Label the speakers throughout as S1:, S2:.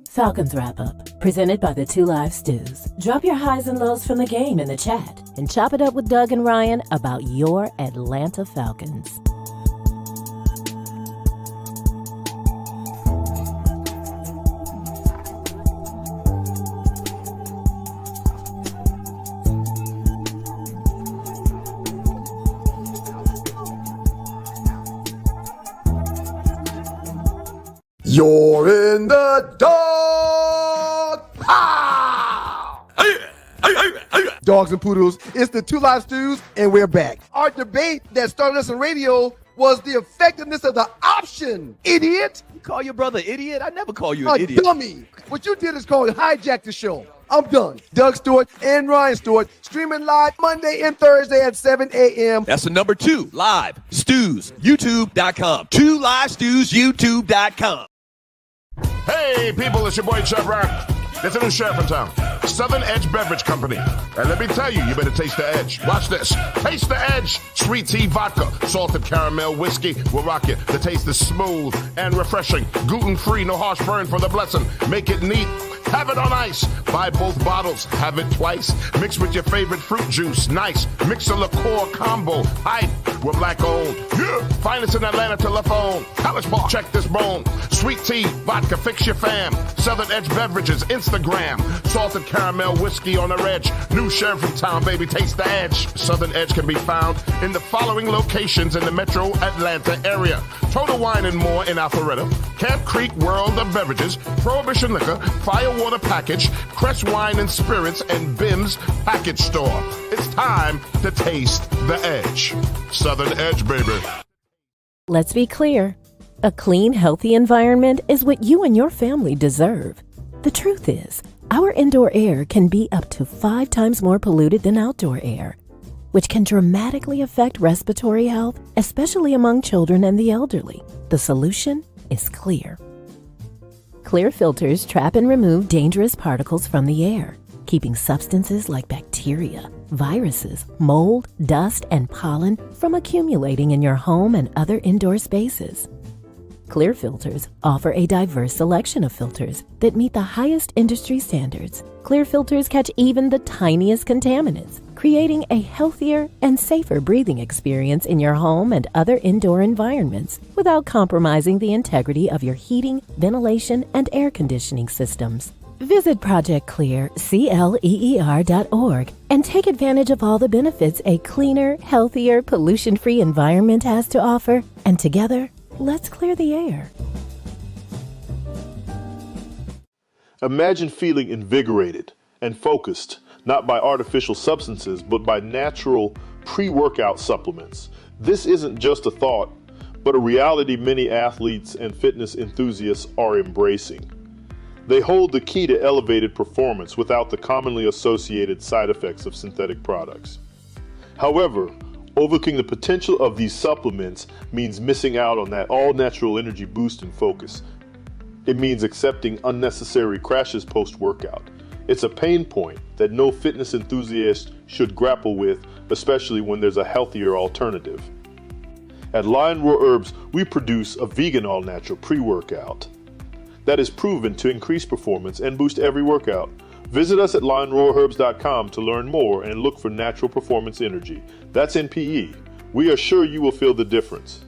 S1: Falcons Wrap-Up, presented by the Two Live Stews. Drop your highs and lows from the game in the chat and chop it up with Doug and Ryan about your Atlanta Falcons.
S2: You're in the dog pound. Dogs and poodles, it's the Two Live Stews, and we're back. Our debate that started us on radio was the effectiveness of the option, idiot.
S3: You call your brother idiot? I never call you an idiot.
S2: Dummy. What you did is called hijack the show. I'm done. Doug Stewart and Ryan Stewart, streaming live Monday and Thursday at 7 a.m.
S3: That's the number 2 live stews, youtube.com. 2 live stews, youtube.com.
S4: Hey, people, it's your boy, Chef Rock. There's a new sheriff in town, Southern Edge Beverage Company. And let me tell you, you better taste the edge. Watch this. Taste the edge. Sweet tea vodka, salted caramel whiskey will rock it. The taste is smooth and refreshing. Gluten-free, no harsh burn for the blessing. Make it neat. Have it on ice. Buy both bottles. Have it twice. Mix with your favorite fruit juice. Nice. Mix a liqueur combo. Hype. We're black owned. Yeah. Finest in Atlanta telephone. College Park. Check this bone. Sweet tea, vodka, fix your fam. Southern Edge Beverages, Instagram. Salted caramel whiskey on the edge. New sheriff in town, baby. Taste the edge. Southern Edge can be found in the following locations in the metro Atlanta area. Total Wine and More in Alpharetta. Camp Creek World of Beverages. Prohibition Liquor. Firewater Package. Crest Wine and Spirits. And Bim's Package Store. It's time to taste the edge. Southern Edge, baby.
S1: Let's be clear. A clean, healthy environment is what you and your family deserve. The truth is, our indoor air can be up to 5 times more polluted than outdoor air, which can dramatically affect respiratory health, especially among children and the elderly. The solution is clear. Clear filters trap and remove dangerous particles from the air, keeping substances like bacteria, viruses, mold, dust, and pollen from accumulating in your home and other indoor spaces. Clear filters offer a diverse selection of filters that meet the highest industry standards. Clear filters catch even the tiniest contaminants, creating a healthier and safer breathing experience in your home and other indoor environments without compromising the integrity of your heating, ventilation, and air conditioning systems. Visit ProjectClear.org and take advantage of all the benefits a cleaner, healthier, pollution-free environment has to offer. And together, let's clear the air.
S5: Imagine feeling invigorated and focused, not by artificial substances, but by natural pre-workout supplements. This isn't just a thought, but a reality many athletes and fitness enthusiasts are embracing. They hold the key to elevated performance without the commonly associated side effects of synthetic products. However, overlooking the potential of these supplements means missing out on that all-natural energy boost and focus. It means accepting unnecessary crashes post-workout. It's a pain point that no fitness enthusiast should grapple with, especially when there's a healthier alternative. At Lion Roar Herbs, we produce a vegan all-natural pre-workout that is proven to increase performance and boost every workout. Visit us at lionroarherbs.com to learn more and look for natural performance energy. That's NPE. We are sure you will feel the difference.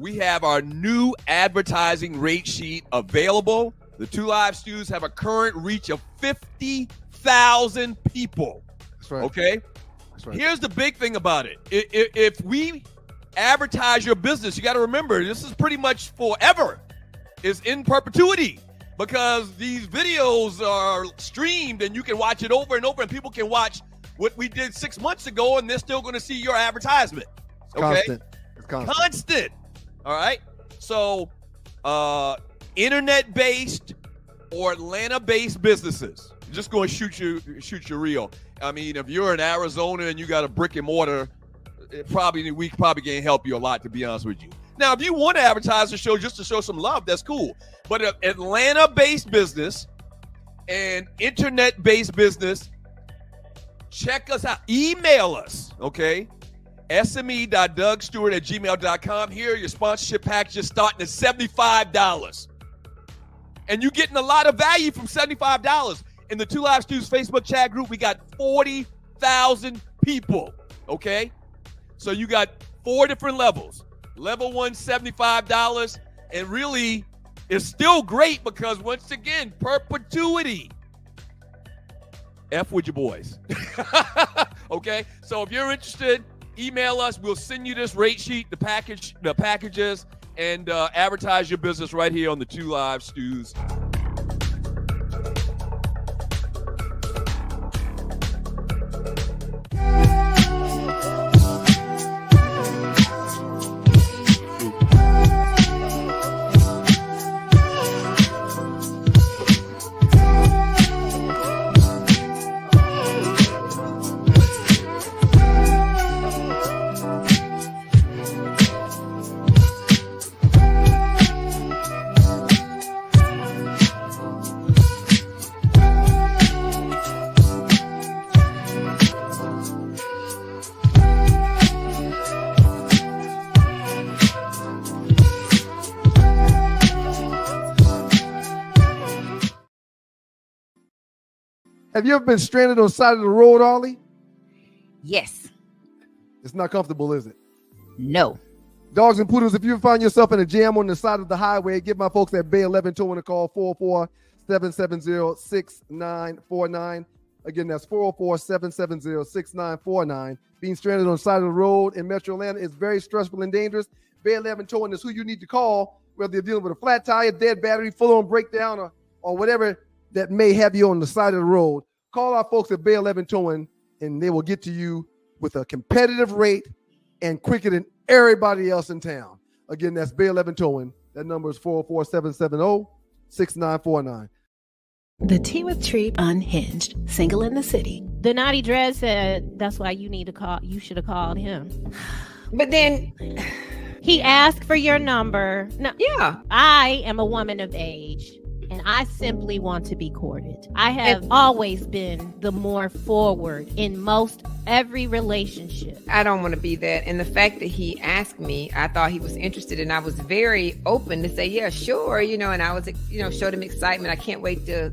S3: we have our new advertising rate sheet available. The Two Live Stews have a current reach of 50,000 people.
S2: That's right.
S3: Okay?
S2: That's right.
S3: Here's the big thing about it. If we advertise your business, you got to remember, this is pretty much forever. It's in perpetuity because these videos are streamed and you can watch it over and over, and people can watch what we did 6 months ago and they're still going to see your advertisement. Okay?
S2: It's constant.
S3: Constant. All right? So, internet-based or Atlanta-based businesses, just going to shoot you real. I mean, if you're in Arizona and you got a brick and mortar, we probably can't help you a lot, to be honest with you. Now, if you want to advertise the show just to show some love, that's cool. But an Atlanta-based business and internet-based business, check us out. Email us, okay? sme.dougstewart@gmail.com. Here, your sponsorship packages starting at $75. And you're getting a lot of value from $75. In the Two Live Stews Facebook chat group, we got 40,000 people, okay? So you got 4 different levels. Level 1, $75. And really, it's still great because, once again, perpetuity. F with your boys. Okay? So if you're interested, email us. We'll send you this rate sheet, the packages, and advertise your business right here on the Two Live Stews.
S2: Have you ever been stranded on the side of the road, Ollie?
S6: Yes.
S2: It's not comfortable, is it?
S6: No.
S2: Dogs and Poodles, if you find yourself in a jam on the side of the highway, give my folks at Bay 11 Towing a call, 404-770-6949. Again, that's 404-770-6949. Being stranded on the side of the road in Metro Atlanta is very stressful and dangerous. Bay 11 Towing is who you need to call, whether you're dealing with a flat tire, dead battery, full-on breakdown, or whatever that may have you on the side of the road. Call our folks at Bay 11 Towing, and they will get to you with a competitive rate and quicker than everybody else in town. Again, that's Bay 11 Towing. That number is 404-770-6949.
S1: The Tea with Tree Unhinged, single in the city.
S7: The Naughty Dread said that's why you should have called him.
S6: But then
S7: He asked for your number. No,
S6: yeah.
S7: I am a woman of age, and I simply want to be courted. I have always been the more forward in most every relationship.
S6: I don't want to be that. And the fact that he asked me, I thought he was interested, and I was very open to say, yeah, sure, and I was, showed him excitement. I can't wait to,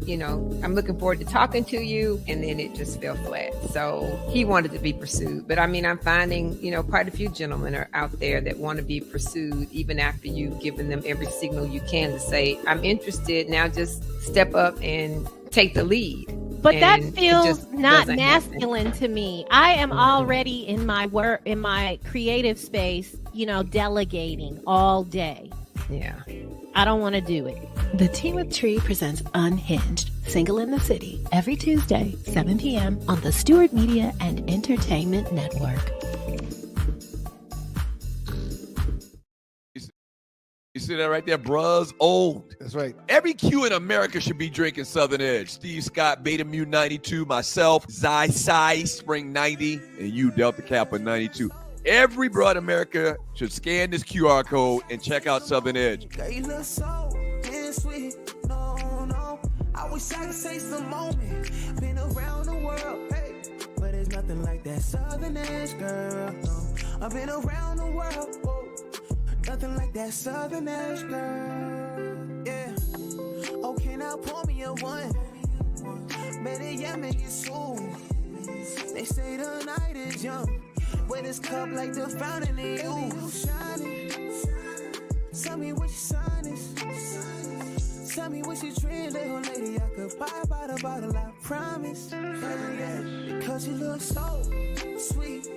S6: I'm looking forward to talking to you. And then it just fell flat. So he wanted to be pursued. But I'm finding, quite a few gentlemen are out there that want to be pursued even after you've given them every signal you can to say, I'm interested. Now just step up and take the lead.
S7: But that feels not masculine to me. I am already in my work, in my creative space, delegating all day.
S6: Yeah.
S7: I don't want to do it.
S1: The Tea with Tree presents Unhinged, single in the city, every Tuesday, 7 p.m. on the Stewart Media and Entertainment Network.
S3: You see that right there? Bruh's old.
S2: That's right.
S3: Every Q in America should be drinking Southern Edge. Steve Scott, Beta Mu 92, myself, Xi Spring 90, and you, Delta Kappa 92. Every bruh in America should scan this QR code and check out Southern Edge.
S8: They look so sweet. No. I wish I could say some moment. Been around the world, hey. But there's nothing like that Southern Edge, girl. No. I've been around the world, whoa. Nothing like that Southern Edge, girl. Yeah. Okay, now pour me a one. Better yet, make it soon. They say the night is young. When it's cup like the fountain in you. Tell me what your sign is. Tell me what your dream, little lady. I could buy by the bottle, I promise. Because you look so sweet.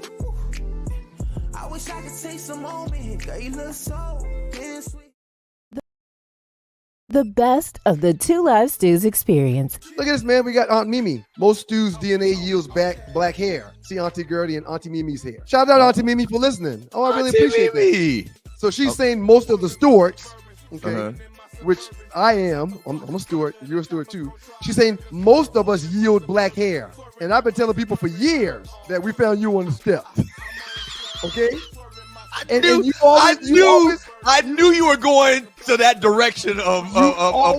S8: I wish I could take some moment. Girl, you look so damn sweet.
S1: The best of the Two Live Stews experience.
S2: Look at this, man. We got Aunt Mimi. Most stews' DNA yields back black hair. See Auntie Gertie and Auntie Mimi's hair. Shout out Auntie Mimi for listening. Oh, I really appreciate that. So she's saying most of the Stewarts, okay, which I am. I'm a Stewart. You're a Stewart too. She's saying most of us yield black hair. And I've been telling people for years that we found you on the step. Okay?
S3: I knew you were going to that direction of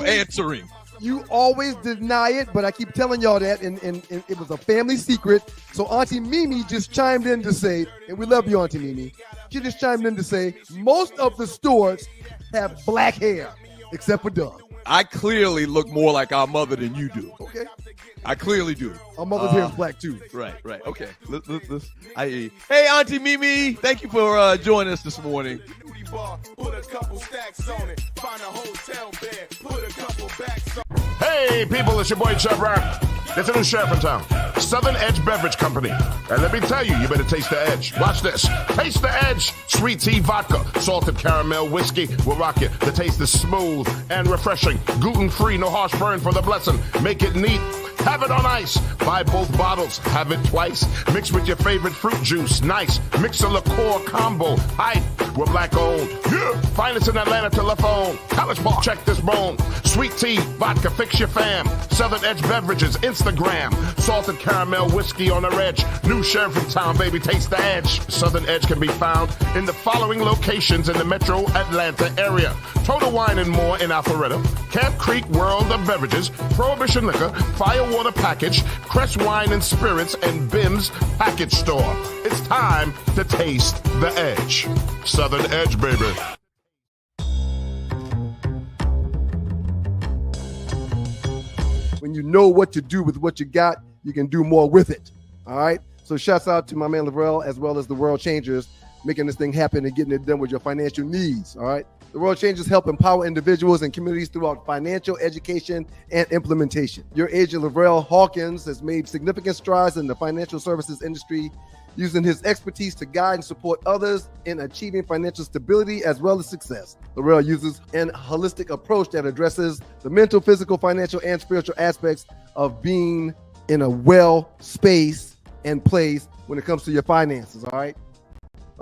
S3: answering.
S2: You always deny it, but I keep telling y'all that, and it was a family secret. So Auntie Mimi just chimed in to say, and we love you, Auntie Mimi. She just chimed in to say, most of the Stewarts have black hair, except for Doug.
S3: I clearly look more like our mother than you do.
S2: Okay.
S3: I clearly do.
S2: Our mother's hair is black too.
S3: Right. Okay. Hey, Auntie Mimi, thank you for joining us this morning.
S4: Put a couple stacks on it. Find a hotel bed. Put a couple backs on. Hey, people, it's your boy Chub Rock. There's a new sheriff in town, Southern Edge Beverage Company. And let me tell you, you better taste the edge. Watch this. Taste the edge. Sweet tea vodka, salted caramel whiskey will rock it. The taste is smooth and refreshing. Gluten-free, no harsh burn for the blessing. Make it neat. Have it on ice. Buy both bottles. Have it twice. Mix with your favorite fruit juice. Nice. Mix a liqueur combo. Hype. We're black owned. Yeah. Find us in Atlanta telephone. College Park. Check this bone. Sweet tea, vodka, fix your fam. Southern Edge Beverages, Instagram. Salted caramel whiskey on the edge. New sheriff in town, baby. Taste the edge. Southern Edge can be found in the following locations in the metro Atlanta area. Total Wine and More in Alpharetta. Camp Creek World of Beverages. Prohibition Liquor. Firewater Package. Crest Wine and Spirits. And Bim's Package Store. It's time to taste the edge. Southern Edge, baby.
S2: When you know what to do with what you got, you can do more with it. All right? So shouts out to my man Lavrell as well as the World Changers, making this thing happen and getting it done with your financial needs. All right? The World Changers help empower individuals and communities throughout financial education and implementation. Your agent Lavrell Hawkins has made significant strides in the financial services industry, using his expertise to guide and support others in achieving financial stability as well as success. Lavrell uses an holistic approach that addresses the mental, physical, financial, and spiritual aspects of being in a well space and place when it comes to your finances, all right?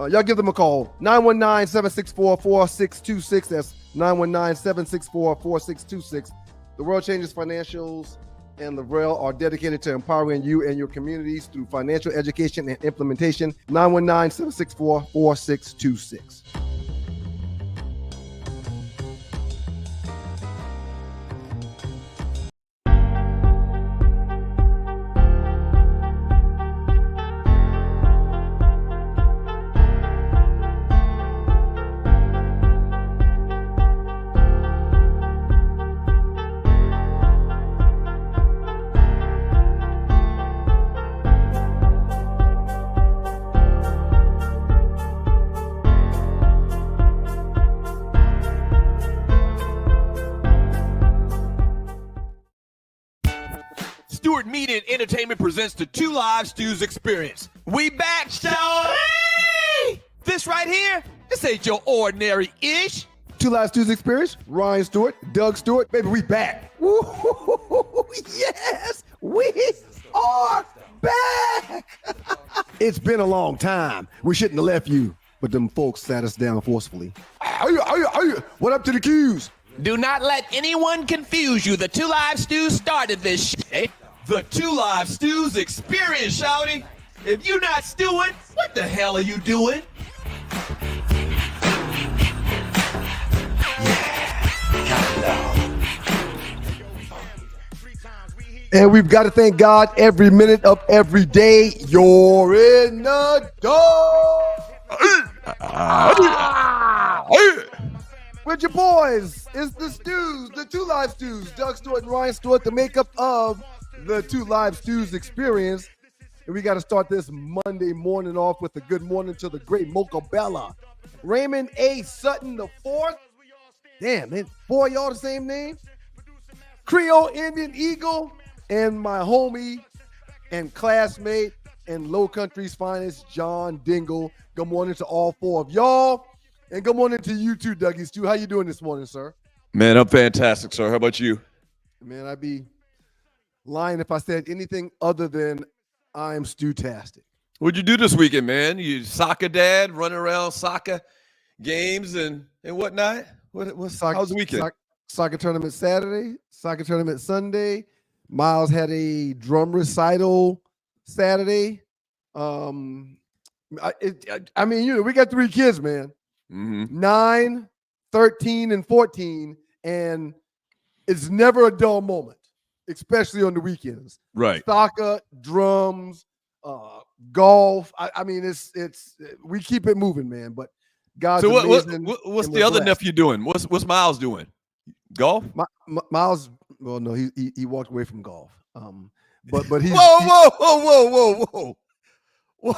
S2: Y'all give them a call, 919-764-4626. That's 919-764-4626. The World Changes Financials and Lavrell are dedicated to empowering you and your communities through financial education and implementation. 919-764-4626.
S3: Stewart Media and Entertainment presents the Two Live Stews experience. We back, shawty! This right here, this ain't your ordinary-ish.
S2: Two Live Stews Experience, Ryan Stewart, Doug Stewart, baby, we back. Woo-hoo-hoo-hoo-hoo. Yes, we are back. It's been a long time. We shouldn't have left you, but them folks sat us down forcefully. What up to the Qs?
S3: Do not let anyone confuse you. The Two Live Stews started this shit. The Two Live Stews experience, shawty. If you're not stewing, what the hell are you doing?
S2: And we've got to thank God every minute of every day. You're in the door. With your boys, it's the Stews, the Two Live Stews, Doug Stewart and Ryan Stewart, the makeup of the Two Live Stews experience. And we got to start this Monday morning off with a good morning to the great Mocha Bella. Raymond A. Sutton IV, Damn, man. 4 of y'all the same name? Creole Indian Eagle and my homie and classmate and Low Country's finest, John Dingle. Good morning to all 4 of y'all. And good morning to you too, Dougie Stu. How you doing this morning, sir?
S3: Man, I'm fantastic, sir. How about you?
S2: Man, I'd be lying if I said anything other than I'm Stu-tastic.
S3: What'd you do this weekend, man? You soccer dad, running around soccer games and whatnot? How was the weekend?
S2: Soccer tournament Saturday, soccer tournament Sunday. Miles had a drum recital Saturday. I mean, we got 3 kids, man. 9, 13, and 14, and it's never a dull moment, especially on the weekends.
S3: Right.
S2: Soccer, drums, golf. I mean, it's we keep it moving, man. But God's amazing.
S3: What's the other nephew doing? What's Miles doing? Golf?
S2: Miles. Well, no, he walked away from golf. But he's
S3: whoa. Wait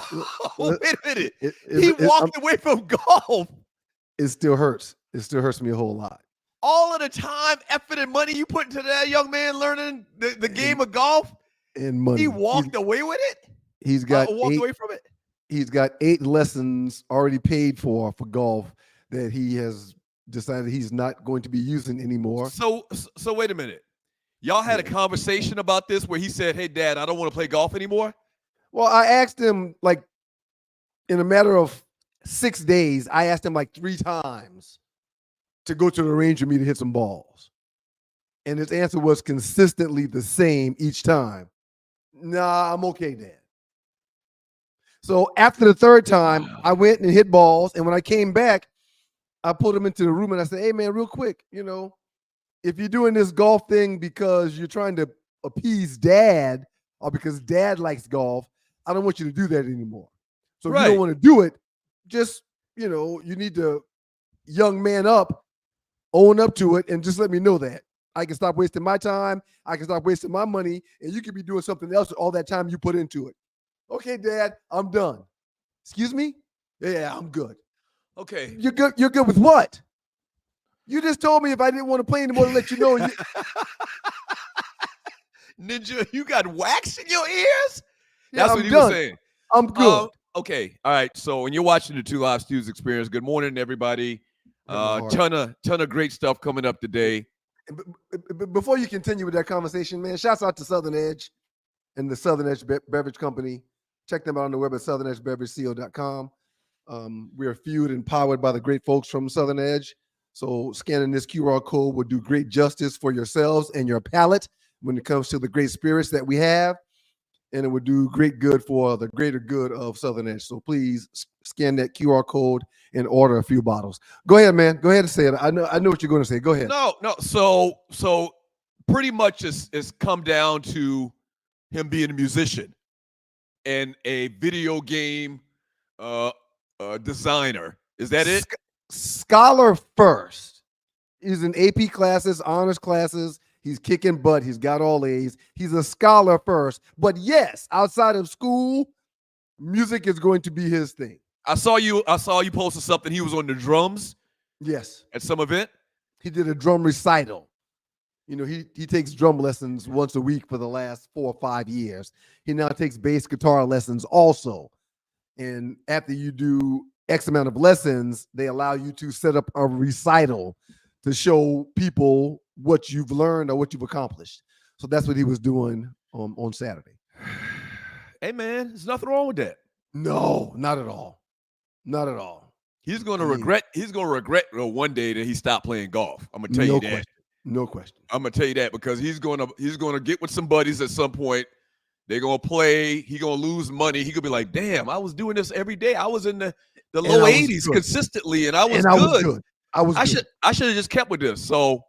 S3: a minute. He walked away from golf.
S2: It still hurts. It still hurts me a whole lot.
S3: All of the time, effort, and money you put into that young man learning the game of golf,
S2: and money.
S3: He walked away with it.
S2: He's got
S3: walked away from it.
S2: He's got 8 lessons already paid for golf that he has decided he's not going to be using anymore.
S3: So wait a minute. Y'all had a conversation about this where he said, "Hey, Dad, I don't want to play golf anymore."
S2: Well, I asked him like in a matter of 6 days. I asked him like 3 times to go to the range with me to hit some balls, and his answer was consistently the same each time. Nah, I'm okay, Dad. So after the 3rd time, I went and hit balls, and when I came back, I pulled him into the room and I said, "Hey, man, real quick, if you're doing this golf thing because you're trying to appease Dad or because Dad likes golf, I don't want you to do that anymore. So if you don't want to do it, just, you need to young man up, own up to it, and just let me know that. I can stop wasting my time. I can stop wasting my money, and you could be doing something else with all that time you put into it." "Okay, Dad, I'm done." "Excuse me?" "Yeah, I'm good."
S3: Okay.
S2: You're good. You're good with what? You just told me if I didn't want to play anymore to let you know.
S3: Ninja, you got wax in your ears?
S2: Yeah,
S3: That's what he was saying.
S2: I'm good.
S3: Okay. All right. So when you're watching the Two Live Stews Experience, good morning, everybody. Ton of great stuff coming up today.
S2: Before you continue with that conversation, man, shouts out to Southern Edge and the Southern Edge Beverage Company. Check them out on the web at southernedgebeverageco.com. We are fueled and powered by the great folks from Southern Edge. So scanning this QR code will do great justice for yourselves and your palate when it comes to the great spirits that we have. And it would do great good for the greater good of Southern Edge. So please scan that QR code and order a few bottles. Go ahead, man. Go ahead and say it. I know what you're going to say. Go ahead.
S3: No. So pretty much it's come down to him being a musician and a video game designer. Is that it?
S2: Scholar first. He's in AP classes, honors classes. He's kicking butt. He's got all A's. He's a scholar first. But yes, outside of school, music is going to be his thing.
S3: I saw you posted something. He was on the drums.
S2: Yes.
S3: At some event.
S2: He did a drum recital. He takes drum lessons once a week for the last 4 or 5 years. He now takes bass guitar lessons also. And after you do X amount of lessons, they allow you to set up a recital to show people what you've learned or what you've accomplished. So that's what he was doing on Saturday.
S3: Hey, man, there's nothing wrong with that.
S2: No, not at all. Not at all.
S3: He's going to regret one day that he stopped playing golf. I'm going to tell you that.
S2: No question.
S3: I'm going to tell you that because he's going to get with some buddies at some point. They're going to play. He's going to lose money. He could be like, "Damn, I was doing this every day. I was in the low 80s consistently, and I was good. I should have just kept with this." So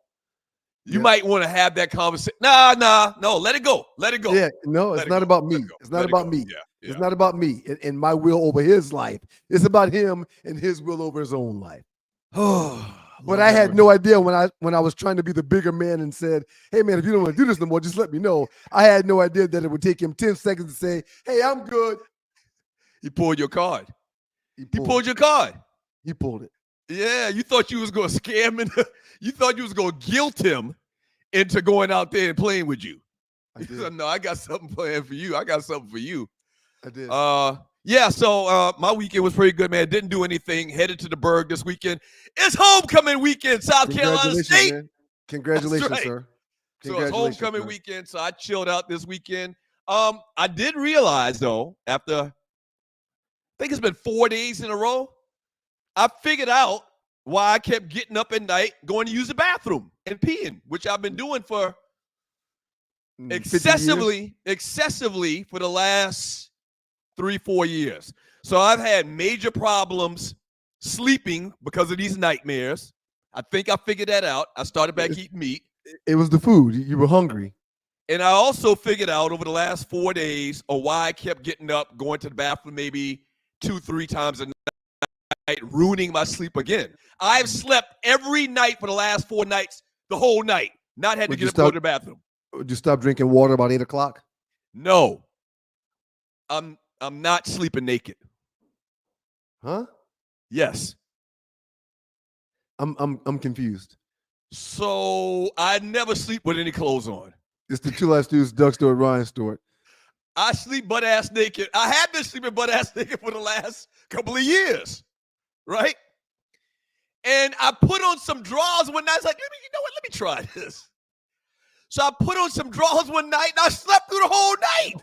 S3: you might want to have that conversation. No, let it go. Let it go.
S2: Yeah, no, it's not about me. It's not about me. It's not about me and my will over his life. It's about him and his will over his own life. But I had no idea when I was trying to be the bigger man and said, "Hey, man, if you don't want to do this no more, just let me know." I had no idea that it would take him 10 seconds to say, "Hey, I'm good."
S3: He pulled your card.
S2: He
S3: pulled your card.
S2: He pulled it.
S3: Yeah, you thought you was going to scam him. You thought you was going to guilt him into going out there and playing with you.
S2: I
S3: He
S2: did.
S3: said, no, I got something planned for you. I got something for you.
S2: I did.
S3: Yeah, so my weekend was pretty good, man. Didn't do anything. Headed to the Berg this weekend. It's homecoming weekend, South Carolina State.
S2: Man. Congratulations,
S3: That's right.
S2: sir.
S3: So it's homecoming
S2: sir.
S3: weekend, so I chilled out this weekend. I did realize, though, after, I think it's been 4 days in a row, I figured out why I kept getting up at night, going to use the bathroom and peeing, which I've been doing for excessively for the last 3-4 years. So I've had major problems sleeping because of these nightmares. I think I figured that out. I started back eating meat.
S2: It was the food. You were hungry.
S3: And I also figured out over the last 4 days why I kept getting up, going to the bathroom maybe 2-3 times a night, ruining my sleep again. I've slept every night for the last 4 nights, the whole night, not had to get up and go to the bathroom.
S2: Would you stop drinking water about 8 o'clock?
S3: No. I'm not sleeping naked.
S2: Huh?
S3: Yes.
S2: I'm confused.
S3: So I never sleep with any clothes on.
S2: It's the Two Live Stews, Doug Stewart, Ryan Stewart.
S3: I sleep butt-ass naked. I have been sleeping butt-ass naked for the last couple of years, right? And I put on some drawers one night. I was like, you know what? Let me try this. So I put on some drawers one night, and I slept through the whole night.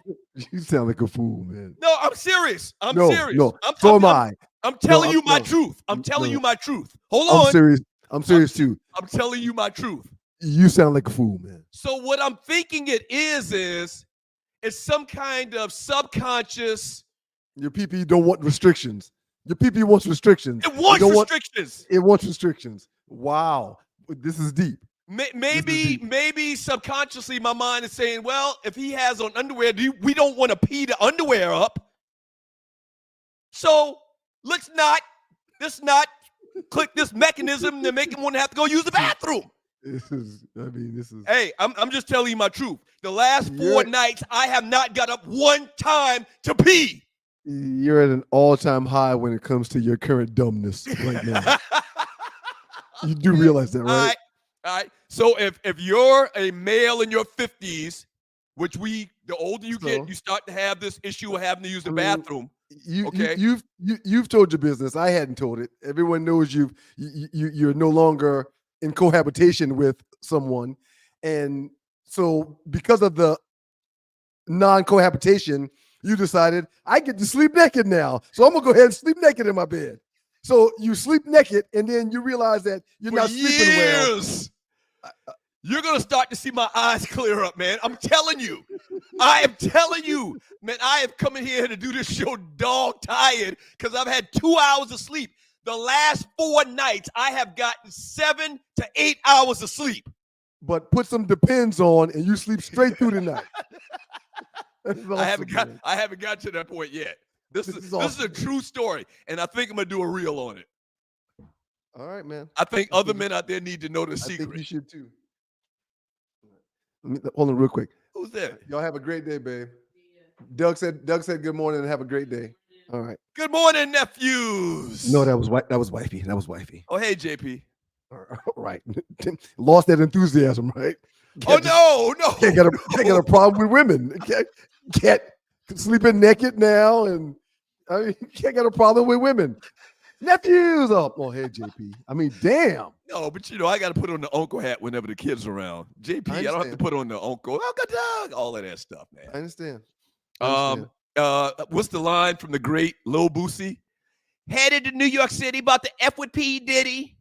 S2: You sound like a fool, man.
S3: No, I'm serious. I'm serious.
S2: No, so am I.
S3: I'm telling you my truth. I'm telling you my truth. Hold on.
S2: I'm serious too.
S3: I'm telling you my truth.
S2: You sound like a fool, man.
S3: So what I'm thinking it is it's some kind of subconscious.
S2: Your PP don't want restrictions. Your PP wants restrictions.
S3: It wants restrictions.
S2: It wants restrictions. Wow. This is deep.
S3: Maybe subconsciously my mind is saying, well, if he has on underwear, we don't want to pee the underwear up. So let's not click this mechanism to make him want to have to go use the bathroom.
S2: This is.
S3: Hey, I'm just telling you my truth. The last 4 nights, I have not got up one time to pee.
S2: You're at an all-time high when it comes to your current dumbness right now. You do realize that, right?
S3: All right. So if you're a male in your 50s, which the older you get, you start to have this issue of having to use the bathroom.
S2: You've told your business. I hadn't told it. Everyone knows you're no longer in cohabitation with someone, and so because of the non-cohabitation, you decided I get to sleep naked now. So I'm gonna go ahead and sleep naked in my bed. So you sleep naked, and then you realize that you're not sleeping well.
S3: You're going to start to see my eyes clear up, man. I'm telling you. I am telling you, man, I have come in here to do this show dog tired because I've had 2 hours of sleep. The last 4 nights, I have gotten 7 to 8 hours of sleep.
S2: But put some Depends on, and you sleep straight through the night. Awesome,
S3: I haven't got to that point yet. This is a true story, and I think I'm going to do a reel on it.
S2: All right, man.
S3: I think other men out there need to know the secret.
S2: I think you should too. Hold on real quick.
S3: Who's that?
S2: Y'all have a great day, babe. Doug said good morning and have a great day. All right.
S3: Good morning, nephews.
S2: No, that was wifey. That was wifey.
S3: Oh, hey, JP.
S2: All right. Lost that enthusiasm, right?
S3: No.
S2: Can't get a problem with women. Can't sleeping naked now, and can't get a problem with women. Nephews up. Oh, hey, JP. I mean, damn.
S3: No, but I got to put on the uncle hat whenever the kids are around. JP, I don't have to put on the Uncle Doug, all of that stuff, man.
S2: I understand.
S3: What's the line from the great Lil Bougie? Headed to New York City, about to F with P. Diddy.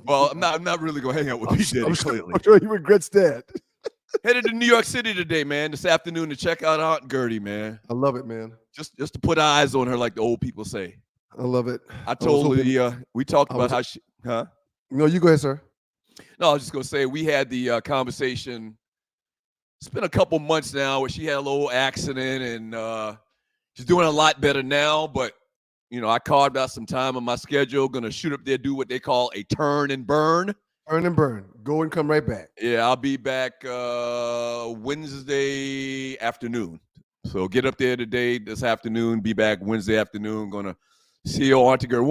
S3: Well, I'm not really going to hang out with P. Diddy, clearly.
S2: I'm sure he regrets that.
S3: Headed to New York City today, man, this afternoon to check out Aunt Gertie, man.
S2: I love it, man.
S3: Just to put eyes on her like the old people say.
S2: I love it.
S3: I told her, we talked about how she, huh?
S2: No, you go ahead, sir.
S3: No, I was just going to say, we had the conversation. It's been a couple months now where she had a little accident, and she's doing a lot better now. But, I carved out some time on my schedule, going to shoot up there, do what they call a turn and burn.
S2: Turn and burn. Go and come right back.
S3: Yeah, I'll be back Wednesday afternoon. So get up there today, this afternoon, be back Wednesday afternoon. Going to CEO Auntie Girl.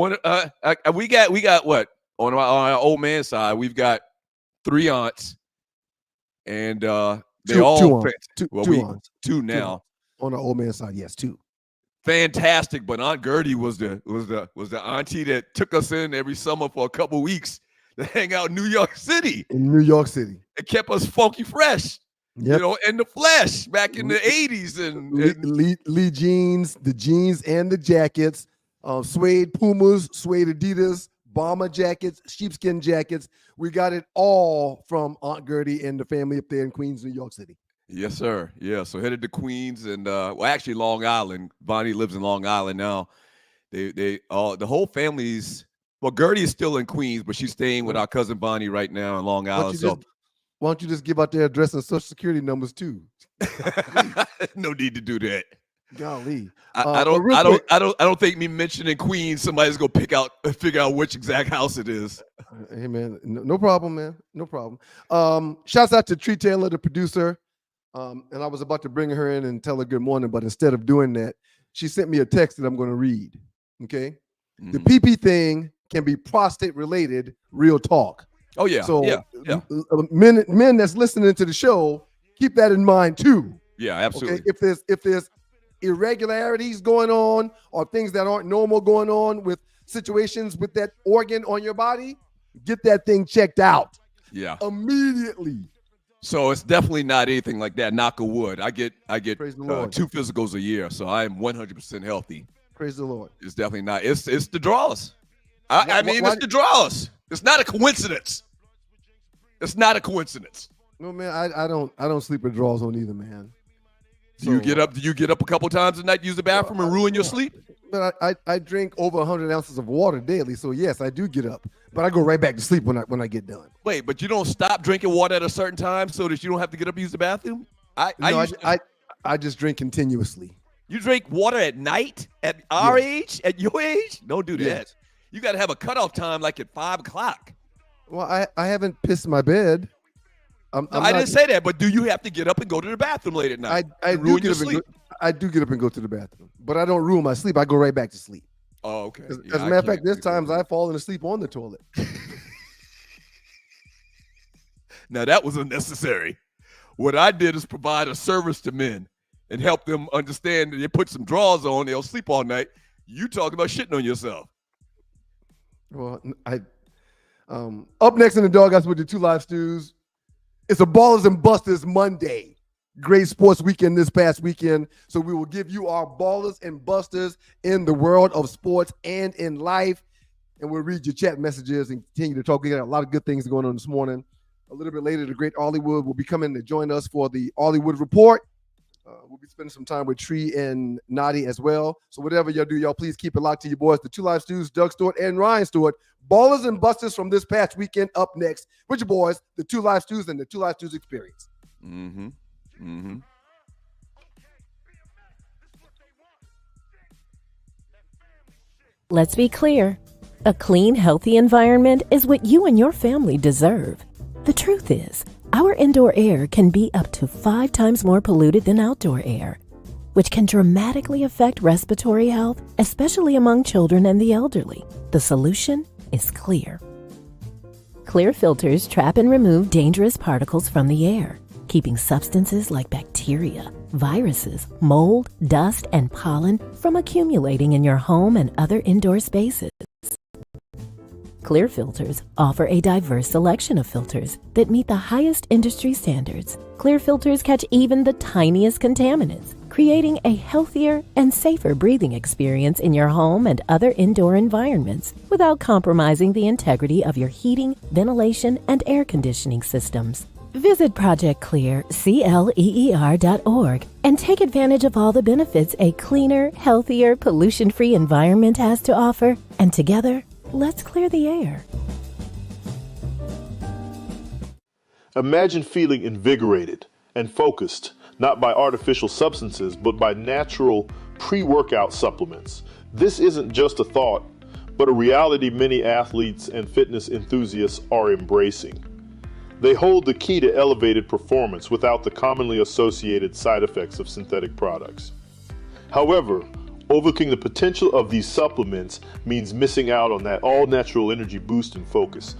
S3: We got what on our old man side? We've got 3 aunts, and they all two now.
S2: On the old man side, yes, 2.
S3: Fantastic, but Aunt Gertie was the auntie that took us in every summer for a couple weeks to hang out in New York City. It kept us funky fresh.
S2: Yep.
S3: In the flesh back in the 80s. And
S2: Lee jeans, the jeans and the jackets, suede Pumas, suede Adidas, bomber jackets, sheepskin jackets. We got it all from Aunt Gertie and the family up there in Queens, New York City.
S3: Yes, sir. Yeah, so headed to Queens and actually Long Island. Bonnie lives in Long Island now. The whole family's Gertie is still in Queens, but she's staying with our cousin Bonnie right now in Long Island.
S2: Why don't you just give out their address and social security numbers too?
S3: No need to do that.
S2: Golly,
S3: I don't think me mentioning Queens, somebody's gonna figure out which exact house it is.
S2: Hey man, no problem, man, no problem. Shouts out to Tree Taylor, the producer. And I was about to bring her in and tell her good morning, but instead of doing that, she sent me a text that I'm going to read. Okay, the PP thing can be prostate related. Real talk.
S3: Oh yeah.
S2: So
S3: yeah.
S2: Men that's listening to the show, keep that in mind too.
S3: Yeah, absolutely.
S2: Okay? If there's irregularities going on or things that aren't normal going on with situations with that organ on your body, get that thing checked out.
S3: Yeah.
S2: Immediately.
S3: So it's definitely not anything like that. Knock on wood. I get 2 physicals a year, so I am 100% healthy.
S2: Praise the Lord.
S3: It's definitely not. It's the draws. It's the draws. It's not a coincidence. It's not a coincidence.
S2: No, man, I don't sleep with draws on either, man.
S3: Do you get up a couple times a night, use the bathroom, and ruin your sleep?
S2: But I drink over 100 ounces of water daily, so yes, I do get up. But I go right back to sleep when I get done.
S3: Wait, but you don't stop drinking water at a certain time so that you don't have to get up and use the bathroom?
S2: I just drink continuously.
S3: You drink water at night at our age, at your age? Don't do that. Yes. You got to have a cutoff time like at 5 o'clock.
S2: Well, I haven't pissed my bed.
S3: I didn't say that, but do you have to get up and go to the bathroom late at night?
S2: I do get up and go to the bathroom, but I don't ruin my sleep. I go right back to sleep.
S3: Oh, okay.
S2: As a matter of fact, there's times I've fallen asleep on the toilet.
S3: Now, that was unnecessary. What I did is provide a service to men and help them understand that they put some drawers on, they'll sleep all night. You talking about shitting on yourself.
S2: Well, up next in the Doghouse with the 2 Live Stews, it's a Ballers and Busters Monday. Great sports weekend this past weekend. So we will give you our Ballers and Busters in the world of sports and in life. And we'll read your chat messages and continue to talk. We got a lot of good things going on this morning. A little bit later, the great Hollywood will be coming to join us for the Hollywood Report. We'll be spending some time with Tree and Nadi as well. So whatever y'all do, y'all please keep it locked to your boys, the 2 Live Stews, Doug Stewart and Ryan Stewart. Ballers and Busters from this past weekend up next with your boys, the 2 Live Stews and the 2 Live Stews Experience.
S3: Mm-hmm. Mm-hmm.
S1: Let's be clear. A clean, healthy environment is what you and your family deserve. The truth is, our indoor air can be up to 5 times more polluted than outdoor air, which can dramatically affect respiratory health, especially among children and the elderly. The solution is Clear. Clear filters trap and remove dangerous particles from the air, keeping substances like bacteria, viruses, mold, dust, and pollen from accumulating in your home and other indoor spaces. Clear filters offer a diverse selection of filters that meet the highest industry standards. Clear filters catch even the tiniest contaminants, creating a healthier and safer breathing experience in your home and other indoor environments without compromising the integrity of your heating, ventilation, and air conditioning systems. Visit ProjectClear.org and take advantage of all the benefits a cleaner, healthier, pollution-free environment has to offer. And together, let's clear the air.
S5: Imagine feeling invigorated and focused, not by artificial substances, but by natural pre-workout supplements. This isn't just a thought, but a reality many athletes and fitness enthusiasts are embracing. They hold the key to elevated performance without the commonly associated side effects of synthetic products. However, Overlooking the potential of these supplements means missing out on that all-natural energy boost and focus.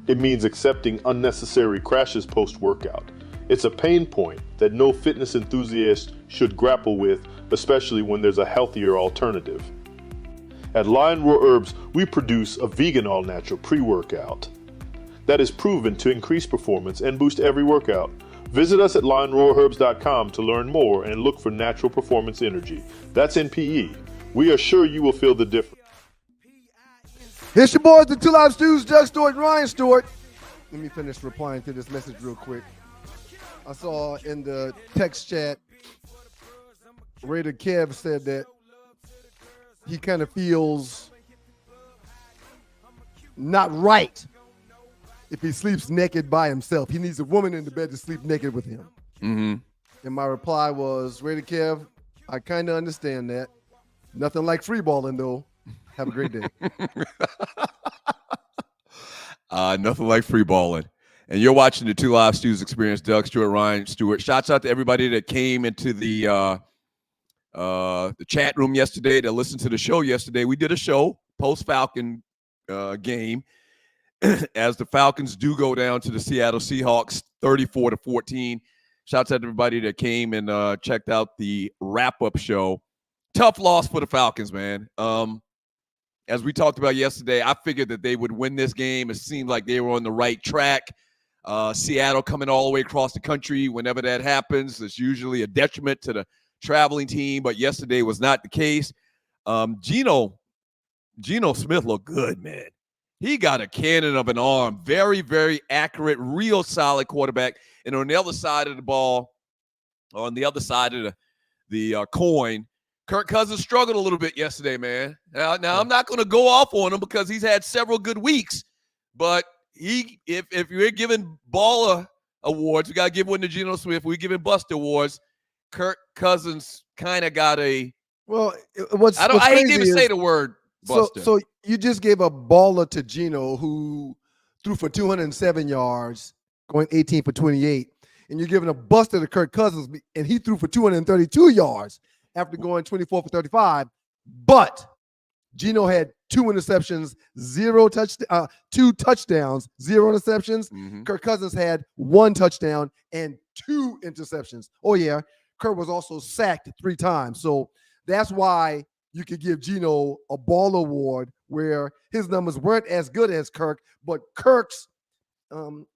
S5: It means accepting unnecessary crashes post-workout. It's a pain point that no fitness enthusiast should grapple with, especially when there's a healthier alternative. At Lion Roar Herbs, we produce a vegan all-natural pre-workout that is proven to increase performance and boost every workout. Visit us at lionroarherbs.com to learn more and look for natural performance energy. That's NPE. We are sure you will feel the difference.
S2: It's your boys, the Two Live Stews, Doug Stewart and Ryan Stewart. Let me finish replying to this message real quick. I saw in the text chat, Raider Kev said that he kind of feels not right if he sleeps naked by himself. He needs a woman in the bed to sleep naked with him.
S3: Mm-hmm.
S2: And my reply was, Raider Kev, I kind of understand that. Nothing like free balling, though. Have a great day.
S3: Nothing like free balling. And you're watching the Two Live Stews Experience. Doug Stewart, Ryan Stewart. Shouts out to everybody that came into the chat room yesterday, that listened to the show yesterday. We did a show post-Falcon game as the Falcons do go down to the Seattle Seahawks 34-14. Shouts out to everybody that came and checked out the wrap-up show. Tough loss for the Falcons, man. As we talked about yesterday, I figured that they would win this game. It seemed like they were on the right track. Seattle coming all the way across the country. Whenever that happens, it's usually a detriment to the traveling team, but yesterday was not the case. Geno Smith looked good, man. He got a cannon of an arm. Very, very accurate, real solid quarterback. And on the other side of the ball, on the other side of the coin, Kirk Cousins struggled a little bit yesterday, man. Now I'm not going to go off on him because he's had several good weeks, but if you're giving baller awards, we got to give one to Geno Smith. We're giving Buster awards. Kirk Cousins kind of got a.
S2: Well,
S3: I hate to even say the word Buster.
S2: So you just gave a baller to Geno, who threw for 207 yards, going 18 for 28, and you're giving a buster to Kirk Cousins, and he threw for 232 yards after going 24 for 35. But Geno had 2 interceptions, 2 touchdowns, 0 interceptions.
S3: Mm-hmm.
S2: Kirk Cousins had 1 touchdown and 2 interceptions. Oh yeah, Kirk was also sacked 3 times. So that's why you could give Geno a ball award, where his numbers weren't as good as Kirk, but Kirk's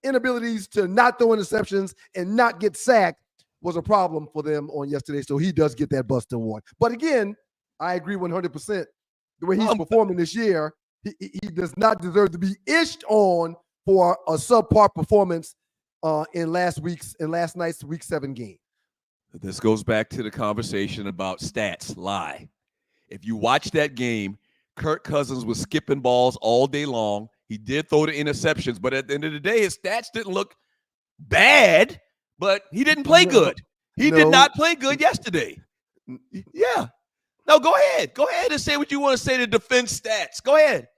S2: inabilities to not throw interceptions and not get sacked was a problem for them on yesterday. So he does get that Buster award. But again, I agree 100%. The way he's performing this year, he does not deserve to be ished on for a subpar performance in last night's Week 7 game.
S3: This goes back to the conversation about stats lie. If you watch that game, Kirk Cousins was skipping balls all day long. He did throw the interceptions, but at the end of the day, his stats didn't look bad, but he didn't play good. He did not play good yesterday. Yeah. No, go ahead. Go ahead and say what you want to say to defend stats. Go ahead.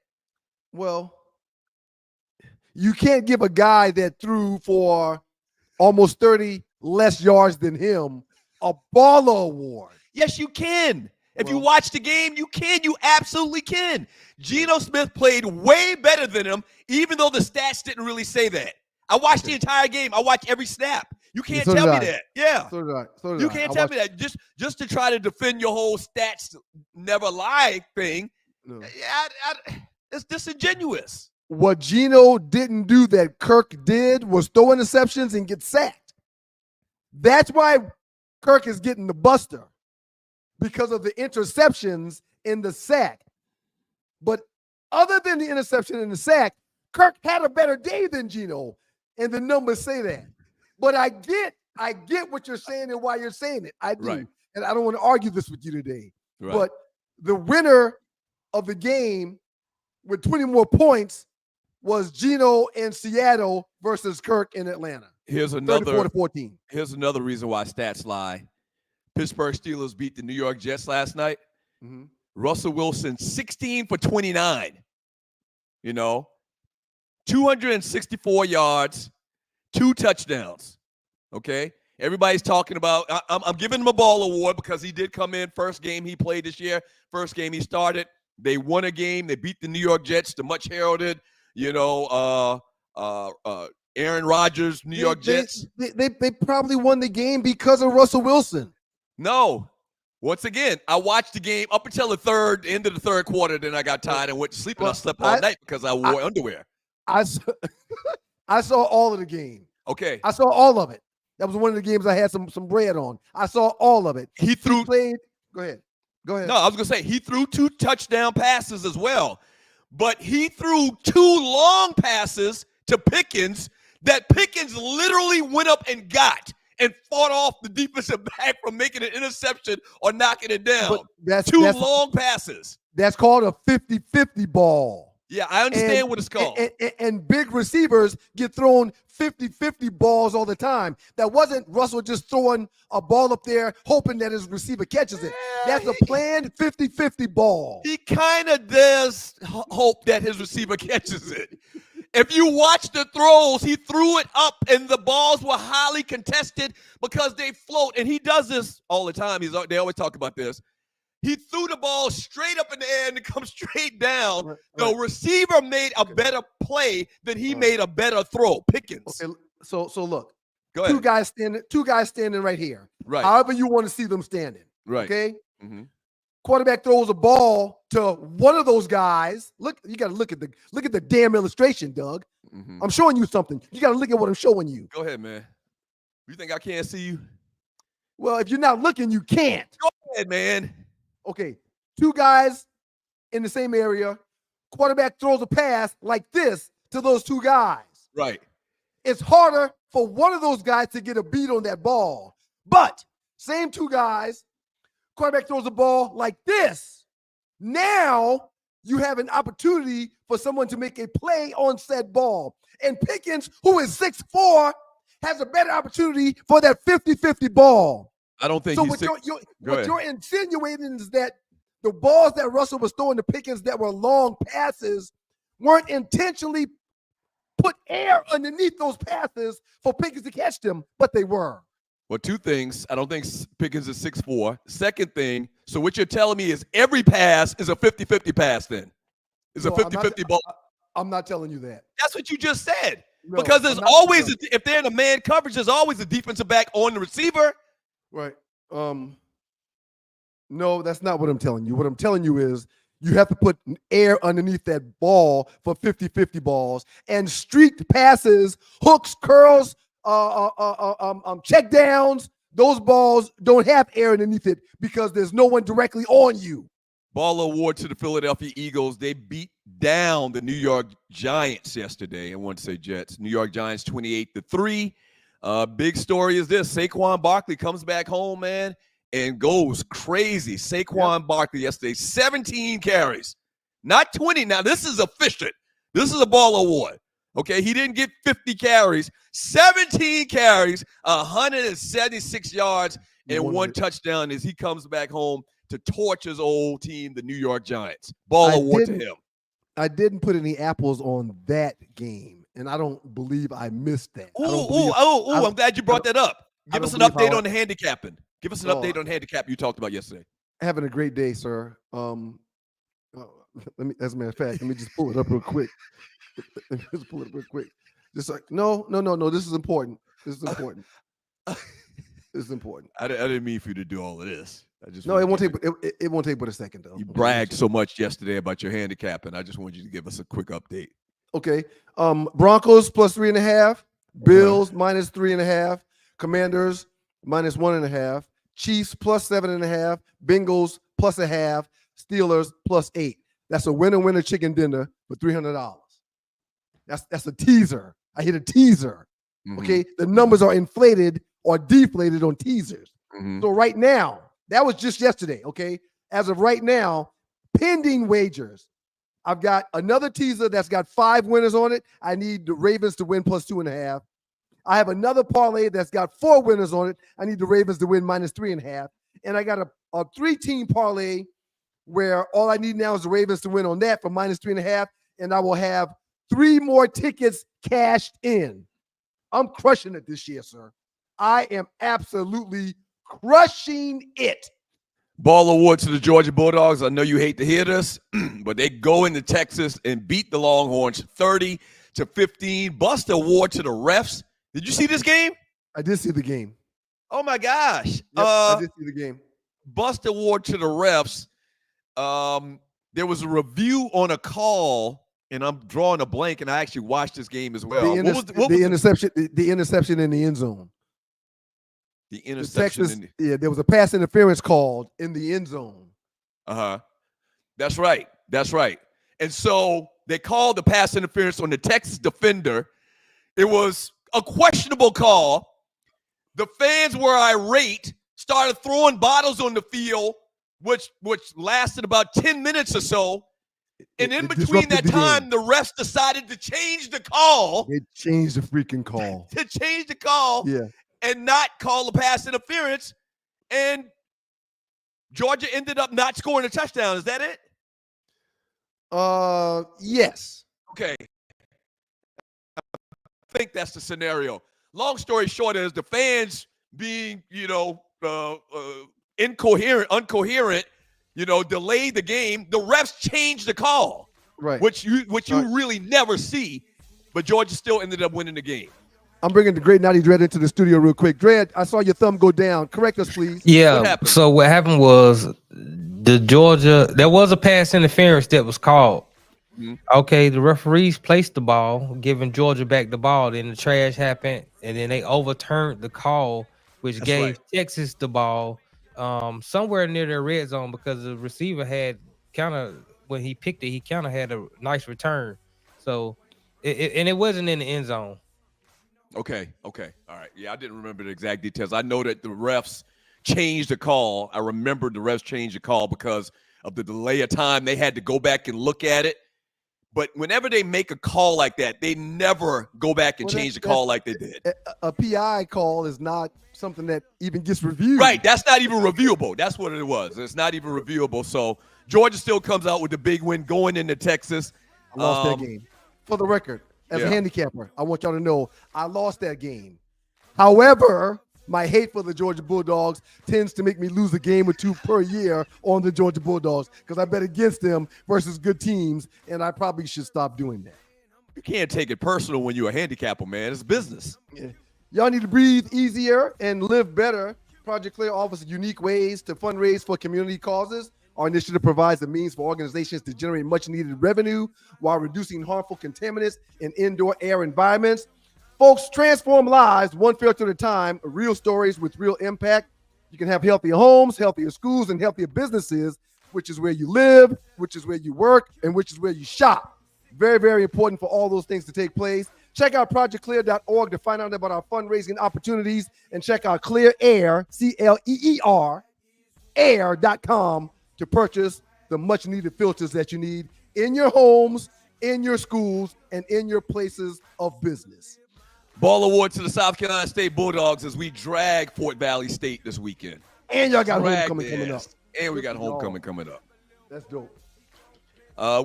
S2: Well, you can't give a guy that threw for almost 30 less yards than him a baller award.
S3: Yes, you can. If you watch the game, you can. You absolutely can. Geno Smith played way better than him, even though the stats didn't really say that. I watched the entire game. I watched every snap. You can't tell me that. Yeah.
S2: So did I.
S3: You can't tell me that. Just to try to defend your whole stats never lie thing.
S2: No.
S3: It's disingenuous.
S2: What Geno didn't do that Kirk did was throw interceptions and get sacked. That's why Kirk is getting the buster, because of the interceptions and the sack. But other than the interception and the sack, Kirk had a better day than Geno, and the numbers say that. But I get what you're saying and why you're saying it. I do. Right. And I don't want to argue this with you today. Right. But the winner of the game with 20 more points was Geno in Seattle versus Kirk in Atlanta.
S3: Here's another
S2: 34-14.
S3: Here's another reason why stats lie. Pittsburgh Steelers beat the New York Jets last night.
S2: Mm-hmm.
S3: Russell Wilson, 16 for 29. 264 yards, 2 touchdowns. Okay? Everybody's talking about. I'm giving him a ball award because he did come in first game he played this year. First game he started. They won a game. They beat the New York Jets, the much heralded, Aaron Rodgers, New York Jets.
S2: They probably won the game because of Russell Wilson.
S3: No. Once again, I watched the game up until the end of the third quarter. Then I got tired and went to sleep, and I slept all night because I wore underwear.
S2: I saw all of the game.
S3: Okay.
S2: I saw all of it. That was one of the games I had some bread on. I saw all of it.
S3: He
S2: played. Go ahead.
S3: No, I was going to say he threw 2 touchdown passes as well. But he threw 2 long passes to Pickens that Pickens literally went up and got and fought off the defensive back from making an interception or knocking it down. That's long passes.
S2: That's called a 50-50 ball.
S3: Yeah, I understand what it's called.
S2: And big receivers get thrown 50-50 balls all the time. That wasn't Russell just throwing a ball up there hoping that his receiver catches it. That's a planned 50-50 ball.
S3: He kind of does hope that his receiver catches it. If you watch the throws, he threw it up, and the balls were highly contested because they float. And he does this all the time. They always talk about this. He threw the ball straight up in the air and it comes straight down. Right. The receiver made a better play than he made a better throw. Pickens.
S2: Okay, so look.
S3: Go ahead.
S2: Two guys standing right here.
S3: Right.
S2: However you want to see them standing.
S3: Right.
S2: Okay.
S3: Mm-hmm.
S2: Quarterback throws a ball to one of those guys. Look, you got to look at the damn illustration, Doug. Mm-hmm. I'm showing you something. You got to look at what I'm showing you.
S3: Go ahead, man. You think I can't see you?
S2: Well, if you're not looking, you can't.
S3: Go ahead, man.
S2: Okay, 2 guys in the same area. Quarterback throws a pass like this to those 2 guys.
S3: Right.
S2: It's harder for one of those guys to get a beat on that ball. But same 2 guys, quarterback throws a ball like this. Now you have an opportunity for someone to make a play on said ball. And Pickens, who is 6'4", has a better opportunity for that 50-50 ball.
S3: I don't think
S2: so.
S3: What
S2: you're insinuating is that the balls that Russell was throwing to Pickens that were long passes weren't intentionally put air underneath those passes for Pickens to catch them, but they were.
S3: Well, 2 things. I don't think Pickens is 6'4". Second thing, so what you're telling me is every pass is a 50-50 pass then? It's a 50-50 ball?
S2: I'm not telling you that.
S3: That's what you just said. No, because there's always, if they're in a man coverage, there's always a defensive back on the receiver.
S2: Right. No, that's not what I'm telling you. What I'm telling you is you have to put air underneath that ball for 50-50 balls, and streaked passes, hooks, curls, check downs. Those balls don't have air underneath it because there's no one directly on you.
S3: Ball award to the Philadelphia Eagles. They beat down the New York Giants yesterday. I want to say Jets. New York Giants 28-3. Big story is this. Saquon Barkley comes back home, man, and goes crazy. Saquon Barkley yesterday, 17 carries, not 20. Now, this is efficient. This is a ball award. Okay, he didn't get 50 carries, 17 carries, 176 yards, and 1 touchdown as he comes back home to torch his old team, the New York Giants. Ball award to him.
S2: I didn't put any apples on that game, and I don't believe I missed that.
S3: I'm glad you brought that up. Give us an update on the handicapping. Give us an update on handicap you talked about yesterday.
S2: Having a great day, sir. As a matter of fact, let me just pull it up real quick. Just like, no. This is important. This is important.
S3: I didn't mean for you to do all of this.
S2: It won't take but a second though.
S3: You bragged so much yesterday about your handicap, and I just wanted you to give us a quick update.
S2: Okay. Broncos plus 3.5, Bills minus 3.5, Commanders minus 1.5, Chiefs plus 7.5, Bengals plus 0.5, Steelers plus 8. That's a winner chicken dinner for $300. That's a teaser. I hit a teaser. Mm-hmm. Okay. The numbers are inflated or deflated on teasers. Mm-hmm. So right now, that was just yesterday. Okay. As of right now, pending wagers, I've got another teaser that's got 5 winners on it. I need the Ravens to win plus 2.5. I have another parlay that's got 4 winners on it. I need the Ravens to win minus 3.5. And I got a 3-team parlay where all I need now is the Ravens to win on that for minus 3.5. And I will have 3 more tickets cashed in. I'm crushing it this year, sir. I am absolutely crushing it.
S3: Ball award to the Georgia Bulldogs. I know you hate to hear this, but they go into Texas and beat the Longhorns 30-15. Bust award to the refs. Did you see this game?
S2: I did see the game.
S3: Oh my gosh.
S2: Yep, I did see the game.
S3: Bust award to the refs. There was a review on a call, and I'm drawing a blank, and I actually watched this game as well.
S2: The interception in the end zone.
S3: The interception.
S2: There was a pass interference called in the end zone.
S3: That's right. And so they called the pass interference on the Texas defender. It was a questionable call. The fans were irate, started throwing bottles on the field, which lasted about 10 minutes or so. And in between that time, the refs decided to change the call.
S2: They changed the freaking call.
S3: To change the call.
S2: Yeah.
S3: And not call the pass interference. And Georgia ended up not scoring a touchdown. Is that it?
S2: Yes.
S3: Okay. I think that's the scenario. Long story short is the fans being, uncoherent, delayed the game. The refs changed the call,
S2: right?
S3: Which you really never see. But Georgia still ended up winning the game.
S2: I'm bringing the great Naughty Dread into the studio real quick. Dread, I saw your thumb go down. Correct us, please.
S9: Yeah. So what happened was there was a pass interference that was called. Mm-hmm. Okay, the referees placed the ball, giving Georgia back the ball. Then the trash happened, and then they overturned the call, which gave Texas the ball somewhere near their red zone because the receiver had when he picked it, he kind of had a nice return. So, it wasn't in the end zone.
S3: Okay. All right. Yeah, I didn't remember the exact details. I know that the refs changed the call. I remember the refs changed the call because of the delay of time. They had to go back and look at it. But whenever they make a call like that, they never go back and change the call like they did.
S2: A PI call is not something that even gets reviewed.
S3: Right. That's not even reviewable. That's what it was. It's not even reviewable. So Georgia still comes out with the big win going into Texas.
S2: I lost that game. For the record, as a handicapper, I want y'all to know I lost that game. However, my hate for the Georgia Bulldogs tends to make me lose a game or two per year on the Georgia Bulldogs because I bet against them versus good teams, and I probably should stop doing that.
S3: You can't take it personal when you're a handicapper, man. It's business.
S2: Yeah. Y'all need to breathe easier and live better. Project Clear offers unique ways to fundraise for community causes. Our initiative provides the means for organizations to generate much-needed revenue while reducing harmful contaminants in indoor air environments. Folks, transform lives one filter at a time, real stories with real impact. You can have healthier homes, healthier schools, and healthier businesses, which is where you live, which is where you work, and which is where you shop. Very, very important for all those things to take place. Check out projectclear.org to find out about our fundraising opportunities, and check out Clear Air, CLEER, air.com to purchase the much-needed filters that you need in your homes, in your schools, and in your places of business.
S3: Ball award to the South Carolina State Bulldogs as we drag Fort Valley State this weekend.
S2: And y'all got homecoming coming up.
S3: And we got homecoming coming up.
S2: That's dope.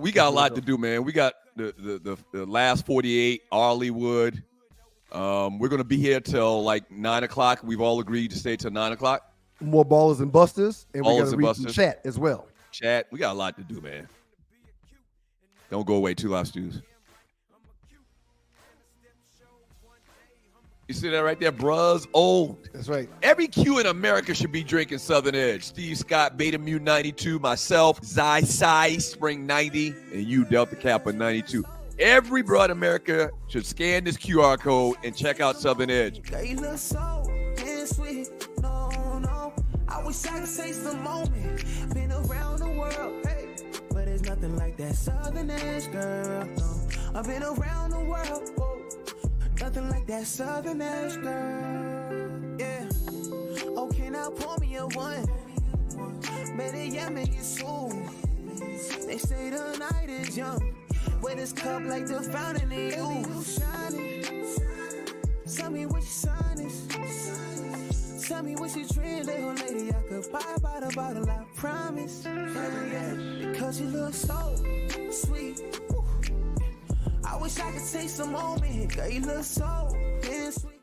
S3: We got a lot to do, man. We got the last 48, Arleywood. We're going to be here till like 9 o'clock. We've all agreed to stay till 9 o'clock.
S2: More ballers and busters. And we got
S3: Ballers
S2: to
S3: and
S2: read some
S3: busters.
S2: chat as well.
S3: Chat. We got a lot to do, man. Don't go away. 2 Live Stews. You see that right there? Bruh's old.
S2: That's right.
S3: Every Q in America should be drinking Southern Edge. Steve Scott, Beta Mu 92, myself, Zy Spring 90, and you, Delta Kappa 92. Every broad America should scan this QR code and check out Southern Edge.
S8: They look so sweet. No. I wish I could taste the moment. Been around the world, hey, but there's nothing like that Southern Edge, girl. No. I've been around the world, whoa. Nothing like that Southern Edge, girl. Yeah. Okay, now pour me a one. Better yet, make it soon. They say the night is young. With this cup like the fountain in you. Shining. Tell me what your sign is. Tell me what you drink, little lady. I could buy by the bottle, I promise. Yeah, because you look so sweet. I wish I could taste the moment. Girl, you look so sweet.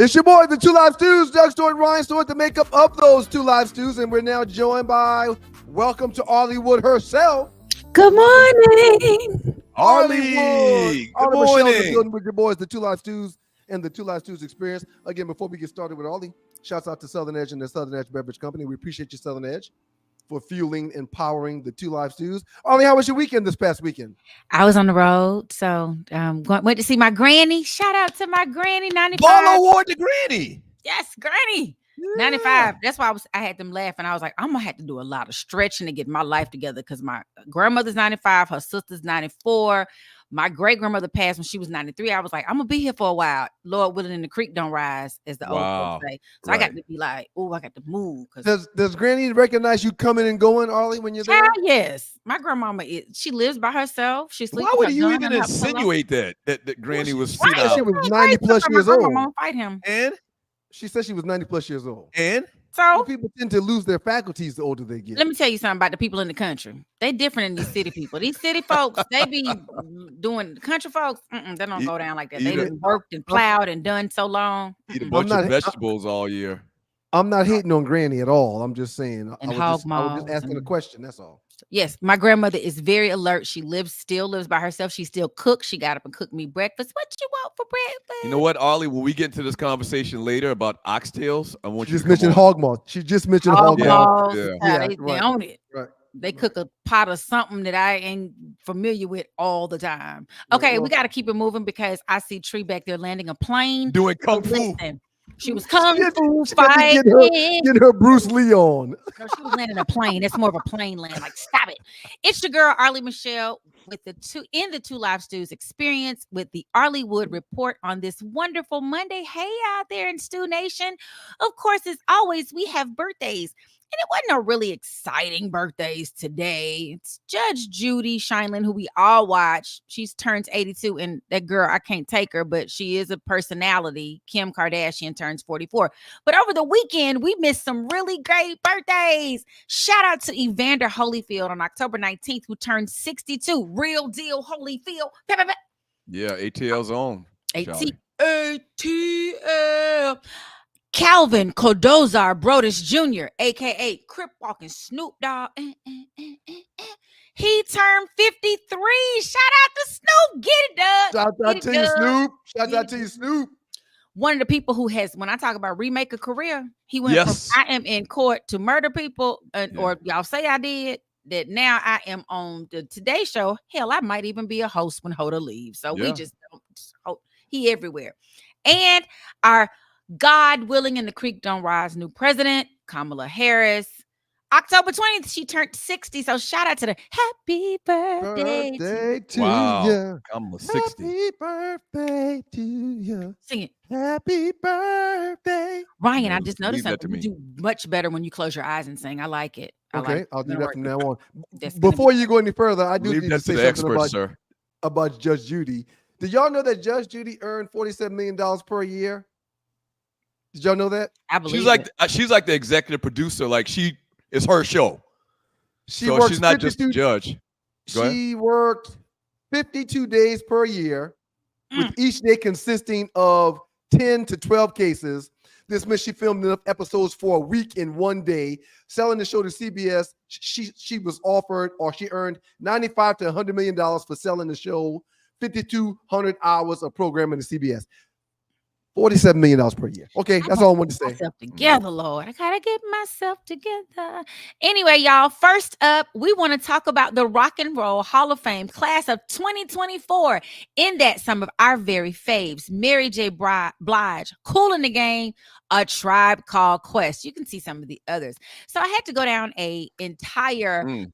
S2: It's your boy, the Two Live Stews, Doug Stewart, Ryan Stewart, the makeup of those Two Live Stews, and we're now joined by, welcome to Arlie Wood herself.
S6: Good morning.
S3: Arlie,
S2: Wood.
S3: good
S2: Arlie Michelle's in the
S3: morning.
S2: building with your boys, the Two Live Stews and the Two Live Stews Experience. Again, before we get started with Arlie, shouts out to Southern Edge and the Southern Edge Beverage Company. We appreciate you, Southern Edge, for fueling and powering the Two Live Stews. Arlie, how was your weekend this past weekend?
S10: I was on the road, so went to see my granny. Shout out to my granny, 95.
S3: Ball award to Granny.
S10: Yes, granny.
S3: Yeah.
S10: 95. That's why I had them laughing. I was like, I'm gonna have to do a lot of stretching to get my life together because my grandmother's 95, her sister's 94. My great grandmother passed when she was 93. I was like, I'm gonna be here for a while. Lord willing, and the creek don't rise, as the old folks say. So
S3: Right.
S10: I got to be like, oh, I got to move. Cause
S2: Does Granny recognize you coming and going, Arlie, when you're there?
S10: child, yes, my grandmama she lives by herself. She sleeps.
S3: Why would
S10: with her
S3: you
S10: gun
S3: even
S10: in her pillow.
S3: insinnuate that Granny was
S10: Right.
S3: senile?
S2: She was 90 plus years
S10: My
S2: old.
S10: grandma won't fight him.
S3: And
S2: She said she was 90 plus years old.
S10: So
S2: People tend to lose their faculties the older they get.
S10: let me tell you something about the people in the country. They different than these city people. These city folks, they be doing country folks. They don't go down like that. They done worked and plowed and done so long.
S3: eat a bunch of vegetables all year.
S2: I'm not hating on Granny at all. I'm just saying.
S10: And
S2: I
S10: hog
S2: was just
S10: maws
S2: asking a
S10: and-
S2: question. That's all.
S10: Yes, my grandmother is very alert. She still lives by herself. She still cooks. She got up and cooked me breakfast. What you want for breakfast?
S3: You know what, Arlie? When we get into this conversation later about oxtails, I want
S2: She
S3: you
S2: just
S3: to
S2: mentioned
S3: come on.
S2: hog maw. She just mentioned
S10: Hog
S2: hog maw.
S10: maws.
S3: Yeah.
S10: Yeah,
S2: Yeah,
S10: they
S2: right.
S10: own it.
S2: Right.
S10: They cook a pot of something that I ain't familiar with all the time. Okay,
S2: well-
S10: we got to keep it moving because I see Tree back there landing a plane.
S3: Doing kung fu.
S10: Listen, she was kung
S2: She had to-
S10: fu
S2: she had to
S10: fighting.
S2: Get her Bruce Lee on.
S10: No, she was landing a plane. That's more of a plane land. Like, stop it. It's your girl, Arlie Michelle, with the Two Live Stews Experience with the Arlie Wood Report on this wonderful Monday. Hey, out there in Stew Nation. Of course, as always, we have birthdays. And it wasn't a really exciting birthdays today. It's Judge Judy Shineland, who we all watch. She's turns 82, and that girl, I can't take her, but she is a personality. Kim Kardashian turns 44. But over the weekend, we missed some really great birthdays. Shout out to Evander Holyfield on October 19th, who turned 62. Real deal, Holyfield.
S3: Yeah, ATL's on. Charlie.
S10: ATL. Calvin Codozar Brodus Jr., aka Crip Walking Snoop Dogg. He turned 53. Shout out to Snoop. Get it, Doug.
S2: Shout
S10: Get
S2: out
S10: it,
S2: to you,
S10: Doug.
S2: Snoop. Shout
S10: Get
S2: out
S10: it.
S2: to you, Snoop.
S10: One of the people who has, when I talk about remake a career, he went
S3: Yes.
S10: from I am in court to murder people,
S3: Yeah.
S10: or y'all say I did, that now I am on the Today Show. Hell, I might even be a host when Hoda leaves. So we
S3: Yeah.
S10: just don't, he everywhere. And our God willing and the creek don't rise new president, Kamala Harris. October 20th, she turned 60. So shout out to the happy birthday.
S2: Birthday to
S3: Wow.
S2: you.
S3: I'm a 60.
S2: Happy birthday to you.
S10: Sing it.
S2: Happy birthday.
S10: Ryan,
S3: Yeah,
S10: I just noticed
S3: leave that
S10: something.
S3: to
S10: You do much better when you close your eyes and sing. I like it. I like
S2: Okay,
S10: it.
S2: I'll
S10: It's
S2: do
S10: gonna
S2: that from
S10: work.
S2: now on.
S10: That's gonna
S2: Before you go any further, I do
S3: Leave
S2: need to
S3: that to
S2: say
S3: the
S2: something
S3: experts, sir.
S2: about Judge Judy. Did y'all know that Judge Judy earned $47 million per year? Did y'all know that?
S10: I believe
S3: She's like the executive producer. Like it's her show.
S2: She
S3: So she's not just the
S2: 52
S3: judge. Go ahead.
S2: She worked 52 days per year,
S10: Mm.
S2: with each day consisting of 10 to 12 cases. This meant she filmed enough episodes for a week in one day. Selling the show to CBS, she was offered, or she earned $95 to $100 million for selling the show, 5,200 hours of programming to CBS. $47 million per year. Okay, that's all I wanted to say.
S10: myself together, Lord. I gotta get myself together. Anyway, y'all, first up, we want to talk about the Rock and Roll Hall of Fame class of 2024. In that, some of our very faves: Mary J. Blige, Kool in the Gang, A Tribe Called Quest. You can see some of the others. So I had to go down a entire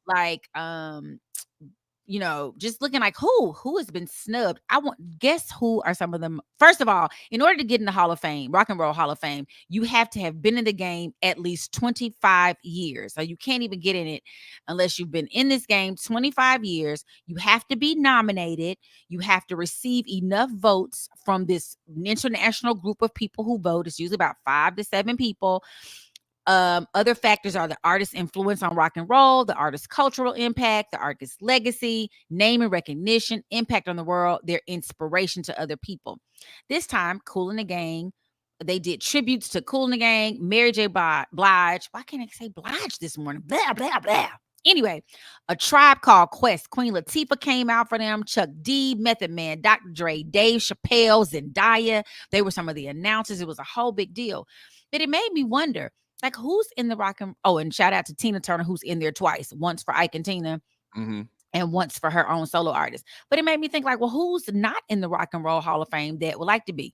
S10: just looking like who has been snubbed. Guess who are some of them. First of all, in order to get in the Hall of Fame, Rock and Roll Hall of Fame, you have to have been in the game at least 25 years. So you can't even get in it unless you've been in this game 25 years. You have to be nominated. You have to receive enough votes from this international group of people who vote. It's usually about 5 to 7 people. Other factors are the artist's influence on rock and roll, the artist's cultural impact, the artist's legacy, name and recognition, impact on the world, their inspiration to other people. This time, Kool in the Gang They did tributes to Kool and the Gang, Mary J. Blige. Why can't I say Blige this morning? Blah, blah, blah. Anyway, A Tribe Called Quest. Queen Latifah came out for them. Chuck D, Method Man, Dr. Dre, Dave Chappelle, Zendaya. They were some of the announcers. It was a whole big deal. But it made me wonder, like, who's in the rock and... Oh, and shout out to Tina Turner, who's in there twice. Once for Ike and Tina.
S3: Mm-hmm.
S10: And once for her own solo artist. But it made me think, like, well, who's not in the Rock and Roll Hall of Fame that would like to be?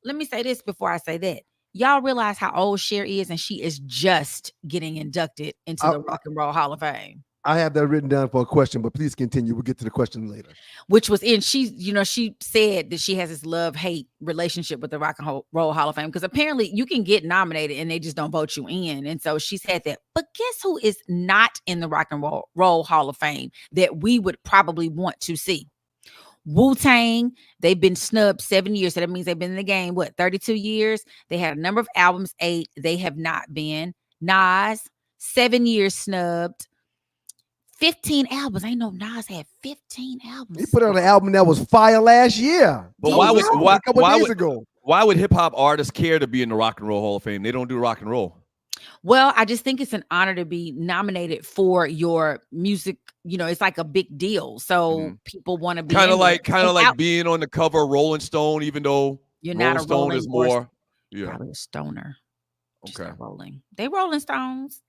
S10: Let me say this before I say that. Y'all realize how old Cher is, and she is just getting inducted into the Rock and Roll Hall of Fame.
S2: I have that written down for a question, but please continue. We'll get to the question later.
S10: Which was she said that she has this love-hate relationship with the Rock and Roll Hall of Fame, because apparently you can get nominated and they just don't vote you in. And so she's had that. But guess who is not in the Rock and Roll Hall of Fame that we would probably want to see? Wu-Tang. They've been snubbed 7 years. So that means they've been in the game, 32 years? They had a number of albums, 8. They have not been. Nas, 7 years snubbed. 15 albums. I know Nas had 15 albums.
S2: He put out an album that was fire last year.
S3: But why would hip hop artists care to be in the Rock and Roll Hall of Fame? They don't do rock and roll.
S10: Well, I just think it's an honor to be nominated for your music. It's like a big deal. So people want to be
S3: kind of like being on the cover of Rolling Stone, even though
S10: you're not a
S3: Stone is more.
S10: Yeah, probably a stoner.
S3: Okay.
S10: They Rolling Stones.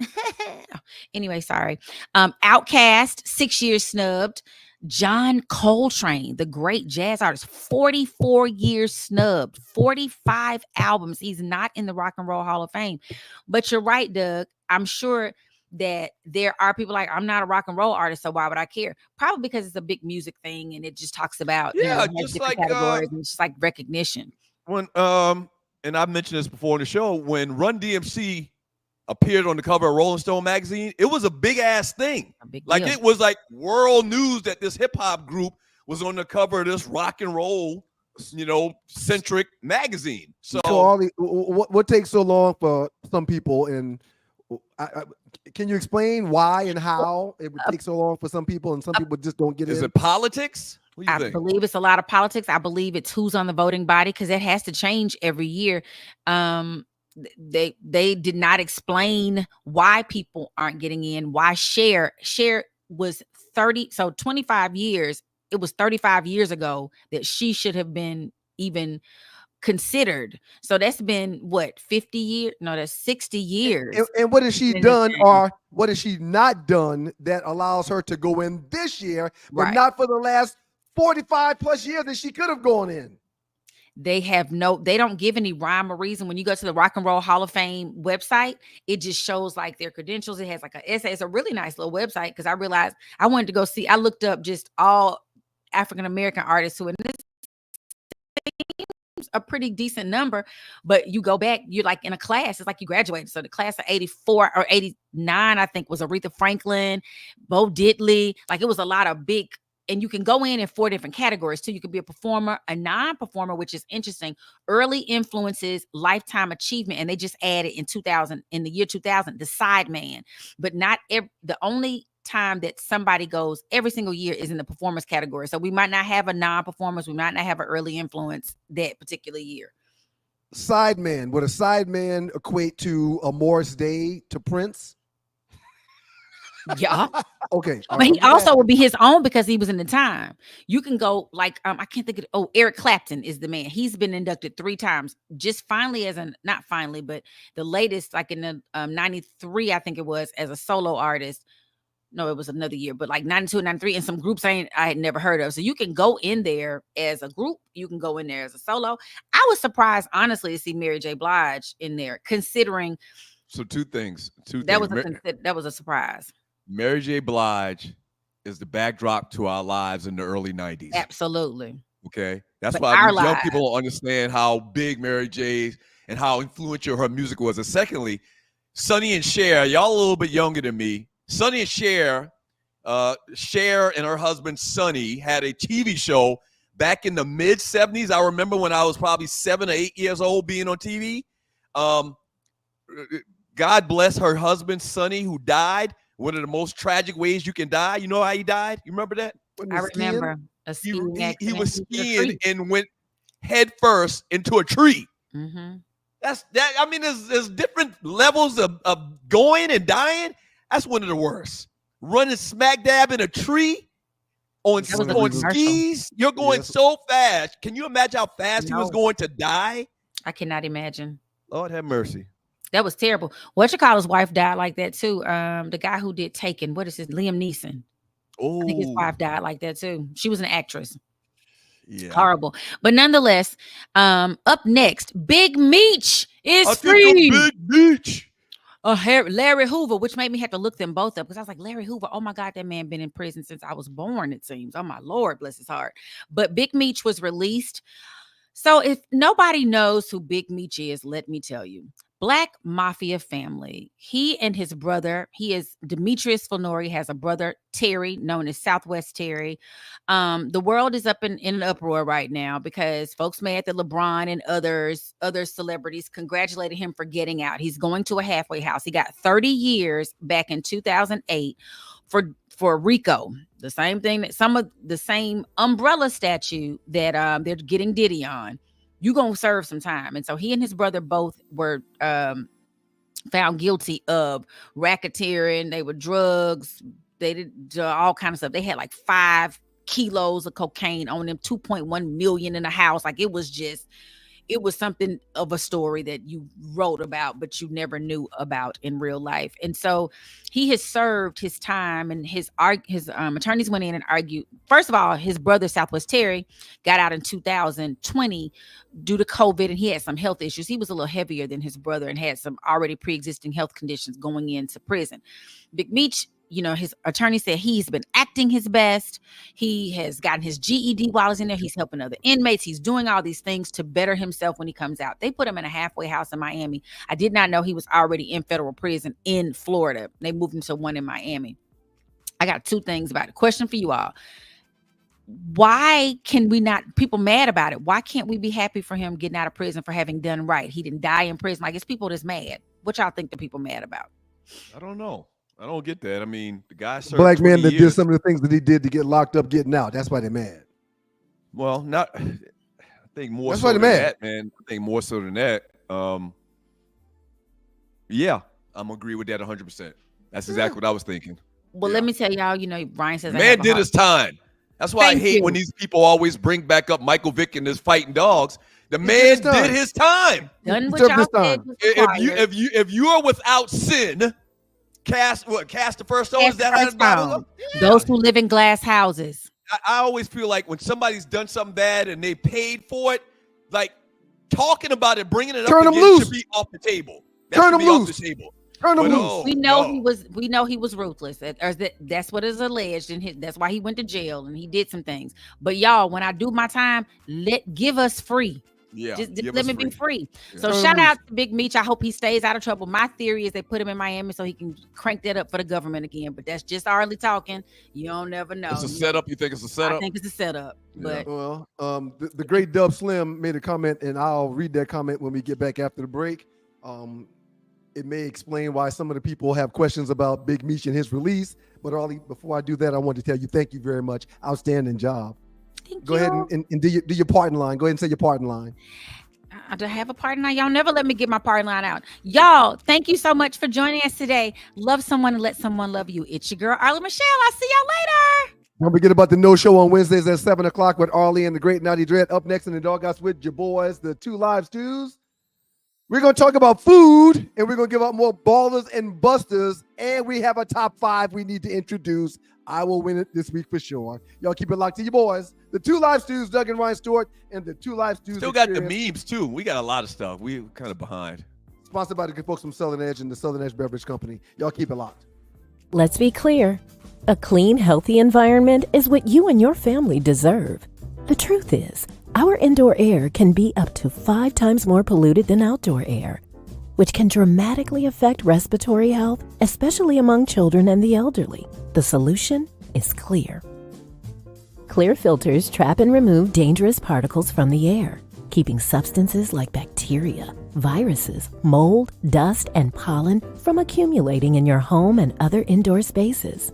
S10: Anyway, sorry. Outkast, 6 years snubbed. John Coltrane, the great jazz artist, 44 years snubbed, 45 albums. He's not in the Rock and Roll Hall of Fame. But you're right, Doug. I'm sure that there are people like, I'm not a rock and roll artist, so why would I care? Probably because it's a big music thing and it just talks about
S3: just like
S10: categories and it's just like recognition.
S3: When and I've mentioned this before in the show, when Run DMC appeared on the cover of Rolling Stone magazine, it was a big ass thing. It was like world news that this hip hop group was on the cover of this rock and roll, centric magazine. So
S2: Ollie, what takes so long for some people? And can you explain why and how it would take so long for some people, and some people just don't get it?
S3: Is it politics?
S10: I believe it's a lot of politics. I believe it's who's on the voting body, because it has to change every year. They did not explain why people aren't getting in. Why Cher was 30, so 25 years. It was 35 years ago that she should have been even considered. So that's been 50 years? No, that's 60 years.
S2: And what has she done, or what has she not done that allows her to go in this year, but not for the last 45 plus years that she could have gone in?
S10: They don't give any rhyme or reason. When you go to the Rock and Roll Hall of Fame website, it just shows like their credentials. It has like an essay. It's a really nice little website, because I realized I wanted to go see. I looked up just all African-American artists who, and this a pretty decent number, but you go back, you're like in a class, it's like you graduated. So the class of 84 or 89, I think, was Aretha Franklin, Bo Diddley. Like, it was a lot of big. And you can go in 4 different categories too. You can be a performer, a non-performer, which is interesting. Early influences, lifetime achievement, and they just added in the year 2000, the sideman. But not the only time that somebody goes every single year is in the performance category. So we might not have a non-performance, we might not have an early influence that particular year.
S2: Sideman. Would a sideman equate to a Morris Day to Prince?
S10: Yeah.
S2: Okay.
S10: But he also would be his own, because he was in the time. You can go like, I can't think of, Eric Clapton is the man. He's been inducted 3 times. Just finally not finally, but the latest, like in the 93, I think it was, as a solo artist. No, it was another year, but like 92 and 93, and some groups I had never heard of. So you can go in there as a group. You can go in there as a solo. I was surprised, honestly, to see Mary J. Blige in there, considering.
S3: So two things.
S10: That was a surprise.
S3: Mary J. Blige is the backdrop to our lives in the early 90s.
S10: Absolutely.
S3: Okay. That's why young people don't understand how big Mary J. and how influential her music was. And secondly, Sonny and Cher, y'all a little bit younger than me. Sonny and Cher and her husband Sonny had a TV show back in the mid 70s. I remember when I was probably 7 or 8 years old being on TV. God bless her husband Sonny, who died. One of the most tragic ways you can die. You know how he died? You remember that?
S10: I remember.
S3: He was skiing and went head first into a tree.
S10: Mm-hmm.
S3: I mean, there's different levels of going and dying. That's one of the worst. Running smack dab in a tree on skis. You're going so fast. Can you imagine how fast he was going to die?
S10: I cannot imagine.
S3: Lord have mercy.
S10: That was terrible. Whatchamacallit's wife died like that too. The guy who did Taken, what is his Liam Neeson?
S3: Oh,
S10: I think his wife died like that too. She was an actress.
S3: Yeah.
S10: Horrible. But nonetheless, up next, Big Meech is free.
S3: Big Meech.
S10: Larry Hoover, which made me have to look them both up because I was like, Larry Hoover, oh my God, that man been in prison since I was born, it seems. Oh my Lord, bless his heart. But Big Meech was released. So if nobody knows who Big Meech is, let me tell you. Black Mafia family. He and his brother, he is Demetrius Flannery, has a brother, Terry, known as Southwest Terry. The world is up in an uproar right now because folks mad that LeBron and other celebrities congratulated him for getting out. He's going to a halfway house. He got 30 years back in 2008 for RICO. The same thing that some of the same umbrella statute that they're getting Diddy on. You gonna serve some time. And so he and his brother both were found guilty of racketeering. They were drugs. They did all kinds of stuff. They had like 5 kilos of cocaine on them, 2.1 million in a house. Like it was something of a story that you wrote about, but you never knew about in real life. And so he has served his time, and his attorneys went in and argued. First of all, his brother, Southwest Terry, got out in 2020 due to COVID, and he had some health issues. He was a little heavier than his brother and had some already pre-existing health conditions going into prison. Big Meech, his attorney said he's been acting his best. He has gotten his GED while he's in there. He's helping other inmates. He's doing all these things to better himself when he comes out. They put him in a halfway house in Miami. I did not know he was already in federal prison in Florida. They moved him to one in Miami. I got 2 things about it. Question for you all. Why can we not, people mad about it? Why can't we be happy for him getting out of prison for having done right? He didn't die in prison. Like, it's people that's mad. What y'all think the people mad about?
S3: I don't know. I don't get that. I mean, the guy served
S2: Black man that
S3: years.
S2: did some of the things that he did to get locked up, getting out. That's why they're mad.
S3: Well, I think more
S2: That's
S3: so
S2: why
S3: than
S2: they're mad.
S3: that, man. I think more so than that. Yeah, I'm agree with that 100%. That's exactly what I was thinking.
S10: Well, let me tell y'all, Brian says
S3: Man did his time. That's why I hate when these people always bring back up Michael Vick and his fighting dogs. The man did his time.
S10: Done what y'all said was required.
S3: If you are without sin, cast the first stone. Is that how the Bible goes?
S10: Those who live in glass houses.
S3: I always feel like when somebody's done something bad and they paid for it, like talking about it, bringing it up again should be off the table.
S2: Turn him loose.
S3: Off the table.
S2: Turn him loose.
S10: We know he was ruthless. That's what is alleged, and that's why he went to jail and he did some things. But y'all, when I do my time, give us free.
S3: Yeah,
S10: just let me be free.
S3: Yeah.
S10: So shout out to Big Meech. I hope he stays out of trouble. My theory is they put him in Miami so he can crank that up for the government again. But that's just Arlie talking. You don't never know.
S3: It's a setup. You think it's a setup?
S10: I think it's a setup. But
S2: well, the great Dub Slim made a comment, and I'll read that comment when we get back after the break. It may explain why some of the people have questions about Big Meech and his release. But Arlie, before I do that, I want to tell you thank you very much. Outstanding job. Go ahead and do your pardon line. Go ahead and say your pardon line.
S10: I don't have a pardon line. Y'all never let me get my pardon line out. Y'all, thank you so much for joining us today. Love someone and let someone love you. It's your girl, Arlie Michelle. I'll see y'all later.
S2: Don't forget about the No Show on Wednesdays at 7 o'clock with Arlie and the Great Naughty Dread. Up next in the Doghouse with your boys, the 2 Live Stews. We're going to talk about food, and we're going to give out more ballers and busters, and we have a top 5 we need to introduce. I will win it this week for sure. Y'all keep it locked to your boys. The 2 Live Stews, Doug and Ryan Stewart, and the 2 Live Stews.
S3: Still got the memes, too. We got a lot of stuff. We're kind of behind.
S2: Sponsored by the good folks from Southern Edge and the Southern Edge Beverage Company. Y'all keep it locked.
S1: Let's be clear. A clean, healthy environment is what you and your family deserve. The truth is, our indoor air can be up to 5 times more polluted than outdoor air, which can dramatically affect respiratory health, especially among children and the elderly. The solution is clear. Clear filters trap and remove dangerous particles from the air, keeping substances like bacteria, viruses, mold, dust, and pollen from accumulating in your home and other indoor spaces.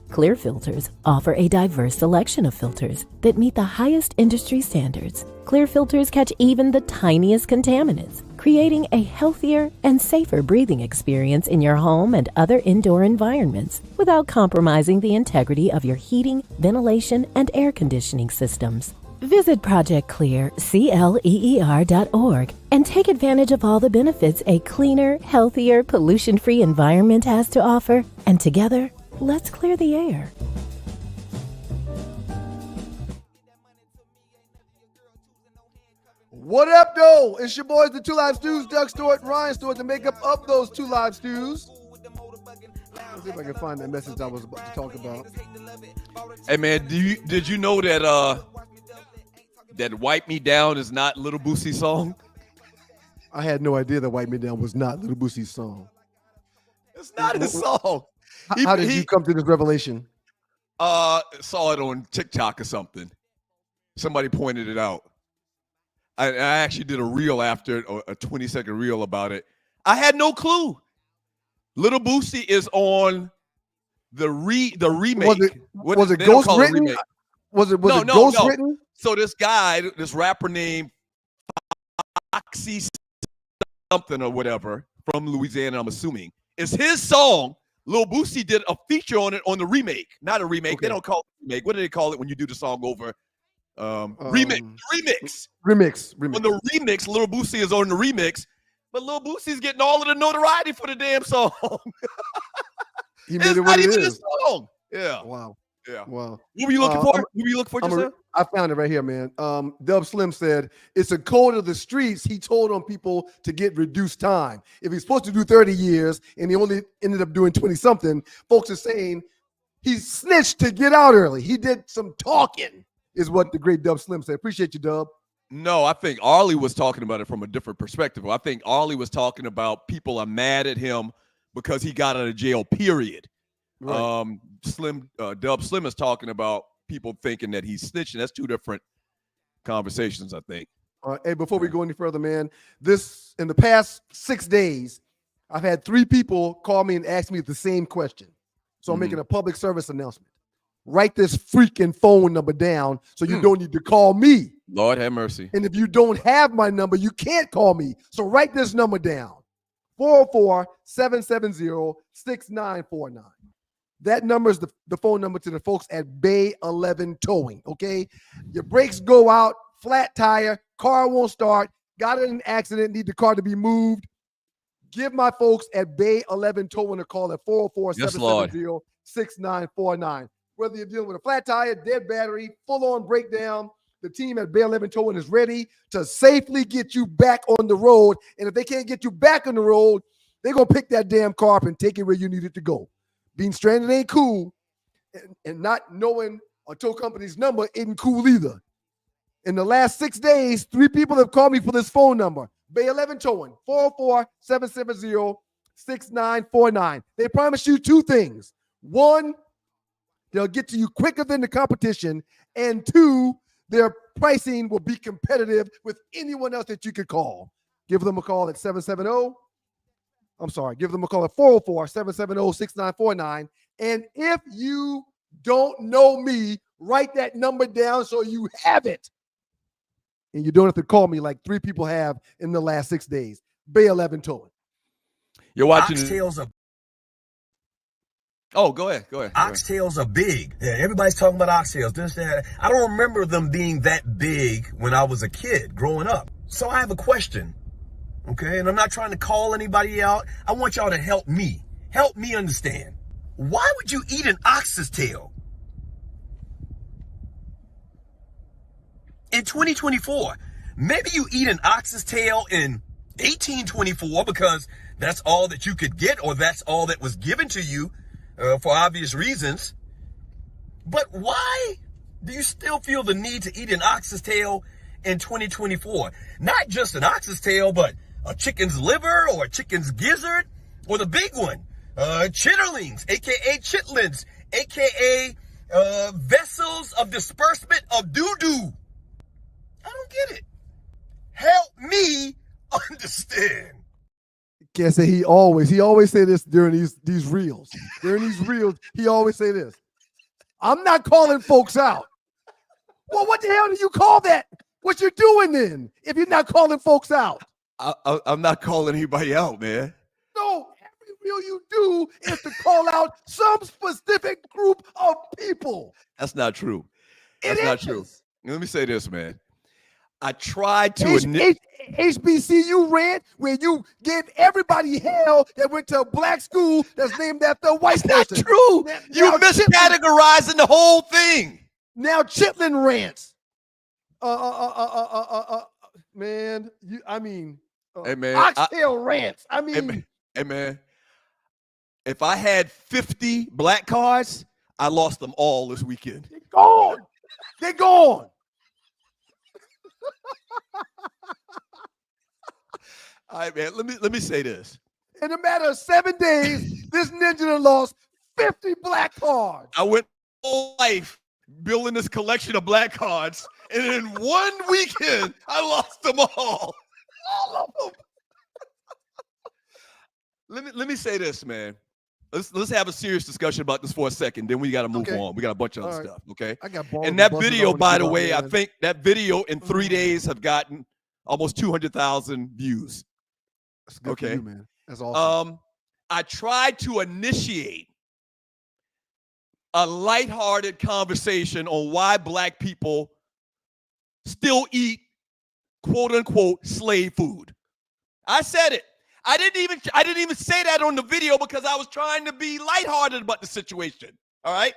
S1: Clear filters offer a diverse selection of filters that meet the highest industry standards. Clear filters catch even the tiniest contaminants, creating a healthier and safer breathing experience in your home and other indoor environments without compromising the integrity of your heating, ventilation, and air conditioning systems. Visit ProjectClear.org and take advantage of all the benefits a cleaner, healthier, pollution-free environment has to offer. And together, let's clear the air.
S2: What up, though? It's your boys, the Two Live Stews, Doug Stewart, Ryan Stewart, the makeup of those Two Live Stews. Let's see if I can find that message I was about to talk about.
S3: Hey, man, did you know that that Wipe Me Down is not Little Boosie's song?
S2: I had no idea that Wipe Me Down was not Little Boosie's song.
S3: It's not his song.
S2: How did you come to this revelation?
S3: Saw it on TikTok or something. Somebody pointed it out. I actually did a reel after it, a 20-second reel about it. I had no clue. Little Boosie is on the remake.
S2: Was it ghost written? Was it ghost written?
S3: So this guy, this rapper named Foxy something or whatever from Louisiana, I'm assuming, it's his song. Lil Boosie did a feature on it on the remake. Not a remake. Okay. They don't call it a remake. What do they call it when you do the song over? Remix. On the remix, Lil Boosie is on the remix, but Lil Boosie's getting all of the notoriety for the damn song.
S2: He made it what it is.
S3: Song. Yeah.
S2: Wow.
S3: Yeah.
S2: Wow.
S3: What were you looking for? What were you looking for yourself?
S2: I found it right here, man. Dub Slim said, it's a code of the streets. He told on people to get reduced time. If he's supposed to do 30 years and he only ended up doing 20-something, folks are saying he snitched to get out early. He did some talking, is what the great Dub Slim said. Appreciate you, Dub.
S3: No, I think Arlie was talking about it from a different perspective. I think Arlie was talking about people are mad at him because he got out of jail, period. Right. Dub Slim is talking about people thinking that he's snitching. That's two different conversations, I think.
S2: Hey, before we go any further, man, in the past 6 days, I've had 3 people call me and ask me the same question. So I'm making a public service announcement. Write this freaking phone number down so you don't need to call me.
S3: Lord have mercy.
S2: And if you don't have my number, you can't call me. So write this number down. 404-770-6949. That number is the phone number to the folks at Bay 11 Towing, okay? Your brakes go out, flat tire, car won't start, got in an accident, need the car to be moved. Give my folks at Bay 11 Towing a call at 404-770-6949. Whether you're dealing with a flat tire, dead battery, full-on breakdown, the team at Bay 11 Towing is ready to safely get you back on the road. And if they can't get you back on the road, they're going to pick that damn car up and take it where you need it to go. Being stranded ain't cool, and not knowing a tow company's number isn't cool either. In the last 6 days, 3 people have called me for this phone number. Bay 11 Towing, 404-770-6949. They promise you 2 things. 1, they'll get to you quicker than the competition, and 2, their pricing will be competitive with anyone else that you could call. Give them a call at give them a call at 404-770-6949. And if you don't know me, write that number down so you have it. And you don't have to call me like 3 people have in the last 6 days. Bay 11 Towing.
S3: You're watching.
S11: Oxtails are.
S3: Oh, go ahead.
S11: Oxtails are big. Yeah, everybody's talking about oxtails. This, that. I don't remember them being that big when I was a kid growing up. So I have a question. Okay, and I'm not trying to call anybody out. I want y'all to help me. Help me understand. Why would you eat an ox's tail? In 2024, maybe you eat an ox's tail in 1824 because that's all that you could get or that's all that was given to you for obvious reasons. But why do you still feel the need to eat an ox's tail in 2024? Not just an ox's tail, but a chicken's liver or a chicken's gizzard, or the big one, chitterlings, aka chitlins, aka vessels of disbursement of doo-doo. I don't get it. Help me understand.
S2: Can't say he always say this during these reels. During these reels, he always say this. I'm not calling folks out. Well, what the hell do you call that? What you're doing then if you're not calling folks out?
S3: I'm not calling anybody out, man.
S2: No, every reel you do is to call out some specific group of people.
S3: That's not true.
S2: It
S3: That's not
S2: is.
S3: true. Let me say this, man. I tried to
S2: HBCU rant where you gave everybody hell that went to a black school that's named after a white
S3: That's
S2: person.
S3: not true.
S2: Now
S3: You miscategorizing the whole thing.
S2: Now Chitlin rants. Man,
S3: Hey, man.
S2: Oxtail rants. I mean,
S3: Hey, man. If I had 50 black cards, I lost them all this weekend.
S2: they're gone. They're gone.
S3: All right, man. Let me say this.
S2: In a matter of 7 days, this ninja done lost 50 black cards.
S3: I went all life building this collection of black cards, and in one weekend, I lost them all.
S2: All of them.
S3: Let me say this, man. Let's have a serious discussion about this for a second. Then we got to move on. We got a bunch of other stuff. Okay.
S2: I got balls
S3: and that
S2: buses
S3: video,
S2: on
S3: by
S2: to
S3: the
S2: get
S3: way,
S2: out,
S3: I
S2: man.
S3: think that video in 3 days have gotten almost 200,000 views.
S2: That's good
S3: Okay.
S2: for you, man. That's awesome.
S3: I tried to initiate a lighthearted conversation on why black people still eat quote unquote slave food. I said it. I didn't even say that on the video because I was trying to be lighthearted about the situation. All right.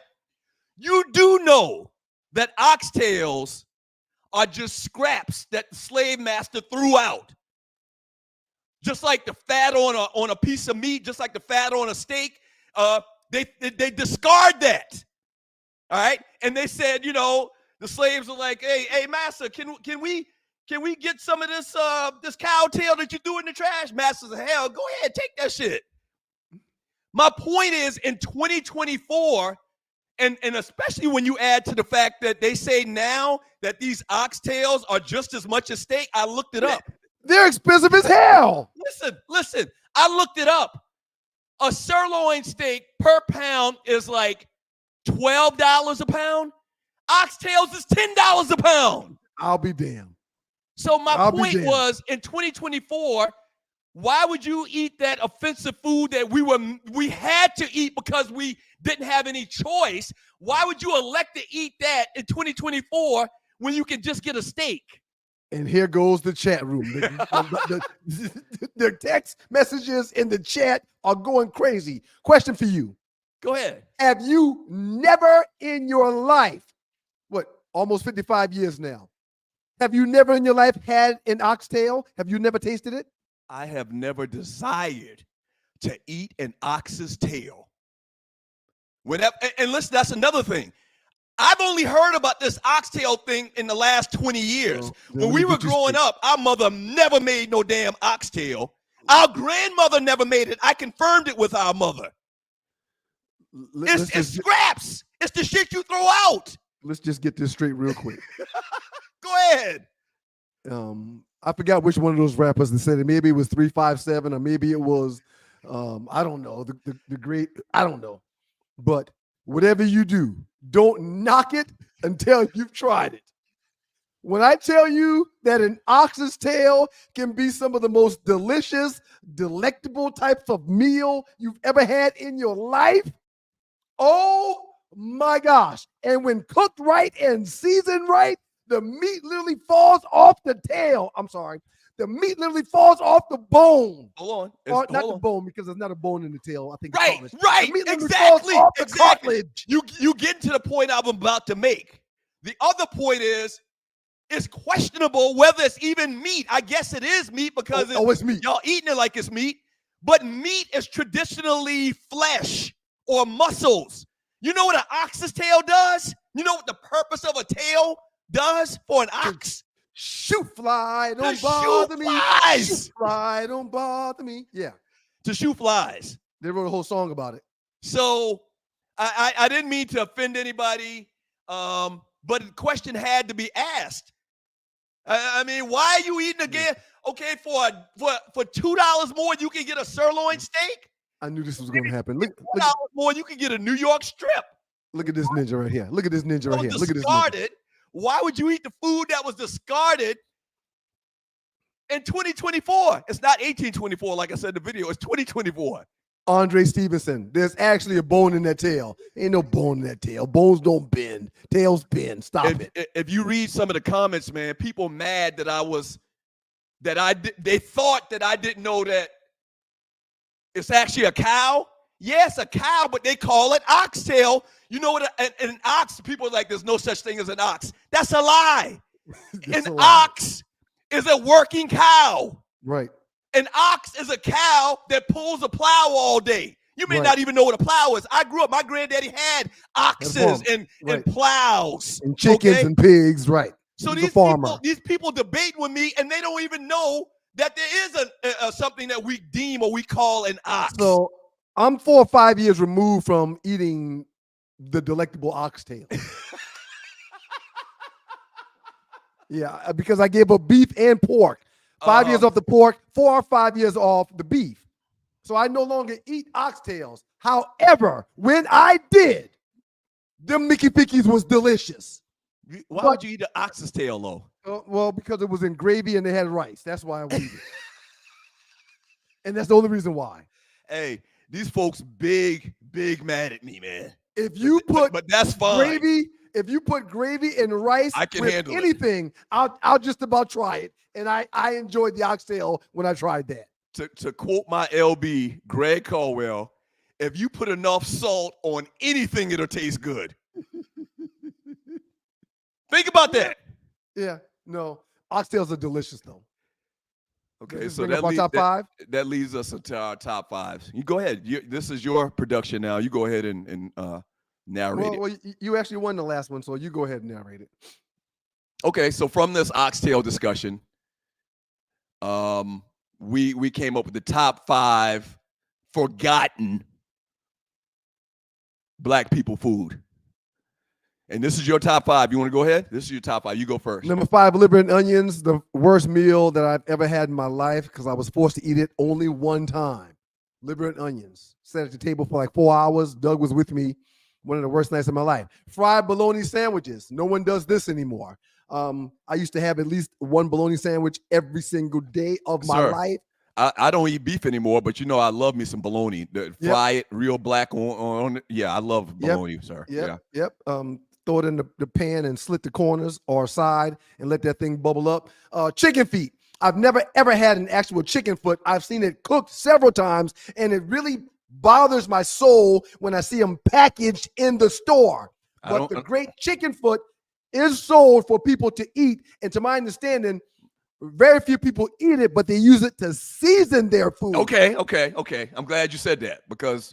S3: You do know that oxtails are just scraps that the slave master threw out. Just like the fat on a piece of meat, just like the fat on a steak, they discard that. All right. And they said, the slaves were like, hey, master, can we get some of this this cow tail that you threw in the trash? Master said, hell, go ahead, take that shit. My point is, in 2024, and especially when you add to the fact that they say now that these oxtails are just as much as steak, I looked it up.
S2: They're expensive as hell.
S3: Listen, I looked it up. A sirloin steak per pound is like $12 a pound. Oxtails is $10 a pound.
S2: I'll be damned.
S3: So my point was, in 2024, why would you eat that offensive food that we had to eat because we didn't have any choice? Why would you elect to eat that in 2024 when you can just get a steak?
S2: And here goes the chat room. The text messages in the chat are going crazy. Question for you.
S3: Go ahead.
S2: Have you never in your life, almost 55 years now, have you never in your life had an oxtail? Have you never tasted it?
S3: I have never desired to eat an ox's tail. And listen, that's another thing. I've only heard about this oxtail thing in the last 20 years. When we were growing up, our mother never made no damn oxtail. Our grandmother never made it. I confirmed it with our mother. It's scraps. It's the shit you throw out.
S2: Let's just get this straight real quick.
S3: Go ahead.
S2: I forgot which one of those rappers that said it. Maybe it was 357 or maybe it was, I don't know, the great, I don't know. But whatever you do, don't knock it until you've tried it. When I tell you that an ox's tail can be some of the most delicious, delectable types of meal you've ever had in your life, oh my gosh. And when cooked right and seasoned right, the meat literally falls off the tail. I'm sorry. The meat literally falls off the bone.
S3: Hold on.
S2: Or not the bone, because there's not a bone in the tail. I think
S3: Right.
S2: The meat literally falls off the cartilage.
S3: You get to the point I'm about to make. The other point is, it's questionable whether it's even meat. I guess it is meat because
S2: it's meat.
S3: Y'all eating it like it's meat. But meat is traditionally flesh or muscles. You know what an ox's tail does? You know what the purpose of a tail does for an ox?
S2: Shoot fly, don't bother me. Shoot fly, don't bother me. Yeah.
S3: To shoot flies.
S2: They wrote a whole song about it.
S3: So I didn't mean to offend anybody, but the question had to be asked. I mean, why are you eating again? Okay, for $2 more, you can get a sirloin steak.
S2: I knew this was going to happen. Look,
S3: $4 more, you can get a New York strip.
S2: Look at this ninja right here. Look at this ninja right here. Look at this ninja.
S3: Discarded. Why would you eat the food that was discarded in 2024? It's not 1824, like I said in the video. It's 2024.
S2: Andre Stevenson. There's actually a bone in that tail. Ain't no bone in that tail. Bones don't bend. Tails bend. Stop it.
S3: If you read some of the comments, man, people mad that they thought that I didn't know that it's actually a cow. Yes, a cow, but they call it oxtail. You know what? An ox, people are like, there's no such thing as an ox. That's a lie. Ox is a working cow.
S2: Right.
S3: An ox is a cow that pulls a plow all day. You may not even know what a plow is. I grew up, my granddaddy had oxes and plows.
S2: And chickens and pigs, right.
S3: So these people debate with me, and they don't even know that there is something that we deem or we call an ox.
S2: So I'm 4 or 5 years removed from eating the delectable oxtail. Yeah, because I gave up beef and pork. 5 years off the pork, 4 or 5 years off the beef. So I no longer eat oxtails. However, when I did, them Mickey Pickies was delicious.
S3: Why would you eat an ox's tail, though?
S2: Well, because it was in gravy and they had rice. That's why I would eat it. And that's the only reason why.
S3: Hey, these folks big mad at me, man.
S2: If you put
S3: but that's fine.
S2: Gravy, if you put gravy and rice
S3: I can
S2: with
S3: handle
S2: anything, I'll just about try it. And I enjoyed the oxtail when I tried that.
S3: To quote my LB, Greg Caldwell, if you put enough salt on anything, it'll taste good. Think about that.
S2: Yeah, no. Oxtails are delicious, though.
S3: Okay, so
S2: that
S3: leads us into our top fives. You go ahead. This is your production now. You go ahead and narrate it.
S2: Well, you actually won the last one, so you go ahead and narrate it.
S3: Okay, so from this oxtail discussion, we came up with the top 5 forgotten Black people food. And this is your top 5. You want to go ahead? This is your top 5. You go first.
S2: Number 5, liver and onions, the worst meal that I've ever had in my life because I was forced to eat it only one time. Liver and onions. Sat at the table for like 4 hours. Doug was with me. One of the worst nights of my life. Fried bologna sandwiches. No one does this anymore. I used to have at least one bologna sandwich every single day of my life.
S3: I don't eat beef anymore, but you know I love me some bologna. Fry it real black on. Yeah, I love bologna, sir.
S2: Yep. Throw it in the pan and slit the corners or side and let that thing bubble up. Chicken feet. I've never, ever had an actual chicken foot. I've seen it cooked several times, and it really bothers my soul when I see them packaged in the store. But the great chicken foot is sold for people to eat, and to my understanding, very few people eat it, but they use it to season their food.
S3: Okay. I'm glad you said that because,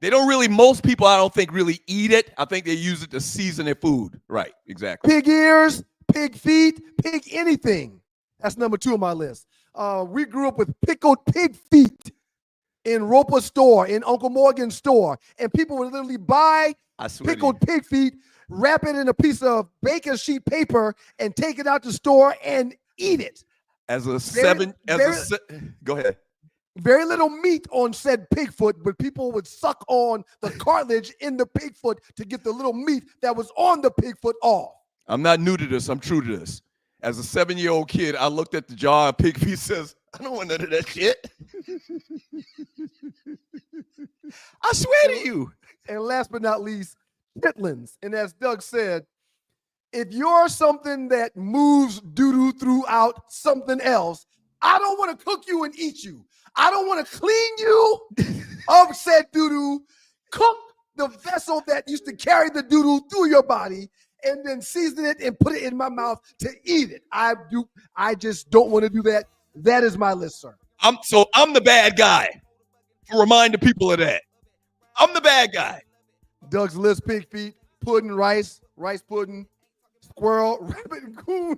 S3: they don't really, most people I don't think really eat it. I think they use it to season their food. Right, exactly.
S2: Pig ears, pig feet, pig anything. That's number 2 on my list. We grew up with pickled pig feet in Roper store, in Uncle Morgan's store, and people would literally buy pickled pig feet, wrap it in a piece of baking sheet paper, and take it out the store and eat it.
S3: Go ahead.
S2: Very little meat on said pig foot, but people would suck on the cartilage in the pig foot to get the little meat that was on the pig foot off.
S3: I'm not new to this. I'm true to this. As a 7-year-old kid, I looked at the jar of pig feet, says, I don't want none of that shit. I swear to you.
S2: And last but not least, chitlins. And as Doug said, if you're something that moves doo-doo throughout something else, I don't want to cook you and eat you. I don't want to clean you of said doo-doo, cook the vessel that used to carry the doo-doo through your body, and then season it and put it in my mouth to eat it. I just don't want to do that. That is my list, sir.
S3: I'm the bad guy. To remind the people of that. I'm the bad guy.
S2: Doug's list: pig feet, pudding, rice pudding, squirrel, rabbit, and coon.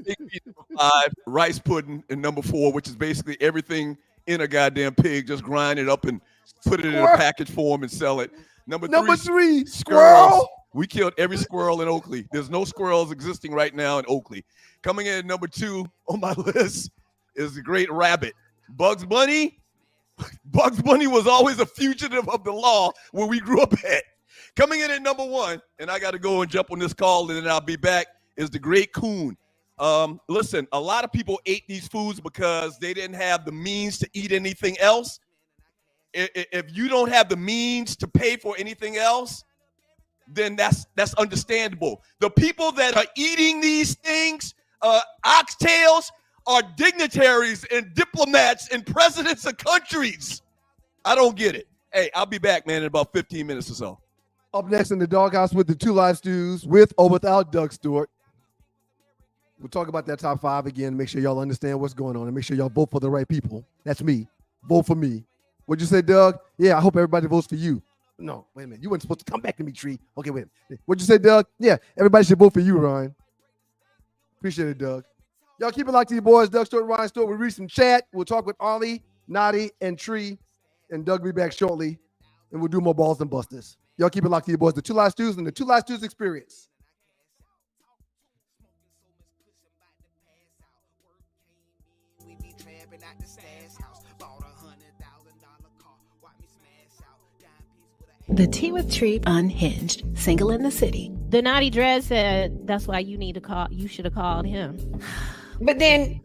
S3: Pig feet number 5, rice pudding, and number 4, which is basically everything in a goddamn pig. Just grind it up and put it in a package form and sell it. Number 3,
S2: squirrel.
S3: We killed every squirrel in Oakley. There's no squirrels existing right now in Oakley. Coming in at number 2 on my list is the great rabbit. Bugs Bunny was always a fugitive of the law where we grew up at. Coming in at number one, and I got to go and jump on this call, and then I'll be back, is the Great Coon. Listen, a lot of people ate these foods because they didn't have the means to eat anything else. If you don't have the means to pay for anything else, then that's understandable. The people that are eating these things, oxtails, are dignitaries and diplomats and presidents of countries. I don't get it. Hey, I'll be back, man, in about 15 minutes or so.
S2: Up next in the doghouse with the two live stews, with or without Doug Stewart. We'll talk about that top five again, make sure y'all understand what's going on, and make sure y'all vote for the right people. That's me. Vote for me. What'd you say, Doug? Yeah, I hope everybody votes for you. No, wait a minute. You weren't supposed to come back to me, Tree. Okay, wait a minute. What'd you say, Doug? Yeah, everybody should vote for you, Ryan. Appreciate it, Doug. Y'all keep it locked to your boys, Doug Stewart, Ryan Stewart. We'll read some chat. We'll talk with Ollie, Nadi, and Tree. And Doug will be back shortly. And we'll do more balls and busters. Y'all keep it locked to your boys, the Two Live Stews and the Two Live Stews Experience.
S1: The Tea with Tree Unhinged, single in the city.
S7: The Naughty Dread said that's why you should have called him.
S6: But then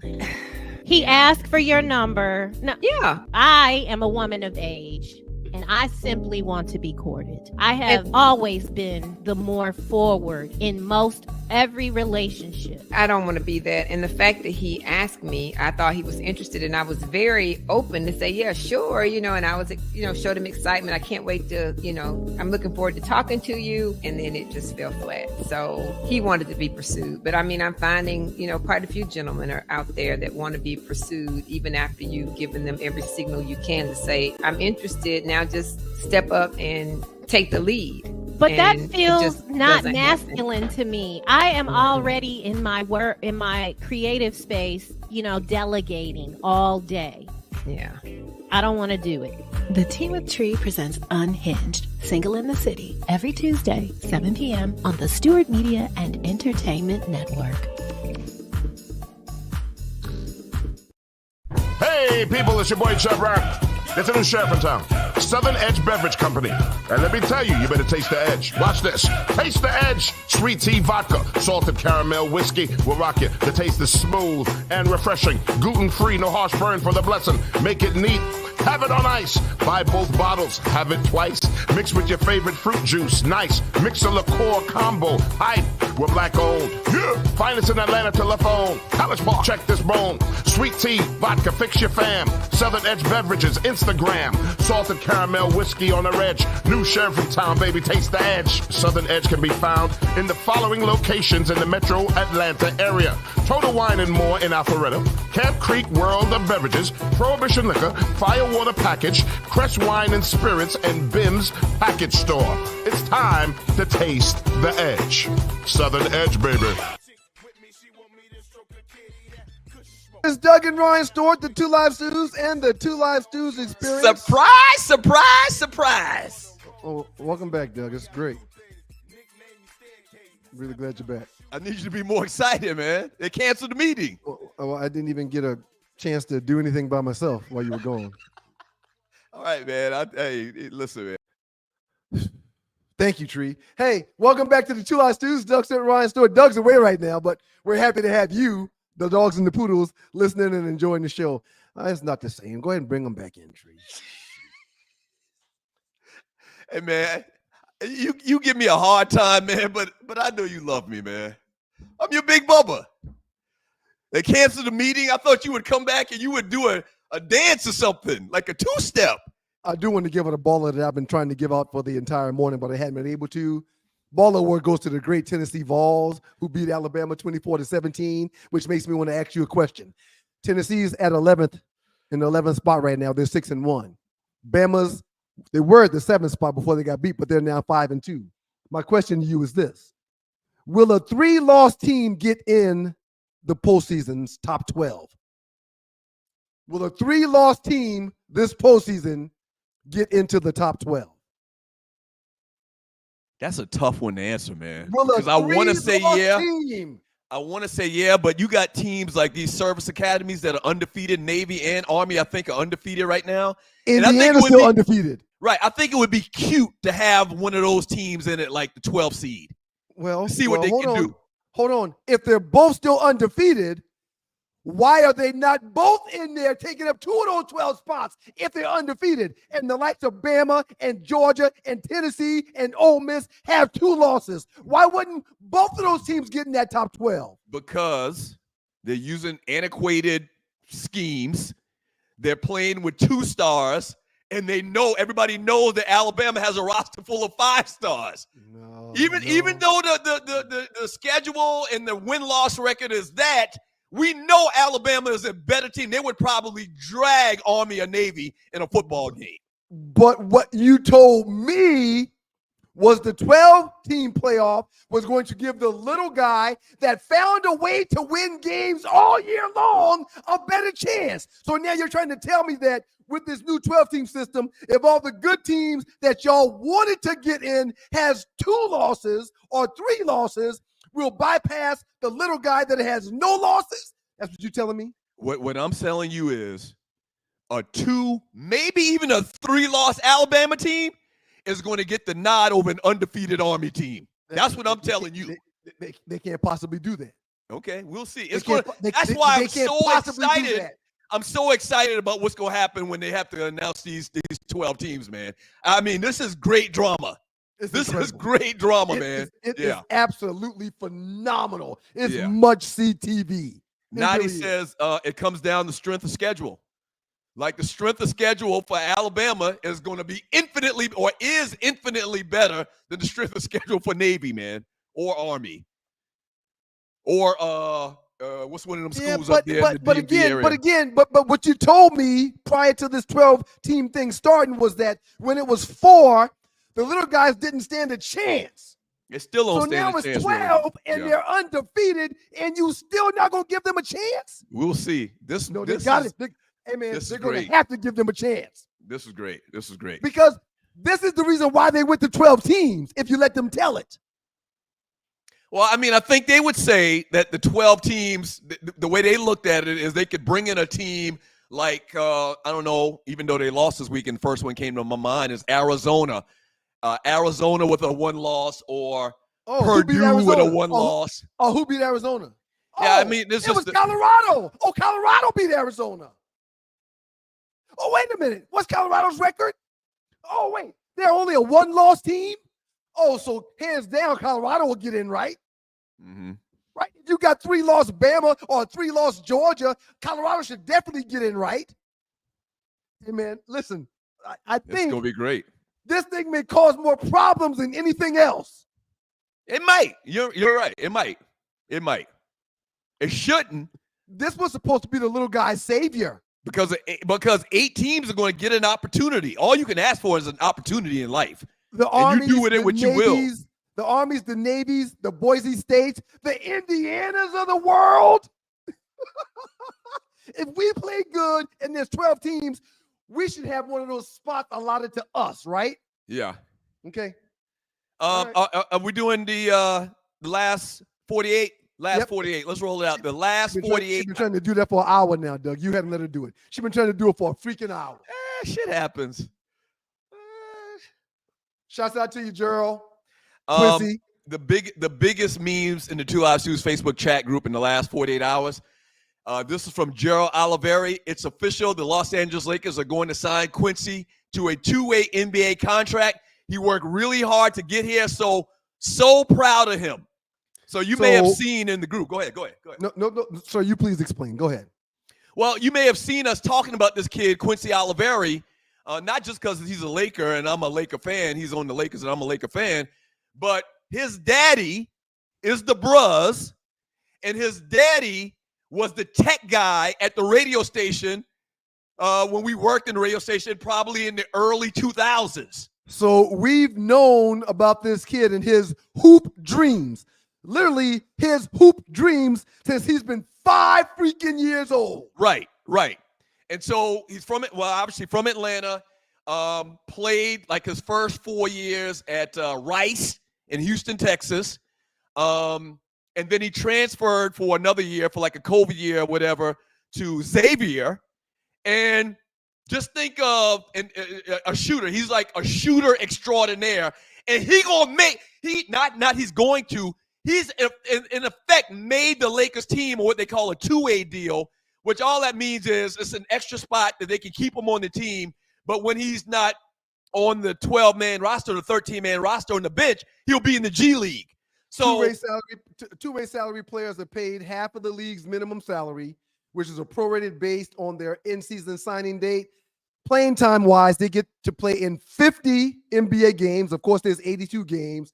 S7: he asked for your number. No,
S6: yeah.
S7: I am a woman of age, and I simply want to be courted. I have always been the more forward in most every relationship.
S6: I don't want to be that. And the fact that he asked me, I thought he was interested, and I was very open to say, yeah, sure, and I was, showed him excitement. I can't wait to, I'm looking forward to talking to you. And then it just fell flat. So he wanted to be pursued. But I mean, I'm finding, quite a few gentlemen are out there that want to be pursued even after you've given them every signal you can to say, I'm interested. Now just step up and take the lead.
S7: But that feels not masculine to me. I am already in my work, in my creative space, delegating all day.
S6: Yeah.
S7: I don't want to do it.
S1: The Tea with Tree presents Unhinged, single in the city, every Tuesday, 7 p.m. on the Stewart Media and Entertainment Network.
S4: Hey, people, it's your boy Chub Rock. There's a new sheriff in town. Southern Edge Beverage Company. And let me tell you, you better taste the edge. Watch this. Taste the edge. Sweet tea vodka, salted caramel whiskey will rock you. The taste is smooth and refreshing. Gluten-free, no harsh burn for the blessing. Make it neat. Have it on ice. Buy both bottles. Have it twice. Mix with your favorite fruit juice. Nice. Mix a liqueur combo. Hype. We're black owned. Yeah. Finest in Atlanta telephone. College Park. Check this bone. Sweet tea, vodka, fix your fam. Southern Edge Beverages, Instagram. Salted caramel whiskey on the edge. New sheriff in town, baby. Taste the edge. Southern Edge can be found in the following locations in the metro Atlanta area. Total Wine and More in Alpharetta. Camp Creek World of Beverages. Prohibition Liquor. Firewater Package. Crest Wine and Spirits. And Bim's Package Store. It's time to taste the edge. Southern Edge, baby.
S2: It's Doug and Ryan Stewart, the Two Live Stews and the Two Live Stews Experience.
S3: Surprise, surprise, surprise.
S2: Oh, welcome back, Doug. It's great. Really glad you're back.
S3: I need you to be more excited, man. They canceled the meeting.
S2: Well, I didn't even get a chance to do anything by myself while you were gone.
S3: All right, man. Hey, listen, man.
S2: Thank you, Tree. Hey, welcome back to the Two Live Stews. Doug Stewart, Ryan Stewart. Doug's away right now, but we're happy to have you, the dogs and the poodles, listening and enjoying the show. It's not the same. Go ahead and bring them back in, Tree.
S3: Hey, man, you give me a hard time, man, but I know you love me, man. I'm your big bubba. They canceled the meeting. I thought you would come back and you would do a dance or something, like a two-step.
S2: I do want to give it a baller that I've been trying to give out for the entire morning, but I hadn't been able to. Baller award goes to the great Tennessee Vols, who beat Alabama 24-17, which makes me want to ask you a question. Tennessee's at 11th, in the 11th spot right now. They're 6-1. Bama's, they were at the 7th spot before they got beat, but they're now 5-2. My question to you is this. Will a 3-loss team get in the postseason's top 12? Will a 3-loss team this postseason get into the top 12?
S3: That's a tough one to answer, man.
S2: Because
S3: I want to say yeah.
S2: Team.
S3: I want to say yeah, but you got teams like these service academies that are undefeated. Navy and Army, I think, are undefeated right now.
S2: Indiana's still undefeated.
S3: Right. I think it would be cute to have one of those teams in it, like the 12 seed.
S2: Well,
S3: See what they can do.
S2: Hold on. If they're both still undefeated, why are they not both in there taking up 2 of those 12 spots if they're undefeated? And the likes of Bama and Georgia and Tennessee and Ole Miss have 2 losses. Why wouldn't both of those teams get in that top 12?
S3: Because they're using antiquated schemes. They're playing with 2 stars. And everybody knows that Alabama has a roster full of 5 stars. Even though the schedule and the win-loss record is that, we know Alabama is a better team. They would probably drag Army or Navy in a football game.
S2: But what you told me was the 12-team playoff was going to give the little guy that found a way to win games all year long a better chance. So now you're trying to tell me that with this new 12-team system, if all the good teams that y'all wanted to get in has 2 losses or 3 losses, we'll bypass the little guy that has no losses? That's what you're telling me?
S3: What I'm telling you is a 2, maybe even a 3-loss Alabama team is going to get the nod over an undefeated Army team. That's what I'm telling you.
S2: They can't possibly do that.
S3: Okay, we'll see. That's why I'm so excited. I'm so excited about what's going to happen when they have to announce these 12 teams, man. I mean, this is great drama. This is great drama, man.
S2: It is absolutely phenomenal. It's must-see TV.
S3: Nadi says it comes down to strength of schedule. Like the strength of schedule for Alabama is going to be infinitely better than the strength of schedule for Navy, man, or Army, or what's one of them schools up there in the DMV area?
S2: But what you told me prior to this 12-team thing starting was that when it was 4, the little guys didn't stand a chance.
S3: It still don't stand a chance.
S2: So now it's 12 and they're undefeated, and you still not gonna give them a chance?
S3: We'll see.
S2: They got it. Hey man, they're gonna have to give them a chance.
S3: This is great. This is great.
S2: Because this is the reason why they went to 12 teams, if you let them tell it.
S3: Well, I mean, I think they would say that the 12 teams, the way they looked at it is they could bring in a team like, I don't know, even though they lost this weekend, first one came to my mind is Arizona. Arizona with a 1 loss or Purdue with a 1 loss.
S2: Who beat Arizona?
S3: Yeah, I mean,
S2: it was Colorado. Colorado beat Arizona. Oh, wait a minute. What's Colorado's record? Oh, wait. They're only a 1-loss team? Oh, so hands down, Colorado will get in, right?
S3: Mm-hmm.
S2: Right? If you got 3-loss Bama or 3-loss Georgia, Colorado should definitely get in, right? Hey, man, listen, I think
S3: it's going to be great.
S2: This thing may cause more problems than anything else.
S3: It might. You're right. It might. It shouldn't.
S2: This was supposed to be the little guy's savior.
S3: Because 8 teams are going to get an opportunity. All you can ask for is an opportunity in life.
S2: The Armies, you do with it what you will. The Armies, the Navies, the Boise States, the Indianas of the world. If we play good and there's 12 teams, we should have one of those spots allotted to us, right?
S3: Yeah.
S2: Okay.
S3: Are we doing the last 48? Last 48. Let's roll it out. The last 48.
S2: She's been trying to do that for an hour now, Doug. You hadn't let her do it. She's been trying to do it for a freaking hour.
S3: Shit happens.
S2: Shouts out to you, Gerald.
S3: The biggest memes in the Two Live Stews Facebook chat group in the last 48 hours. This is from Gerald Oliveri. It's official. The Los Angeles Lakers are going to sign Quincy to a 2-way NBA contract. He worked really hard to get here, so proud of him. So you may have seen in the group. Go ahead.
S2: No. Sir, you please explain. Go ahead.
S3: Well, you may have seen us talking about this kid, Quincy Oliveri, not just because he's a Laker and I'm a Laker fan. He's on the Lakers and I'm a Laker fan. But his daddy is the Bruz, and his daddy was the tech guy at the radio station when we worked in the radio station, probably in the early 2000s.
S2: So we've known about this kid and his hoop dreams. Literally his hoop dreams since he's been 5 freaking years old.
S3: Right. And so he's obviously from Atlanta, played like his first 4 years at Rice in Houston, Texas. And then he transferred for another year for like a COVID year or whatever to Xavier. And Just think of a shooter. He's like a shooter extraordinaire, and he's going to. He's in effect made the Lakers team what they call a two-way deal, which all that means is it's an extra spot that they can keep him on the team. But when he's not on the 12-man roster, the 13-man roster on the bench, he'll be in the G League. So
S2: two-way salary players are paid half of the league's minimum salary, which is a prorated based on their in-season signing date. Playing time-wise, they get to play in 50 NBA games. Of course, there's 82 games.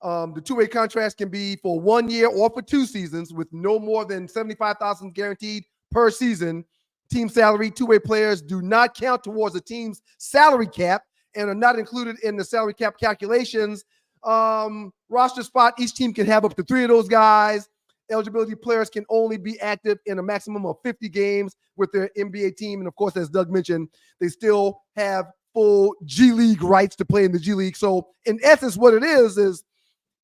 S2: The two-way contracts can be for 1 year or for 2 seasons with no more than $75,000 guaranteed per season. Team salary, two-way players do not count towards a team's salary cap and are not included in the salary cap calculations. Roster spot, each team can have up to 3 of those guys. Eligibility players can only be active in a maximum of 50 games with their NBA team. And of course, as Doug mentioned, they still have full G League rights to play in the G League. So in essence, what it is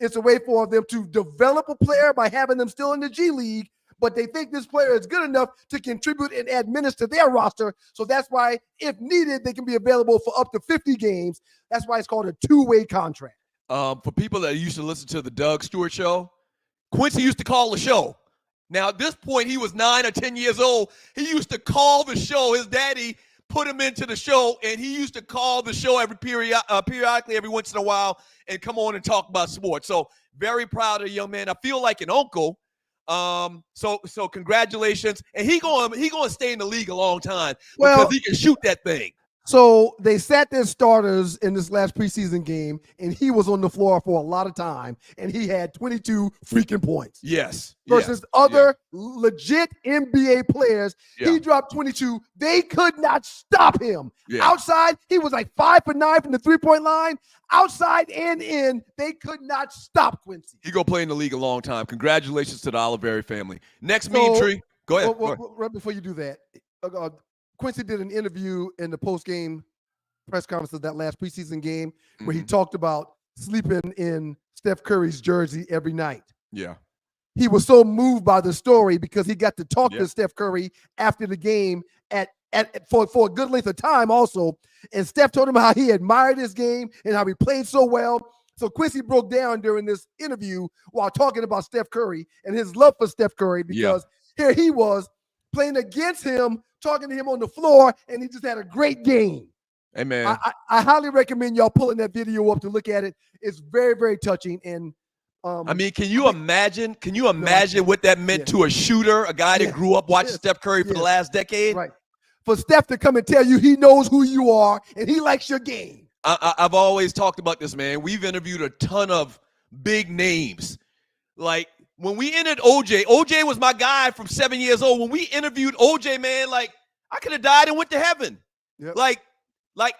S2: it's a way for them to develop a player by having them still in the G League, but they think this player is good enough to contribute and administer their roster. So that's why, if needed, they can be available for up to 50 games. That's why it's called a two-way contract.
S3: For people that used to listen to the Doug Stewart show, Quincy used to call the show. Now, at this point, he was 9 or 10 years old. He used to call the show. His daddy put him into the show, and he used to call the show periodically every once in a while and come on and talk about sports. So very proud of the young man. I feel like an uncle. So congratulations. And he gonna stay in the league a long time because he can shoot that thing.
S2: So they sat their starters in this last preseason game, and he was on the floor for a lot of time, and he had 22 freaking points.
S3: Yes.
S2: Versus other legit NBA players, he dropped 22. They could not stop him. Yeah. Outside, he was like 5 for 9 from the three-point line. Outside and in, they could not stop Quincy.
S3: He gonna play in the league a long time. Congratulations to the Oliveri family. Next mean tree. Go ahead.
S2: Right before you do that, Quincy did an interview in the post-game press conference of that last preseason game where he talked about sleeping in Steph Curry's jersey every night.
S3: Yeah.
S2: He was so moved by the story because he got to talk to Steph Curry after the game for a good length of time also. And Steph told him how he admired his game and how he played so well. So Quincy broke down during this interview while talking about Steph Curry and his love for Steph Curry because here he was playing against him, talking to him on the floor, and he just had a great game.
S3: Hey, man.
S2: I highly recommend y'all pulling that video up to look at it. It's very, very touching. And
S3: I mean, can you imagine what that meant to a shooter, a guy that grew up watching Steph Curry for the last decade?
S2: Right. For Steph to come and tell you he knows who you are and he likes your game.
S3: I've always talked about this, man. We've interviewed a ton of big names. Like, when we entered OJ was my guy from 7 years old. When we interviewed OJ, man, like, I could have died and went to heaven. Yep. Like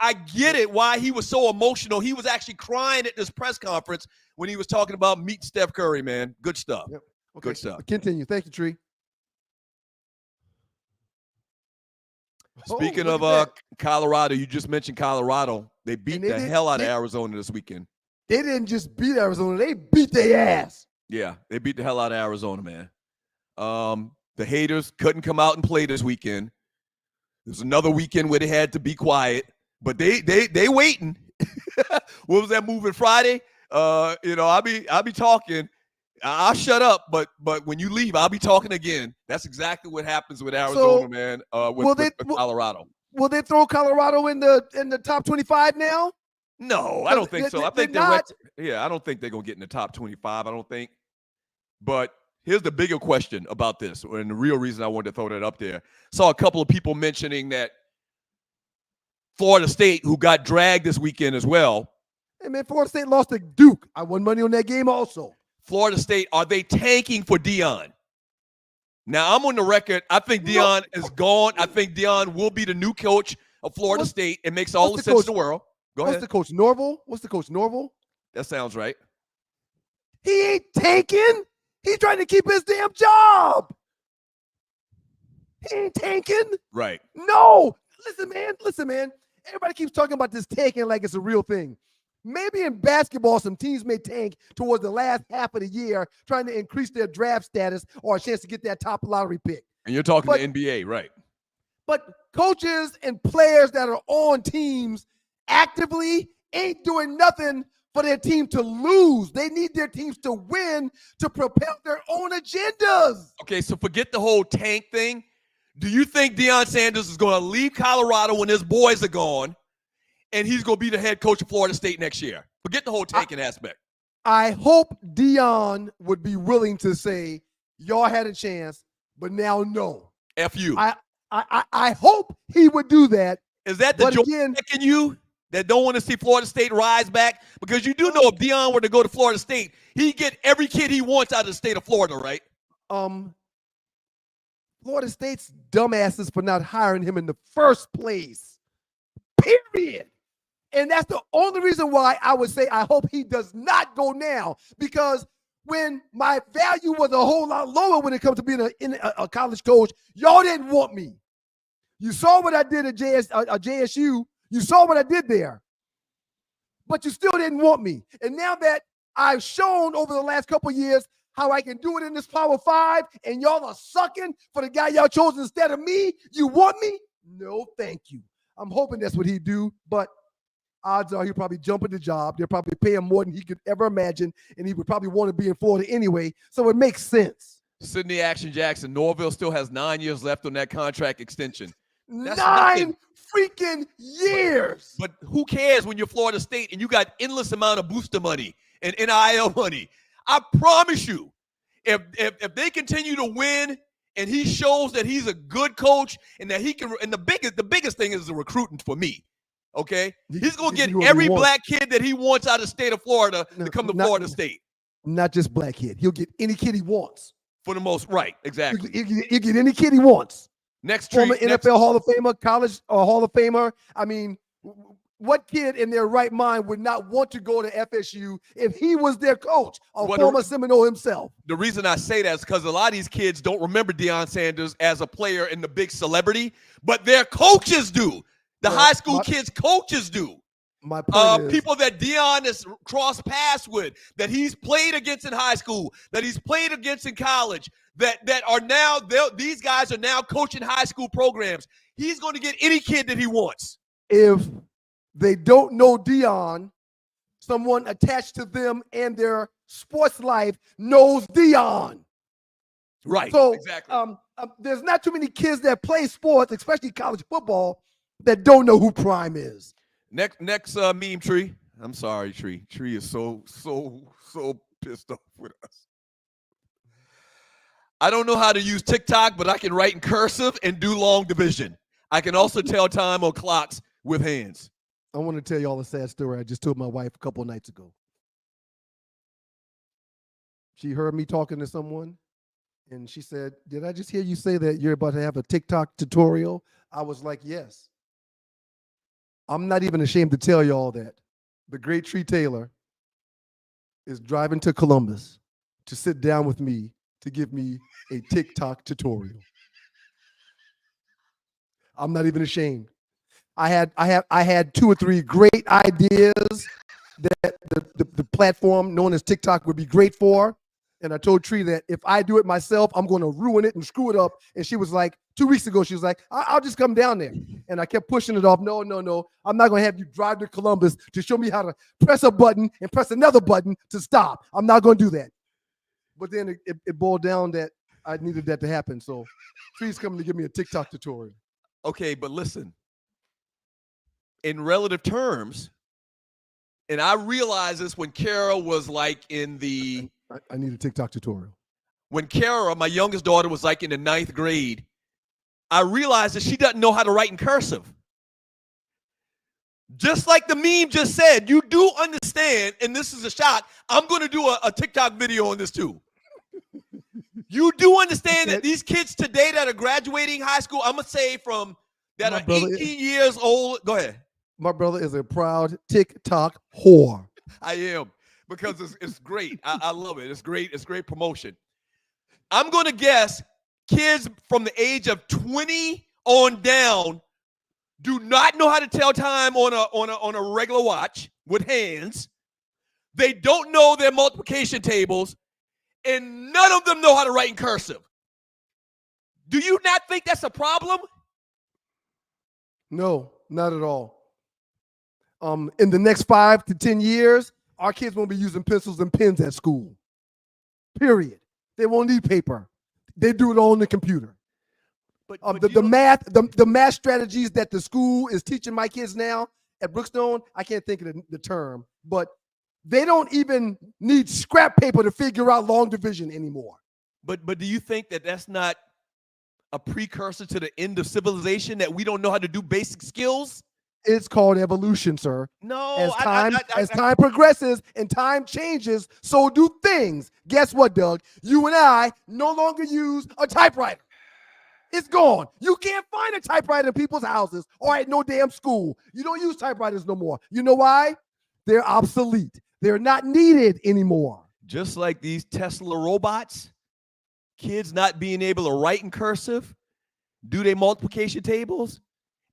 S3: I get it why he was so emotional. He was actually crying at this press conference when he was talking about meeting Steph Curry, man. Good stuff.
S2: Yep. Okay.
S3: Good stuff.
S2: Continue. Thank you, Tree.
S3: Speaking of Colorado, you just mentioned Colorado. They beat the hell out of Arizona this weekend.
S2: They didn't just beat Arizona. They beat their ass.
S3: Yeah, they beat the hell out of Arizona, man. The haters couldn't come out and play this weekend. There's another weekend where they had to be quiet, but they waiting. What was that moving Friday? I'll be talking. I'll shut up, but when you leave, I'll be talking again. That's exactly what happens with Arizona, man. With Colorado.
S2: Will they throw Colorado in the top 25 now?
S3: No, I don't think so. I think I don't think they're gonna get in the top 25. I don't think. But here's the bigger question about this, and the real reason I wanted to throw that up there. Saw a couple of people mentioning that Florida State, who got dragged this weekend as well.
S2: Hey, man, Florida State lost to Duke. I won money on that game also.
S3: Florida State, are they tanking for Deion? Now, I'm on the record. I think Deion is gone. I think Deion will be the new coach of Florida State. It makes all the sense in the world. Go ahead.
S2: What's the coach, Norville? What's the coach, Norville?
S3: That sounds right.
S2: He ain't tanking. He's trying to keep his damn job. He ain't tanking.
S3: Right.
S2: No. Listen, man. Everybody keeps talking about this tanking like it's a real thing. Maybe in basketball, some teams may tank towards the last half of the year, trying to increase their draft status or a chance to get that top lottery pick.
S3: And you're talking the NBA, right?
S2: But coaches and players that are on teams actively ain't doing nothing for their team to lose. They need their teams to win to propel their own agendas.
S3: Okay, so forget the whole tank thing. Do you think Deion Sanders is going to leave Colorado when his boys are gone and he's going to be the head coach of Florida State next year? Forget the whole tanking aspect.
S2: I hope Deion would be willing to say, y'all had a chance, but now no.
S3: F you.
S2: I hope he would do that.
S3: Is that the joke in you that don't want to see Florida State rise back? Because you do know if Deion were to go to Florida State, he'd get every kid he wants out of the state of Florida, right?
S2: Florida State's dumbasses for not hiring him in the first place. Period. And that's the only reason why I would say I hope he does not go now. Because when my value was a whole lot lower when it comes to being a college coach, y'all didn't want me. You saw what I did at JSU. You saw what I did there. But you still didn't want me. And now that I've shown over the last couple of years how I can do it in this Power 5, and y'all are sucking for the guy y'all chose instead of me, you want me? No, thank you. I'm hoping that's what he'd do, but odds are he'll probably jump at the job. They'll probably pay him more than he could ever imagine, and he would probably want to be in Florida anyway, so it makes sense.
S3: Sidney Action Jackson, Norville still has 9 years left on that contract extension. That's
S2: 9 freaking years.
S3: But who cares when you're Florida State and you got endless amount of booster money and NIL money? I promise you, if they continue to win and he shows that he's a good coach and that he can, and the biggest thing is the recruiting for me. Okay, he's gonna get every black kid that he wants out of the state of Florida to come to Florida State.
S2: Not just black kid. He'll get any kid he wants.
S3: For the most, right? Exactly.
S2: He'll get any kid he wants. Former NFL Hall of Famer, college Hall of Famer. I mean, what kid in their right mind would not want to go to FSU if he was their coach, former Seminole himself? The
S3: reason I say that is because a lot of these kids don't remember Deion Sanders as a player and the big celebrity, but their coaches do. The high school kids' coaches do.
S2: My point is,
S3: people that Deion has crossed paths with, that he's played against in high school, that he's played against in college, that are now, these guys are now coaching high school programs. He's going to get any kid that he wants.
S2: If they don't know Deion, someone attached to them and their sports life knows Deion.
S3: Right,
S2: so,
S3: exactly.
S2: There's not too many kids that play sports, especially college football, that don't know who Prime is.
S3: Next meme, Tree. I'm sorry, Tree. Tree is so pissed off with us. I don't know how to use TikTok, but I can write in cursive and do long division. I can also tell time on clocks with hands.
S2: I want to tell you all a sad story I just told my wife a couple of nights ago. She heard me talking to someone, and she said, "Did I just hear you say that you're about to have a TikTok tutorial?" I was like, yes. I'm not even ashamed to tell y'all that the great Tree Taylor is driving to Columbus to sit down with me to give me a TikTok tutorial. I'm not even ashamed. I had 2 or 3 great ideas that the platform known as TikTok would be great for. And I told Tree that if I do it myself, I'm going to ruin it and screw it up. And she was like, 2 weeks ago, she was like, I'll just come down there. And I kept pushing it off. No. I'm not going to have you drive to Columbus to show me how to press a button and press another button to stop. I'm not going to do that. But then it boiled down that I needed that to happen. So Tree's coming to give me a TikTok tutorial.
S3: Okay, but listen. In relative terms, and I realized this when Kara was like in the...
S2: I need a TikTok tutorial.
S3: When Kara, my youngest daughter, was like in the 9th grade, I realized that she doesn't know how to write in cursive. Just like the meme just said, you do understand, and this is a shot, I'm going to do a TikTok video on this too. You do understand that these kids today that are graduating high school, I'm going to say from that are 18 years old. Go ahead.
S2: My brother is a proud TikTok whore.
S3: I am, because it's great. I love it. It's great. It's great promotion. I'm going to guess kids from the age of 20 on down do not know how to tell time on a regular watch with hands. They don't know their multiplication tables, and none of them know how to write in cursive. Do you not think that's a problem?
S2: No, not at all. In the next 5 to 10 years, our kids won't be using pencils and pens at school. Period. They won't need paper. They do it all on the computer.
S3: But
S2: The math strategies that the school is teaching my kids now at Brookstone, I can't think of the term, but they don't even need scrap paper to figure out long division anymore.
S3: But do you think that that's not a precursor to the end of civilization, that we don't know how to do basic skills?
S2: It's called evolution, sir.
S3: No.
S2: As time progresses and time changes, so do things. Guess what, Doug? You and I no longer use a typewriter. It's gone. You can't find a typewriter in people's houses or at no damn school. You don't use typewriters no more. You know why? They're obsolete. They're not needed anymore.
S3: Just like these Tesla robots, kids not being able to write in cursive, do their multiplication tables,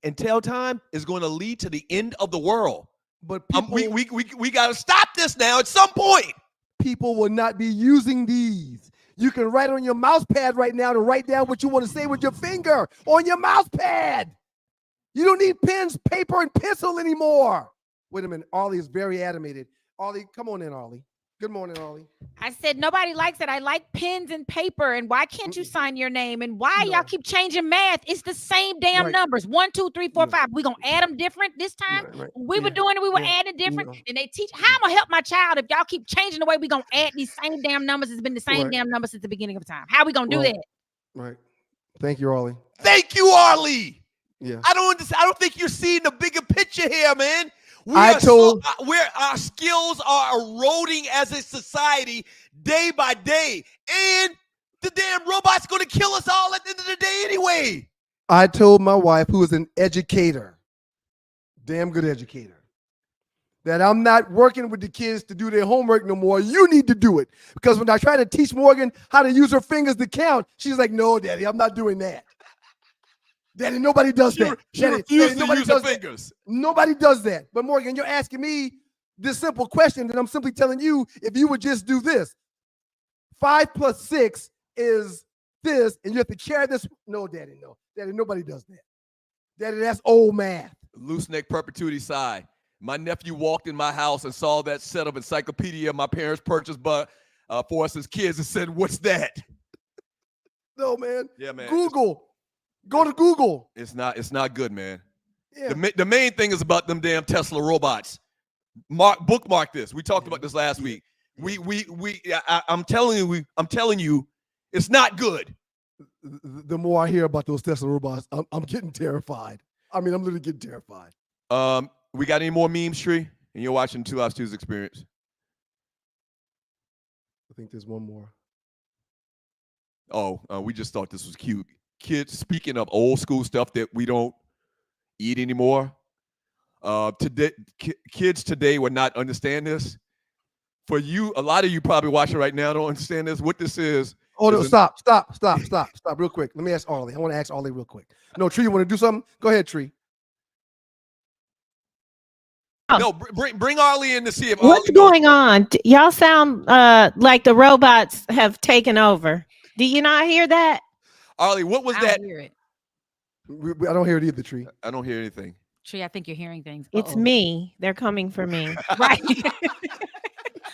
S3: and tell time is going to lead to the end of the world.
S2: But people,
S3: we got to stop this now at some point.
S2: People will not be using these. You can write on your mouse pad right now to write down what you want to say with your finger on your mouse pad. You don't need pens, paper, and pencil anymore. Wait a minute. Ollie is very animated. Ollie, come on in, Ollie. Good morning, Ollie.
S10: I said nobody likes it. I like pens and paper. And why can't you sign your name? And why y'all keep changing math? It's the same damn numbers. 1, 2, 3, 4, 5. We gonna add them different this time. We were doing it. We were adding different. And they teach. How I'm gonna help my child if y'all keep changing the way we gonna add these same damn numbers? It's been the same damn numbers since the beginning of time. How we gonna do that?
S2: Right. Thank you, Ollie.
S3: Thank you, Arlie.
S2: Yeah.
S3: I don't understand. I don't think you're seeing the bigger picture here, man. Our skills are eroding as a society day by day, and the damn robot's going to kill us all at the end of the day anyway.
S2: I told my wife, who is an educator, damn good educator, that I'm not working with the kids to do their homework no more. You need to do it. Because when I try to teach Morgan how to use her fingers to count, she's like, no, Daddy, I'm not doing that. Daddy, nobody does that.
S3: She refuses to use her fingers.
S2: Nobody does that. But Morgan, you're asking me this simple question, and I'm simply telling you, if you would just do this, 5 plus 6 is this, and you have to carry this. No, Daddy, no. Daddy, nobody does that. Daddy, that's old math.
S3: Loose neck perpetuity side. My nephew walked in my house and saw that set of encyclopedia my parents purchased for us as kids and said, "What's that?"
S2: No, man.
S3: Yeah, man.
S2: Google. Go to Google.
S3: It's not good, man.
S2: Yeah.
S3: The main thing is about them damn Tesla robots. Bookmark this. We talked about this last week. I'm telling you, it's not good.
S2: The more I hear about those Tesla robots, I'm getting terrified. I mean, I'm literally getting terrified.
S3: We got any more memes, Tree? And you're watching 2 Live Stews Experience.
S2: I think there's one more.
S3: Oh, we just thought this was cute. Kids, speaking of old school stuff that we don't eat anymore, today kids today would not understand this. For you, a lot of you probably watching right now don't understand this. What this is.
S2: Oh, no, stop real quick. Let me ask Ollie. I want to ask Ollie real quick. No, Tree, you want to do something? Go ahead, Tree.
S3: No, bring Arlie in to see if
S7: what's
S3: Arlie
S7: going on. Y'all sound like the robots have taken over. Do you not hear that?
S3: Arlie, what was that?
S10: I hear it.
S2: I don't hear it either, Tree.
S3: I don't hear anything.
S10: Tree, I think you're hearing things.
S7: It's me. They're coming for me.
S10: Right.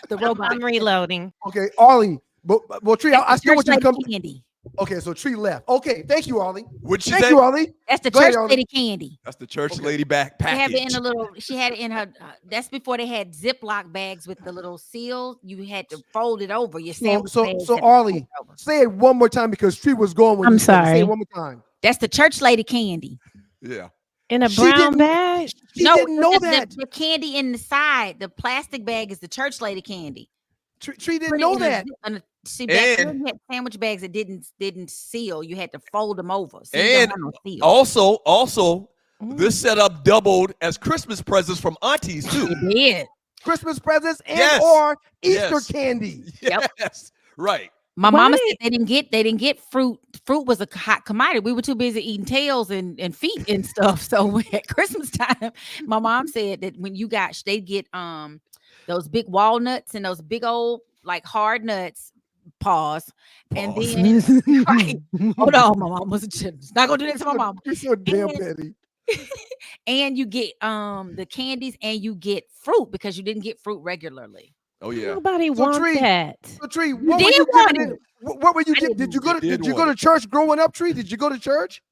S10: The robot.
S7: I'm reloading.
S2: Okay, Ollie. Well, Tree, I still want you to come.
S10: Candy.
S2: Okay, so Tree left. Okay, thank you, Ollie.
S3: What'd she
S2: Thank
S3: say?
S2: you, Ollie.
S10: That's the
S2: Go ahead,
S10: church
S2: Ollie.
S10: lady candy.
S3: That's the church lady back package.
S10: She had it in a little. She had it in her. That's before they had Ziploc bags with the little seal. You had to fold it over. Your sandwich bags
S2: So
S10: had to
S2: Ollie,
S10: fold it over.
S2: say it one more time because Tree was going. When
S7: I'm
S2: you said it. Say
S7: sorry.
S2: it one more time.
S10: That's the church lady candy.
S3: Yeah.
S7: In a
S2: She
S7: brown
S2: didn't-
S7: bag?
S2: She didn't know that.
S10: The candy in the side, the plastic bag is the church lady candy.
S2: Tree didn't
S10: Put it
S2: know
S10: in
S2: that.
S10: See, back then
S3: And-
S10: you had sandwich bags that didn't seal. You had to fold them over. So
S3: And also, this setup doubled as Christmas presents from aunties too.
S10: it did.
S2: Christmas presents and
S3: Yes.
S2: or Easter
S3: Yes.
S2: candy.
S3: Yes, right.
S10: My mama
S7: Why?
S10: said they didn't get fruit. Fruit was a hot commodity. We were too busy eating tails and feet and stuff. So at Christmas time, my mom said that when you got, they get those big walnuts and those big old like hard nuts. Pause. And then right. Hold on, my mom was not gonna do that to my mom.
S2: You're so damn
S10: And-
S2: petty.
S10: and you get the candies, and you get fruit because you didn't get fruit regularly.
S3: Oh yeah.
S1: Nobody
S2: So,
S1: wants
S2: Tree,
S1: that.
S2: So Tree,
S10: You
S2: what were
S10: did
S2: you
S10: want
S2: giving
S10: it.
S2: in? What were you
S10: I
S2: getting? Did you go to
S3: did
S2: Did you
S3: want
S2: go to
S3: it.
S2: church growing up, Tree? Did you go to church?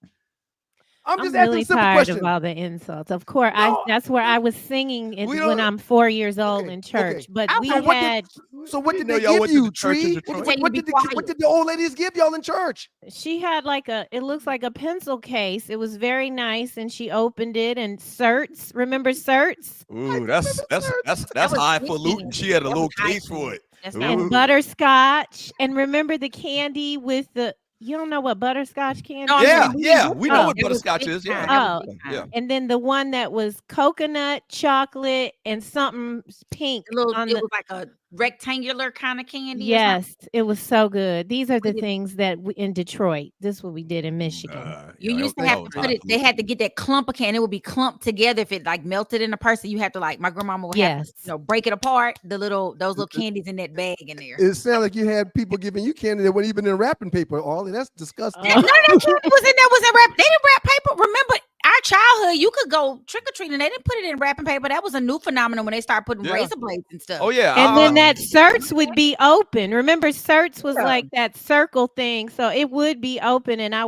S2: I'm
S1: I'm
S2: just asking
S1: really
S2: a simple
S1: tired
S2: question.
S1: of all the insults. Of course,
S2: No,
S1: that's where I was singing
S3: We
S1: when
S3: don't.
S1: I'm 4 years old
S2: Okay,
S1: in
S2: okay.
S1: church. But we
S2: So what
S1: had,
S2: what
S3: Didn't
S2: did
S3: know
S2: they
S3: y'all
S2: give
S3: went to
S2: you,
S3: the church in
S2: Tree?
S3: Detroit.
S10: Tell you to be
S2: What
S10: quiet.
S2: did the old ladies give y'all in church?
S1: she had like it looks like a pencil case. It was very nice, and she opened it, and certs. Remember certs?
S3: Ooh, that's
S10: That was
S3: highfalutin.
S10: good
S3: She had a
S10: candy. That
S3: little
S10: was high
S3: case for
S10: candy.
S3: it.
S10: That's
S3: Ooh.
S10: not
S1: And butterscotch. And remember the candy with the, you don't know what butterscotch candy
S10: No, I'm
S1: is?
S3: Yeah,
S10: saying we didn't
S3: yeah,
S10: get
S3: we
S10: that.
S3: know what
S10: That was
S3: butterscotch
S10: this
S3: is. Yeah,
S10: time. That was
S1: Oh,
S10: this
S3: yeah.
S10: time.
S1: and then the one that was coconut, chocolate, and something pink
S10: A little,
S1: on
S10: it
S1: the.
S10: was like a rectangular kind of candy. Or something.
S1: Yes, it was so good. These are the
S10: did-
S1: things that in Detroit. This is what we did in Michigan.
S10: You used to have to put it. They had to get that clump of candy. It would be clumped together. If it like melted in a person, you have to like. My grandmama would have to,
S1: Yes.
S10: break it apart. Those little candies in that bag in there.
S2: It sounded like you had people giving you candy that wasn't even in wrapping paper. Ollie, that's disgusting.
S10: None of that candy was in there. Was in wrap. They didn't wrap paper. Remember our childhood? You could go trick or treating. They didn't put it in wrapping paper. That was a new phenomenon when they started putting razor blades and stuff.
S3: Oh yeah.
S1: And then that certs would be open. Remember, certs was like that circle thing, so it would be open, and I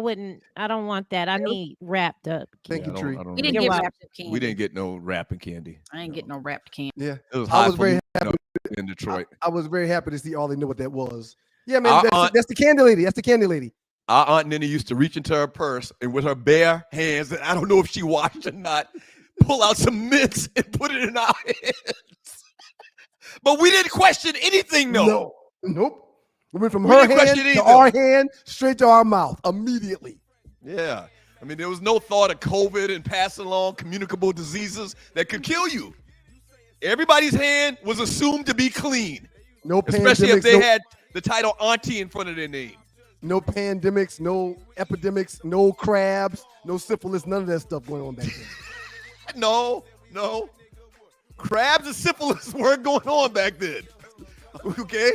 S1: don't want that. I need wrapped up.
S2: Thank you, Tree.
S10: We didn't get wrapped up candy.
S3: We didn't get no wrapping candy.
S10: I ain't get no wrapped candy.
S2: Yeah,
S3: It was
S2: I was very
S3: highfalutin
S2: happy
S3: in Detroit.
S2: I was very happy to see Ollie knew what that was. Yeah, man,
S3: Our
S2: that's the candy lady. That's the candy lady.
S3: Our Aunt Ninny used to reach into her purse and with her bare hands, and I don't know if she washed or not, pull out some mints and put it in our hands. But we didn't question anything, though.
S2: No, nope. We went from
S3: We
S2: her
S3: didn't
S2: hand
S3: question it
S2: to
S3: either.
S2: our hand straight to our mouth immediately.
S3: Yeah. I mean, there was no thought of COVID and passing along communicable diseases that could kill you. Everybody's hand was assumed to be clean.
S2: No
S3: especially if
S2: pandemics,
S3: they
S2: no-
S3: had the title auntie in front of their name.
S2: No pandemics, no epidemics, no crabs, no syphilis, none of that stuff going on back then.
S3: No. Crabs and syphilis weren't going on back then. Okay?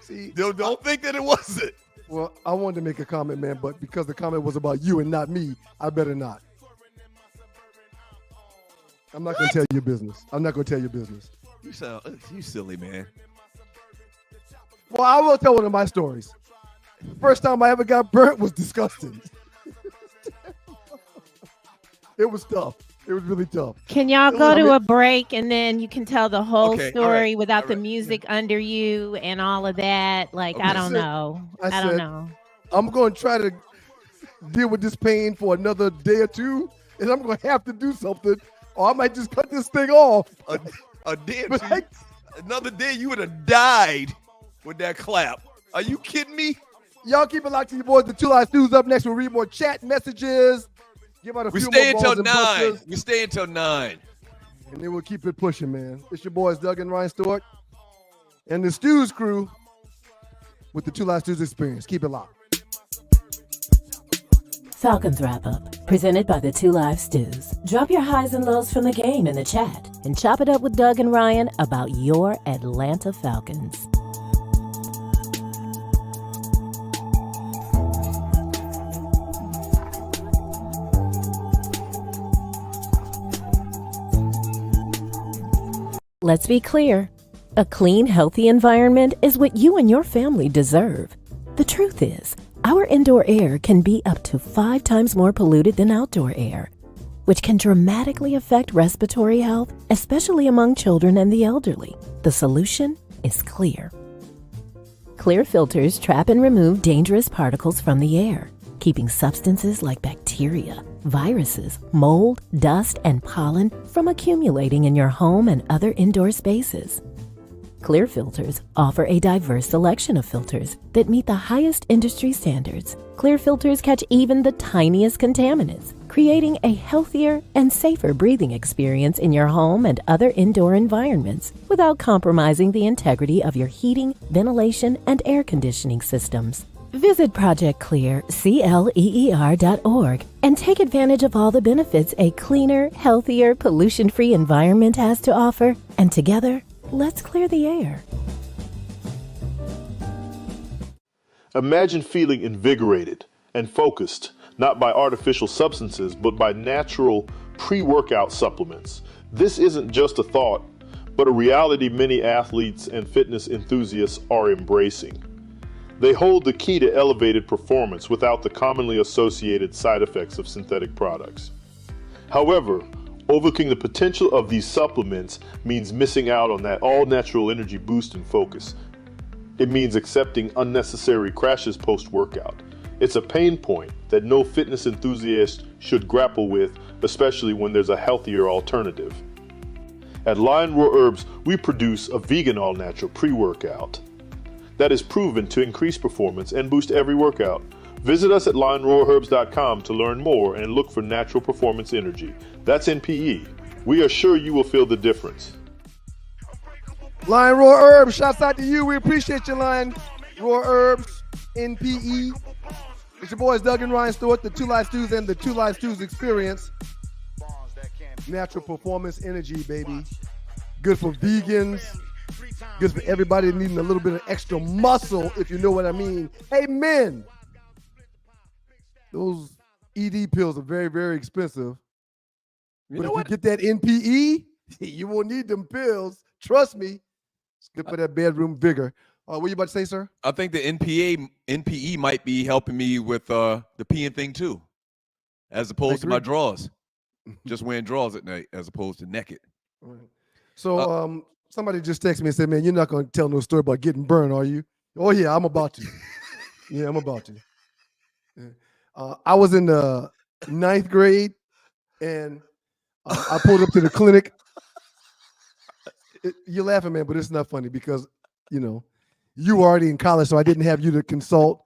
S2: See,
S3: don't think that it wasn't.
S2: Well, I wanted to make a comment, man, but because the comment was about you and not me, I better not. I'm not going to tell your business. I'm not going to tell your business.
S3: You silly, man.
S2: Well, I will tell one of my stories. First time I ever got burnt was disgusting. It was tough. It was really tough.
S1: Can y'all go to a break and then you can tell the whole
S2: Okay, all
S1: story
S2: right,
S1: without
S2: all
S1: the
S2: right,
S1: music under you and all of that? Like,
S2: Okay,
S1: I don't
S2: so
S1: know.
S2: I
S1: I don't
S2: said-
S1: know.
S2: I'm going to try to deal with this pain for another day or two, and I'm going to have to do something, or I might just cut this thing off.
S3: A day or two, another day you would have died with that clap. Are you kidding me?
S2: Y'all keep it locked to your boys. The Two Live Stews up next. We'll read more chat messages. Give out a
S3: We
S2: few
S3: stay
S2: more
S3: until
S2: balls and
S3: 9.
S2: busters,
S3: We stay until 9.
S2: and then we'll keep it pushing, man. It's your boys, Doug and Ryan Stewart, and the Stews crew with the Two Live Stews experience. Keep it locked.
S1: Falcons Wrap Up, presented by the Two Live Stews. Drop your highs and lows from the game in the chat and chop it up with Doug and Ryan about your Atlanta Falcons. Let's be clear. A clean, healthy environment is what you and your family deserve. The truth is, our indoor air can be up to 5 times more polluted than outdoor air, which can dramatically affect respiratory health, especially among children and the elderly. The solution is clear. Clear filters trap and remove dangerous particles from the air, keeping substances like bacteria, viruses, mold, dust, and pollen from accumulating in your home and other indoor spaces. Clear filters offer a diverse selection of filters that meet the highest industry standards. Clear filters catch even the tiniest contaminants, creating a healthier and safer breathing experience in your home and other indoor environments without compromising the integrity of your heating, ventilation, and air conditioning systems. Visit ProjectClear.org and take advantage of all the benefits a cleaner, healthier, pollution-free environment has to offer. And together, let's clear the air.
S5: Imagine feeling invigorated and focused, not by artificial substances, but by natural pre-workout supplements. This isn't just a thought, but a reality many athletes and fitness enthusiasts are embracing. They hold the key to elevated performance without the commonly associated side effects of synthetic products. However, overlooking the potential of these supplements means missing out on that all-natural energy boost and focus. It means accepting unnecessary crashes post-workout. It's a pain point that no fitness enthusiast should grapple with, especially when there's a healthier alternative. At Lion Raw Herbs, we produce a vegan all-natural pre-workout that is proven to increase performance and boost every workout. Visit us at lionrawherbs.com to learn more and look for natural performance energy. That's NPE. We are sure you will feel the difference.
S2: Lion Raw Herbs, shouts out to you. We appreciate you, Lion Raw Herbs, NPE. It's your boys, Doug and Ryan Stewart, the Two Live Stews and the Two Live Stews Experience. Natural performance energy, baby. Good for vegans. Good for everybody needing a little bit of extra muscle, if you know what I mean. Hey, men. Those ED pills are very, very expensive. But if you get that NPE, you won't need them pills. Trust me. It's good for that bedroom vigor. What are you about to say, sir?
S3: I think the NPE might be helping me with the peeing thing too, as opposed to my drawers. Just wearing drawers at night as opposed to naked.
S2: Right. So somebody just texted me and said, man, you're not going to tell no story about getting burned, are you? Oh, yeah, I'm about to. Yeah, I'm about to. Yeah. I was in the 9th grade, and I pulled up to the clinic. You're laughing, man, but it's not funny because, you know, you were already in college, so I didn't have you to consult.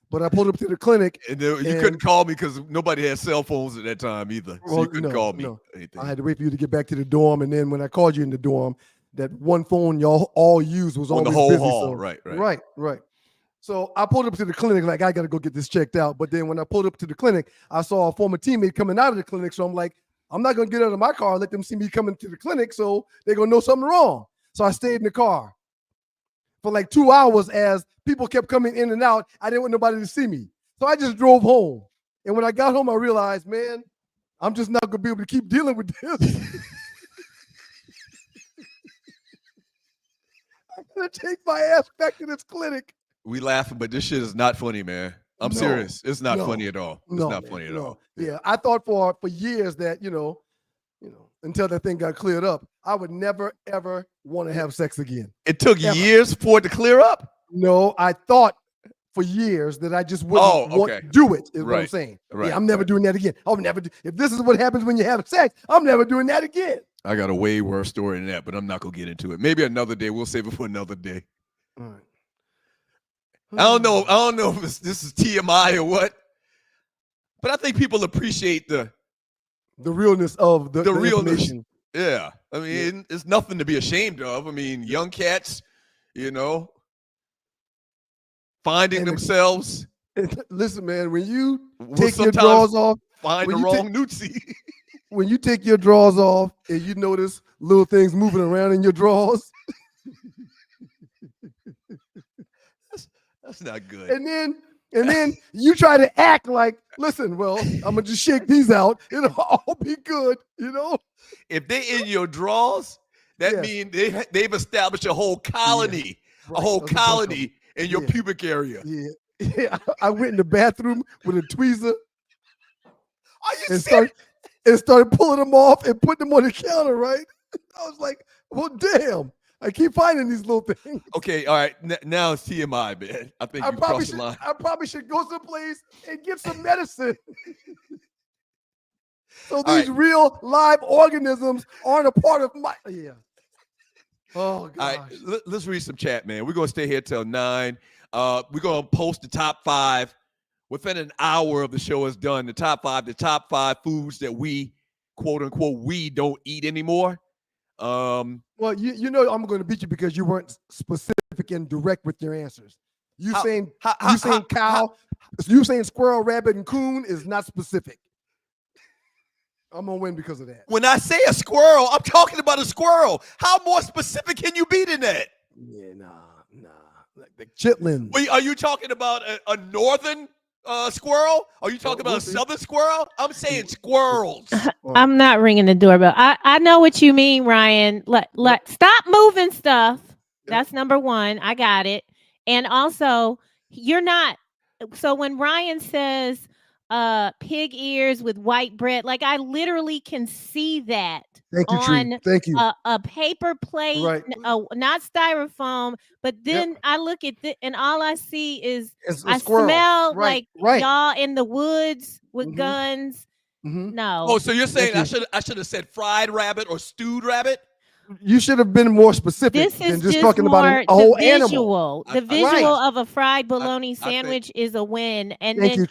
S2: But I pulled up to the clinic.
S3: And you couldn't call me because nobody had cell phones at that time either. So you couldn't call me. No.
S2: I had to wait for you to get back to the dorm. And then when I called you in the dorm, that one phone y'all all used was always
S3: the whole
S2: busy.
S3: hall.
S2: So, right. So I pulled up to the clinic like, I got to go get this checked out. But then when I pulled up to the clinic, I saw a former teammate coming out of the clinic. So I'm like, I'm not going to get out of my car and let them see me coming to the clinic. So they're going to know something wrong. So I stayed in the car for like 2 hours as people kept coming in and out. I didn't want nobody to see me. So I just drove home. And when I got home, I realized, man, I'm just not going to be able to keep dealing with this. I'm going to take my ass back to this clinic.
S3: We laughing, but this shit is not funny, man. I'm serious. It's not funny at all. It's not funny at all.
S2: Yeah, I thought for years that, you know, until that thing got cleared up, I would never, ever want to have sex again.
S3: It took years for it to clear up?
S2: No, I thought for years that I just wouldn't want to do it, is what I'm saying. Right. Yeah, I'm never doing that again. I'll never do. If this is what happens when you have sex, I'm never doing that again.
S3: I got a way worse story than that, but I'm not going to get into it. Maybe another day. We'll save it for another day.
S2: All right.
S3: I don't know if this is TMI or what, but I think people appreciate the
S2: realness of the
S3: realness. Yeah. I mean, it's nothing to be ashamed of. I mean, young cats, you know, finding themselves.
S2: Listen, man, when you take your drawers off,
S3: find the wrong nudie.
S2: When you take your drawers off and you notice little things moving around in your drawers.
S3: That's not good.
S2: And then you try to act like, listen, well, I'm gonna just shake these out. It'll all be good, you know.
S3: If they're in your drawers, that means they've established a whole colony, in your pubic area.
S2: Yeah. I went in the bathroom with a tweezer.
S3: And
S2: started pulling them off and putting them on the counter, right? I was like, well, damn. I keep finding these little things.
S3: Okay, all right. Now it's TMI, man. I think you crossed the line.
S2: I probably should go someplace and get some medicine. So these real live organisms aren't a part of my. Yeah. Oh, gosh.
S3: All right, let's read some chat, man. We're going to stay here till 9. We're going to post the top 5 within an hour of the show is done. The top 5 foods that we, quote unquote, we don't eat anymore.
S2: Well, you know I'm going to beat you because you weren't specific and direct with your answers. You saying cow, you saying squirrel, rabbit, and coon is not specific. I'm going to win because of that.
S3: When I say a squirrel, I'm talking about a squirrel. How more specific can you be than that?
S2: Yeah, nah. Like the chitlins.
S3: Wait, are you talking about a northern squirrel? Are you talking about a southern squirrel? I'm saying squirrels.
S7: I'm not ringing the doorbell. I know what you mean, Ryan. Stop moving stuff. That's number one. I got it. And also, you're not. So when Ryan says pig ears with white bread, like I literally can see that
S2: Thank you,
S7: on
S2: Tree. Thank you.
S7: a paper plate,
S2: Right.
S7: Not styrofoam. But then I look at it, and all I see is I
S2: squirrel.
S7: smell
S2: Right.
S7: like y'all in the woods with guns. No.
S3: Oh, so you're saying I should have said fried rabbit or stewed rabbit?
S2: You should have been more specific
S7: This
S2: than
S7: is
S2: just talking about a whole animal.
S7: The visual of a fried bologna sandwich is a win. And then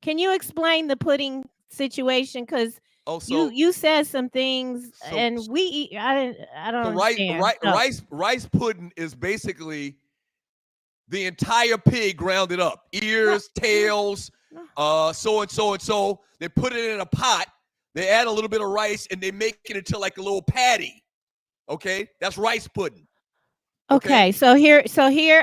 S7: can you explain the pudding situation? Because you said some things, and we eat. I don't understand.
S3: Rice pudding is basically the entire pig grounded up, ears, tails, so and so and so. They put it in a pot. They add a little bit of rice, and they make it into like a little patty. Okay, that's rice pudding.
S7: Okay, so here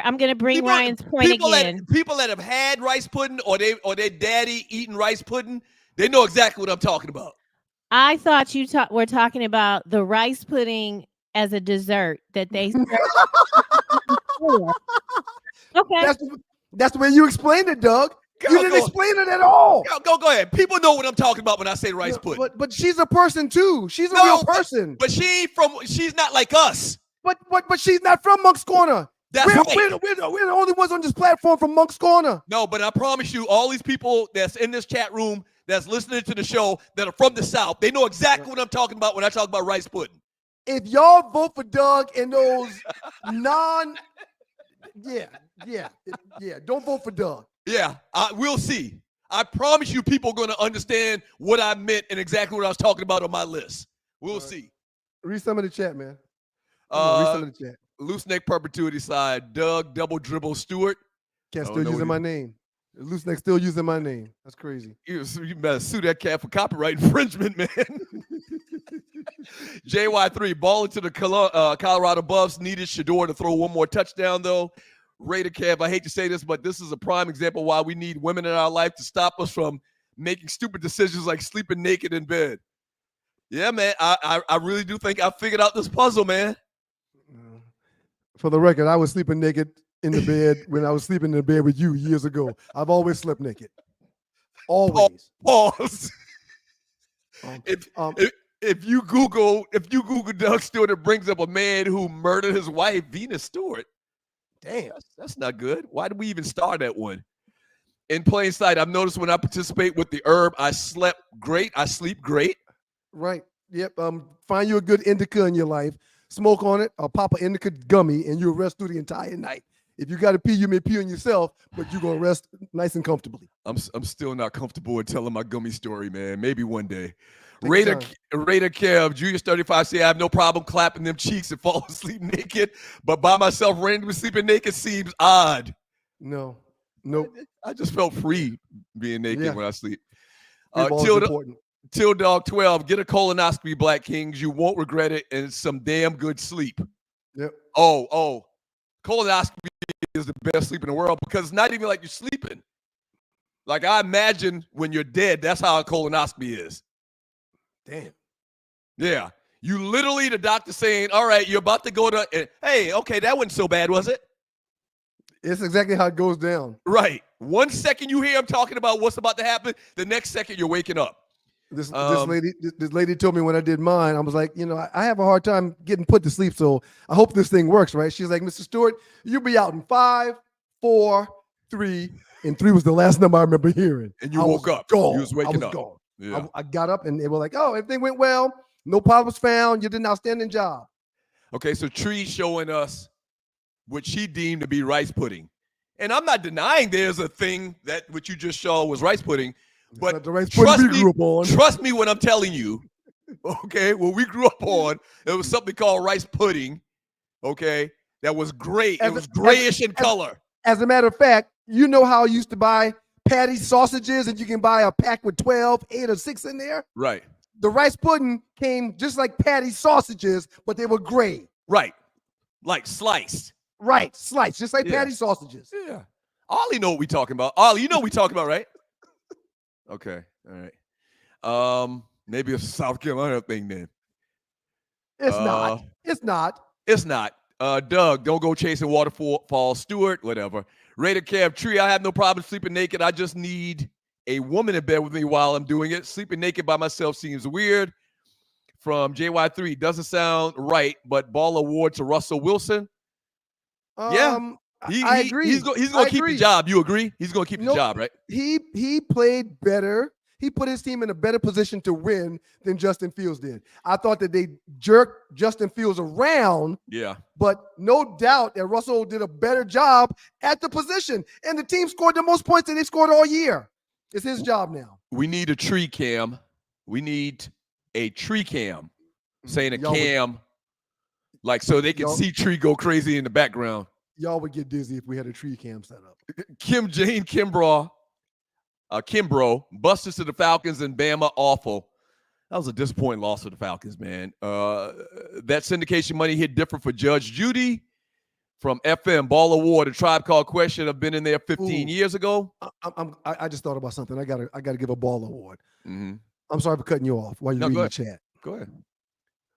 S7: I'm gonna bring Ryan's point again.
S3: People that have had rice pudding or their daddy eating rice pudding, they know exactly what I'm talking about.
S7: I thought you were talking about the rice pudding as a dessert that they serve. Okay,
S2: that's the way you explained it, Doug. You didn't explain it at all.
S3: Go ahead. People know what I'm talking about when I say rice pudding.
S2: But she's a person too. She's a real person.
S3: But she's not like us.
S2: But she's not from Monk's Corner.
S3: That's right.
S2: We're the only ones on this platform from Monk's Corner.
S3: No, but I promise you, all these people that's in this chat room that's listening to the show that are from the South, they know exactly what I'm talking about when I talk about rice pudding.
S2: If y'all vote for Doug and those don't vote for Doug.
S3: Yeah, we'll see. I promise you people are going to understand what I meant and exactly what I was talking about on my list. We'll see.
S2: Read some of the chat, man. Read some of the chat.
S3: Loose neck perpetuity side. Doug double dribble Stewart.
S2: Cat still using my name. Loose neck still using my name. That's crazy.
S3: You better sue that cat for copyright infringement, man. JY3, ball into the Colorado Buffs. Needed Shador to throw one more touchdown, though. Raider Kev, I hate to say this, but this is a prime example why we need women in our life to stop us from making stupid decisions like sleeping naked in bed. Yeah, man, I really do think I figured out this puzzle, man.
S2: For the record, I was sleeping naked in the bed when I was sleeping in the bed with you years ago. I've always slept naked. Always.
S3: Pause. If you Google Doug Stewart, it brings up a man who murdered his wife, Venus Stewart. Damn, that's not good. Why did we even start that one? In plain sight, I've noticed when I participate with the herb, I sleep great.
S2: Right. Yep. Find you a good indica in your life. Smoke on it or pop an indica gummy and you'll rest through the entire night. If you got to pee, you may pee on yourself, but you're going to rest nice and comfortably.
S3: I'm still not comfortable with telling my gummy story, man. Maybe one day. Raider Kev, Julius 35 say I have no problem clapping them cheeks and fall asleep naked, but by myself randomly sleeping naked seems odd.
S2: No. Nope.
S3: I just felt free being naked when I sleep. Till Dog 12, get a colonoscopy, Black Kings. You won't regret it, and it's some damn good sleep.
S2: Yep.
S3: Oh. Colonoscopy is the best sleep in the world because it's not even like you're sleeping. Like I imagine when you're dead, that's how a colonoscopy is.
S2: Damn.
S3: Yeah. You literally, the doctor saying, all right, you're about to go to, hey, okay, that wasn't so bad, was it?
S2: It's exactly how it goes down.
S3: Right. 1 second you hear him talking about what's about to happen, the next second you're waking up.
S2: This lady told me when I did mine, I was like, I have a hard time getting put to sleep, so I hope this thing works, right? She's like, Mr. Stewart, you'll be out in 5, 4, 3, and 3 was the last number I remember hearing.
S3: And you woke up.
S2: Gone.
S3: You was waking up.
S2: Gone.
S3: Yeah.
S2: I got up and they were like, oh, everything went well. No problems found. You did an outstanding job.
S3: Okay, so Tree showing us what she deemed to be rice pudding. And I'm not denying there's a thing that what you just showed was rice pudding. But trust me when I'm telling you, okay, what we grew up on, there was something called rice pudding, okay, that was great. It was grayish in color.
S2: As a matter of fact, you know how I used to buy patty sausages and you can buy a pack with 12, 8 or 6 in there?
S3: Right.
S2: The rice pudding came just like patty sausages, but they were gray.
S3: Right. Like sliced.
S2: Right. Sliced, just like patty sausages.
S3: Yeah. Ollie know what we talking about. Ollie, you know what we talking about, right? Okay. All right. Maybe it's a South Carolina thing then.
S2: It's not. It's not.
S3: It's not. Doug, don't go chasing waterfall. Stewart, whatever. Raider Kev Tree, I have no problem sleeping naked. I just need a woman in bed with me while I'm doing it. Sleeping naked by myself seems weird. From JY3, doesn't sound right, but ball award to Russell Wilson. Yeah.
S2: I agree.
S3: He's going to keep the job. You agree? He's going to keep the job, right?
S2: He played better. He put his team in a better position to win than Justin Fields did. I thought that they jerked Justin Fields around.
S3: Yeah.
S2: But no doubt that Russell did a better job at the position. And the team scored the most points that they scored all year. It's his job now.
S3: We need a tree cam. We need a tree cam. Saying a cam, like so they can see Tree go crazy in the background.
S2: Y'all would get dizzy if we had a tree cam set up.
S3: Kimbrough, busters to the Falcons and Bama awful. That was a disappointing loss for the Falcons, man. That syndication money hit different for Judge Judy from FM Ball Award, a Tribe Called Question. I've been in there 15 years ago.
S2: I just thought about something. I gotta give a Ball Award.
S3: Mm-hmm.
S2: I'm sorry for cutting you off while you're reading the chat.
S3: Go ahead.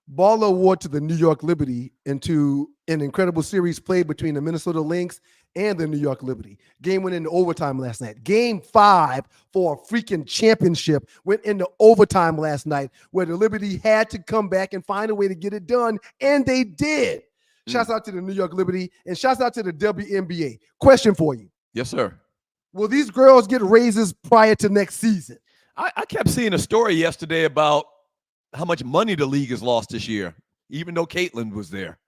S2: Ball Award to the New York Liberty and to an incredible series played between the Minnesota Lynx and the New York Liberty. Game went into overtime last night. Game 5 for a freaking championship went into overtime last night where the Liberty had to come back and find a way to get it done, and they did. Shouts out to the New York Liberty and shouts out to the WNBA. Question for you.
S3: Yes, sir.
S2: Will these girls get raises prior to next season?
S3: I kept seeing a story yesterday about how much money the league has lost this year, even though Caitlin was there.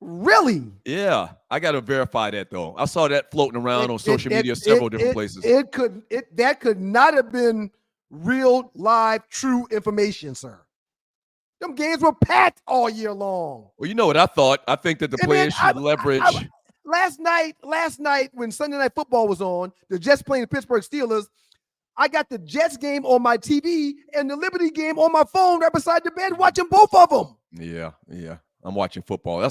S2: Really?
S3: Yeah. I got to verify that, though. I saw that floating around on social media several different places.
S2: That could not have been real, live, true information, sir. Them games were packed all year long.
S3: Well, you know what I thought? I think that the players should leverage.
S2: Last night, when Sunday Night Football was on, the Jets playing the Pittsburgh Steelers, I got the Jets game on my TV and the Liberty game on my phone right beside the bed, watching both of them.
S3: Yeah. I'm watching football.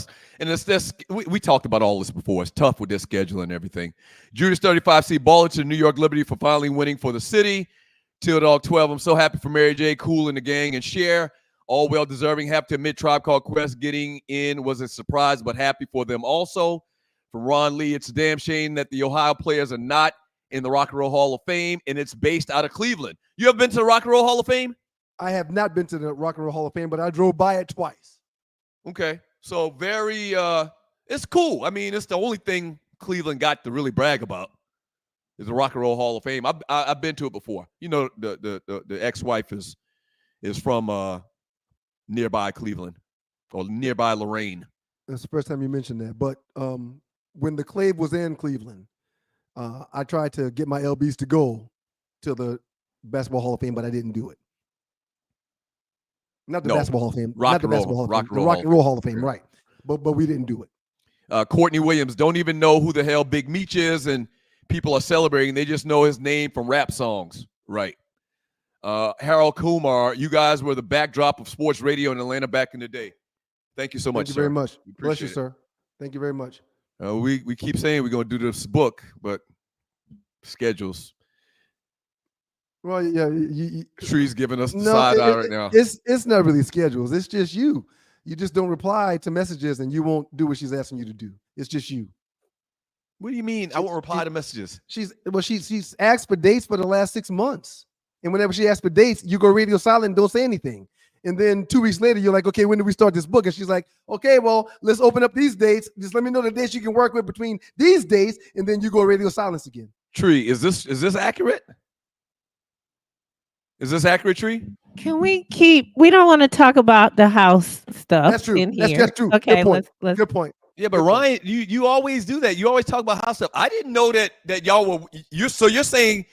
S3: We talked about all this before. It's tough with their schedule and everything. Judas 35C baller to the New York Liberty for finally winning for the city. Till Dog 12. I'm so happy for Mary J. Cool and the gang and Cher. All well deserving. Have to admit, Tribe Called Quest getting in was a surprise, but happy for them also. From Ron Lee, it's a damn shame that the Ohio players are not in the Rock and Roll Hall of Fame, and it's based out of Cleveland. You ever been to the Rock and Roll Hall of Fame?
S2: I have not been to the Rock and Roll Hall of Fame, but I drove by it twice.
S3: Okay. So very, it's cool. I mean, it's the only thing Cleveland got to really brag about is the Rock and Roll Hall of Fame. I've been to it before. You know, the ex-wife is from nearby Cleveland or nearby Lorraine.
S2: That's the first time you mentioned that. But when the Clave was in Cleveland, I tried to get my LBs to go to the Basketball Hall of Fame, but I didn't do it. Not the Basketball Hall of Fame.
S3: Rock and Roll
S2: Hall of Fame, right. But we didn't do it.
S3: Courtney Williams, don't even know who the hell Big Meech is, and people are celebrating. They just know his name from rap songs. Right. Harold Kumar, you guys were the backdrop of sports radio in Atlanta back in the day. Thank you so much,
S2: sir. Thank you very much.
S3: Bless
S2: you, sir. Thank you very much.
S3: We keep saying we're going to do this book, but schedules.
S2: Well, yeah.
S3: Tree's giving us the side eye right now.
S2: It's not really schedules. It's just you. You just don't reply to messages, and you won't do what she's asking you to do. It's just you.
S3: What do you mean? I won't reply to messages.
S2: She's asked for dates for the last 6 months, and whenever she asks for dates, you go radio silent and don't say anything. And then 2 weeks later, you're like, okay, when do we start this book? And she's like, okay, well, let's open up these dates. Just let me know the dates you can work with between these dates. And then you go radio silence again.
S3: Tree, is this accurate? Is this accurate, Tree?
S7: Can we don't want to talk about the house stuff.
S2: That's true.
S7: In here.
S2: That's true.
S7: Okay,
S2: good point.
S7: let's
S2: good point.
S3: Yeah, but Ryan, you always do that. You always talk about house stuff. I didn't know that y'all were you're saying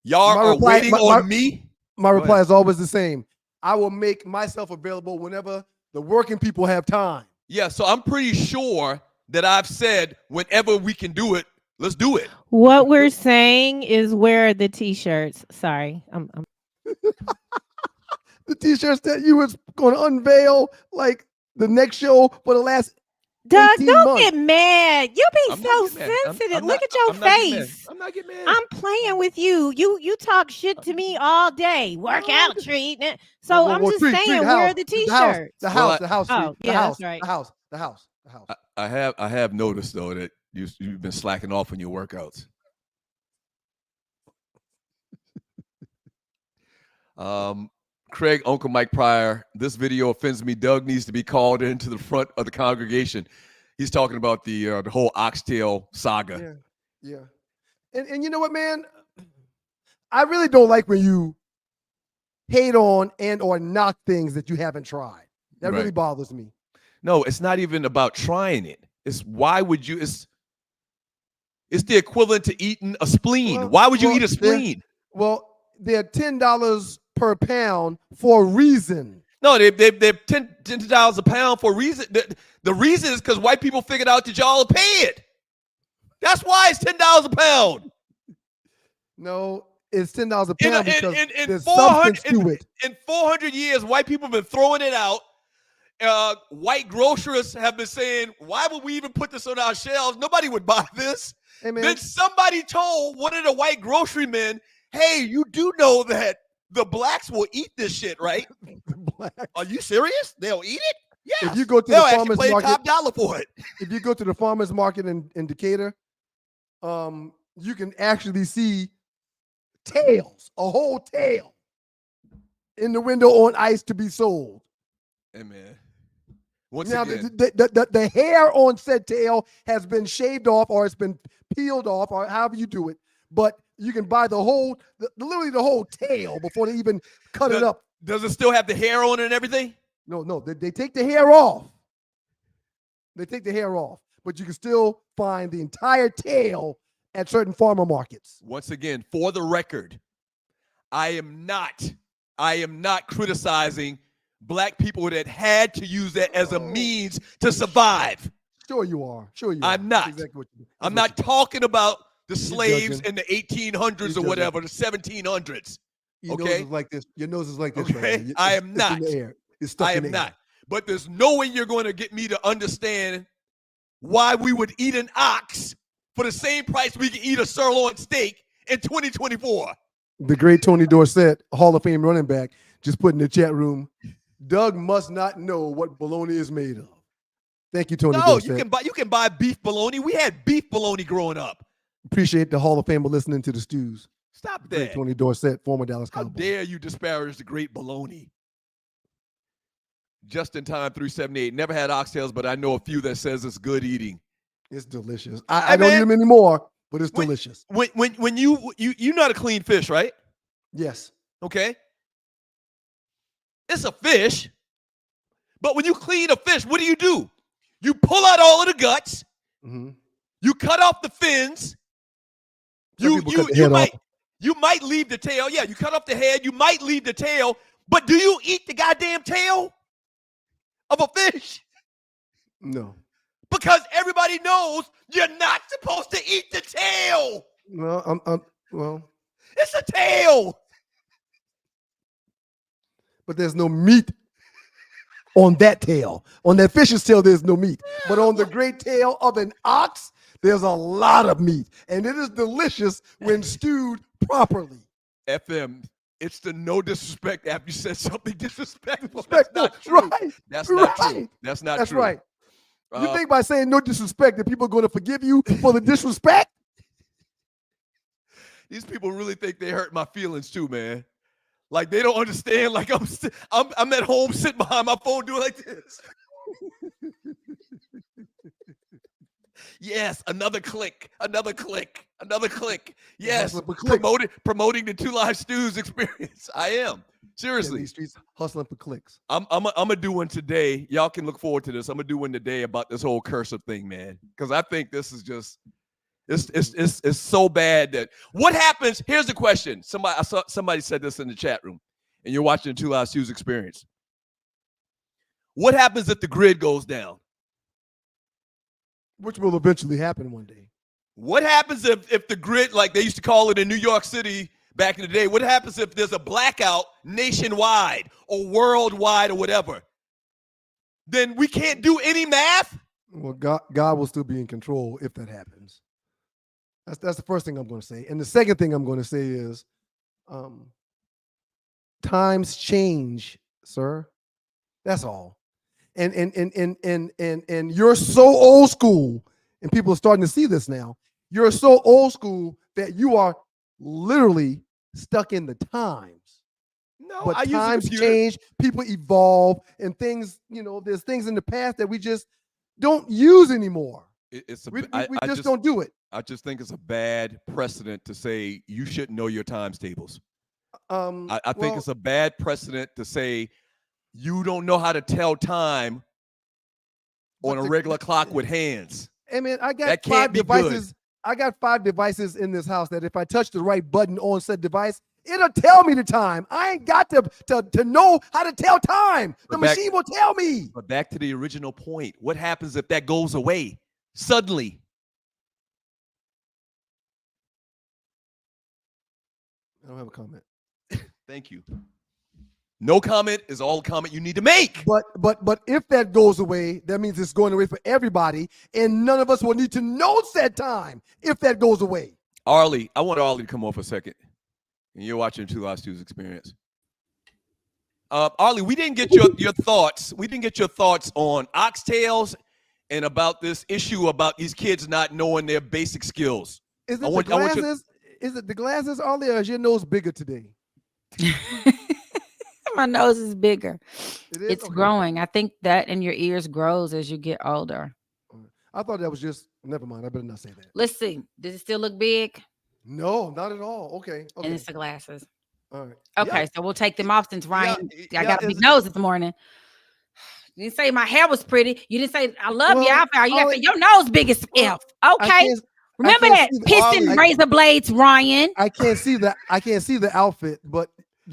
S3: y'all are waiting on me?
S2: My reply is always the same. I will make myself available whenever the working people have time.
S3: Yeah, so I'm pretty sure that I've said whenever we can do it, let's do it.
S7: What we're saying is wear the t-shirts. Sorry. I'm
S2: the t-shirts that you was going to unveil like the next show for the last
S7: Doug,
S2: 18
S7: don't
S2: months.
S7: get mad. You be
S3: I'm
S7: so
S3: not getting mad.
S7: sensitive.
S3: I'm
S7: Look
S3: not-
S7: at your
S3: I'm not getting mad.
S7: face.
S3: I'm not getting mad.
S7: I'm playing with you. You talk shit to me all day. Workout treat. So I'm just saying, wear the t-shirt.
S2: The house.
S7: Oh, yeah, that's right.
S2: The house.
S3: I have noticed though that you've been slacking off on your workouts. Craig, Uncle Mike Pryor, this video offends me. Doug needs to be called into the front of the congregation. He's talking about the whole Oxtail saga.
S2: Yeah. And you know what, man? I really don't like when you hate on and or knock things that you haven't tried. That really bothers me.
S3: No, it's not even about trying it. It's why would you? It's the equivalent to eating a spleen. Why would you eat a spleen?
S2: They're $10 per pound for a reason.
S3: No, they're $10 a pound for a reason. The reason is because white people figured out that y'all pay it. That's why it's $10 a pound.
S2: No, it's $10 a pound because there's
S3: 400,
S2: substance to it.
S3: In 400 years, white people have been throwing it out. White grocers have been saying, why would we even put this on our shelves? Nobody would buy this.
S2: Hey, man.
S3: Then somebody told one of the white grocery men, hey, you do know that the blacks will eat this shit, right? Are you serious? They'll eat it? Yeah.
S2: If you go to
S3: They'll
S2: the
S3: actually
S2: farmer's
S3: pay
S2: market,
S3: top dollar for it.
S2: If you go to the farmer's market in Decatur, you can actually see tails, a whole tail in the window on ice to be sold.
S3: Hey, man. Once
S2: Now,
S3: again,
S2: the hair on said tail has been shaved off or it's been peeled off or however you do it, but you can buy literally the whole tail before they even cut it up.
S3: Does it still have the hair on it and everything?
S2: No, they take the hair off. They take the hair off, but you can still find the entire tail at certain farmer markets.
S3: Once again, for the record, I am not criticizing black people that had to use that as a means to survive.
S2: Sure you are.
S3: I'm not.
S2: Exactly what you do.
S3: I'm not talking about the slaves
S2: judging.
S3: in the 1800s or whatever, the 1700s.
S2: Your
S3: Okay?
S2: nose is like this. Your nose is like this.
S3: Okay?
S2: Right now.
S3: I am not.
S2: It's in the air. It's stuck
S3: I
S2: in
S3: am
S2: the air.
S3: not. But there's no way you're going to get me to understand why we would eat an ox for the same price we can eat a sirloin steak in 2024.
S2: The great Tony Dorsett, Hall of Fame running back, just put in the chat room, Doug must not know what bologna is made of. Thank you, Tony Dorsett.
S3: You can buy beef bologna. We had beef bologna growing up.
S2: Appreciate the Hall of Famer listening to the stews.
S3: Stop
S2: Great
S3: that.
S2: Tony Dorsett, former Dallas
S3: How
S2: Cowboy.
S3: dare you disparage the great bologna? Just in time 378. Never had oxtails, but I know a few that says it's good eating.
S2: It's delicious. I don't eat them anymore, but it's delicious.
S3: When you know how to clean fish, right?
S2: Yes.
S3: Okay. It's a fish, but when you clean a fish, what do? You pull out all of the guts.
S2: Mm-hmm.
S3: You cut off the fins. You might leave the tail. Yeah, you cut off the head. You might leave the tail, but do you eat the goddamn tail of a fish?
S2: No.
S3: Because everybody knows you're not supposed to eat the tail.
S2: Well,
S3: it's a tail.
S2: But there's no meat on that tail. On that fish's tail, there's no meat. But on the great tail of an ox, there's a lot of meat. And it is delicious when stewed properly.
S3: FM, it's the no disrespect after you said something disrespectful. That's not true.
S2: Right.
S3: That's not true. That's not
S2: That's
S3: true.
S2: right. You think by saying no disrespect that people are going to forgive you for the disrespect?
S3: These people really think they hurt my feelings too, man. Like they don't understand. Like I'm at home sitting behind my phone doing like this. Yes, another click. Yes, promoting the Two Live Stews experience. I am. Seriously.
S2: These streets hustling for clicks.
S3: I'm gonna do one today. Y'all can look forward to this. I'm gonna do one today about this whole cursive thing, man. Because I think this is just it's so bad that what happens. Here's the question. Somebody said this in the chat room, and you're watching the Two Live Stews experience. What happens if the grid goes down?
S2: Which will eventually happen one day.
S3: What happens if the grid, like they used to call it in New York City back in the day, what happens if there's a blackout nationwide or worldwide or whatever? Then we can't do any math?
S2: Well, God will still be in control if that happens. That's the first thing I'm going to say. And the second thing I'm going to say is, times change, sir. That's all. And you're so old school, and people are starting to see this now. You're so old school that you are literally stuck in the times.
S3: No,
S2: But
S3: I use a
S2: times
S3: computer.
S2: change, people evolve, and things, there's things in the past that we just don't use anymore. We just don't do it.
S3: I just think it's a bad precedent to say you shouldn't know your times tables. I think it's a bad precedent to say you don't know how to tell time on a regular clock with hands.
S2: I mean, I got
S3: That can't
S2: 5
S3: be
S2: devices. I got 5 devices in this house that if I touch the right button on said device, it'll tell me the time. I ain't got to know how to tell time. The machine will tell me.
S3: But back to the original point. What happens if that goes away suddenly?
S2: I don't have a comment.
S3: Thank you. No comment is all comment you need to make.
S2: But if that goes away, that means it's going away for everybody, and none of us will need to know said time if that goes away.
S3: Arlie, I want Arlie to come on for a second. And you're watching Two Live Stews Experience. Arlie, we didn't get your thoughts. We didn't get your thoughts on Oxtails and about this issue about these kids not knowing their basic skills.
S2: Is it the glasses? Is it the glasses, Arlie, or is your nose bigger today?
S10: My nose is bigger. It's
S2: okay.
S10: growing. I think that in your ears grows as you get older.
S2: I thought that was just, never mind. I better not say that.
S10: Let's see. Does it still look big?
S2: No, not at all. Okay.
S10: And it's the glasses.
S2: All right.
S10: Okay, so we'll take them off since Ryan, I got a big nose this morning. You didn't say my hair was pretty. You didn't say I love your outfit. You got to say your nose big as F. Okay. Remember that piston razor blades, Ryan.
S2: I can't see the outfit, but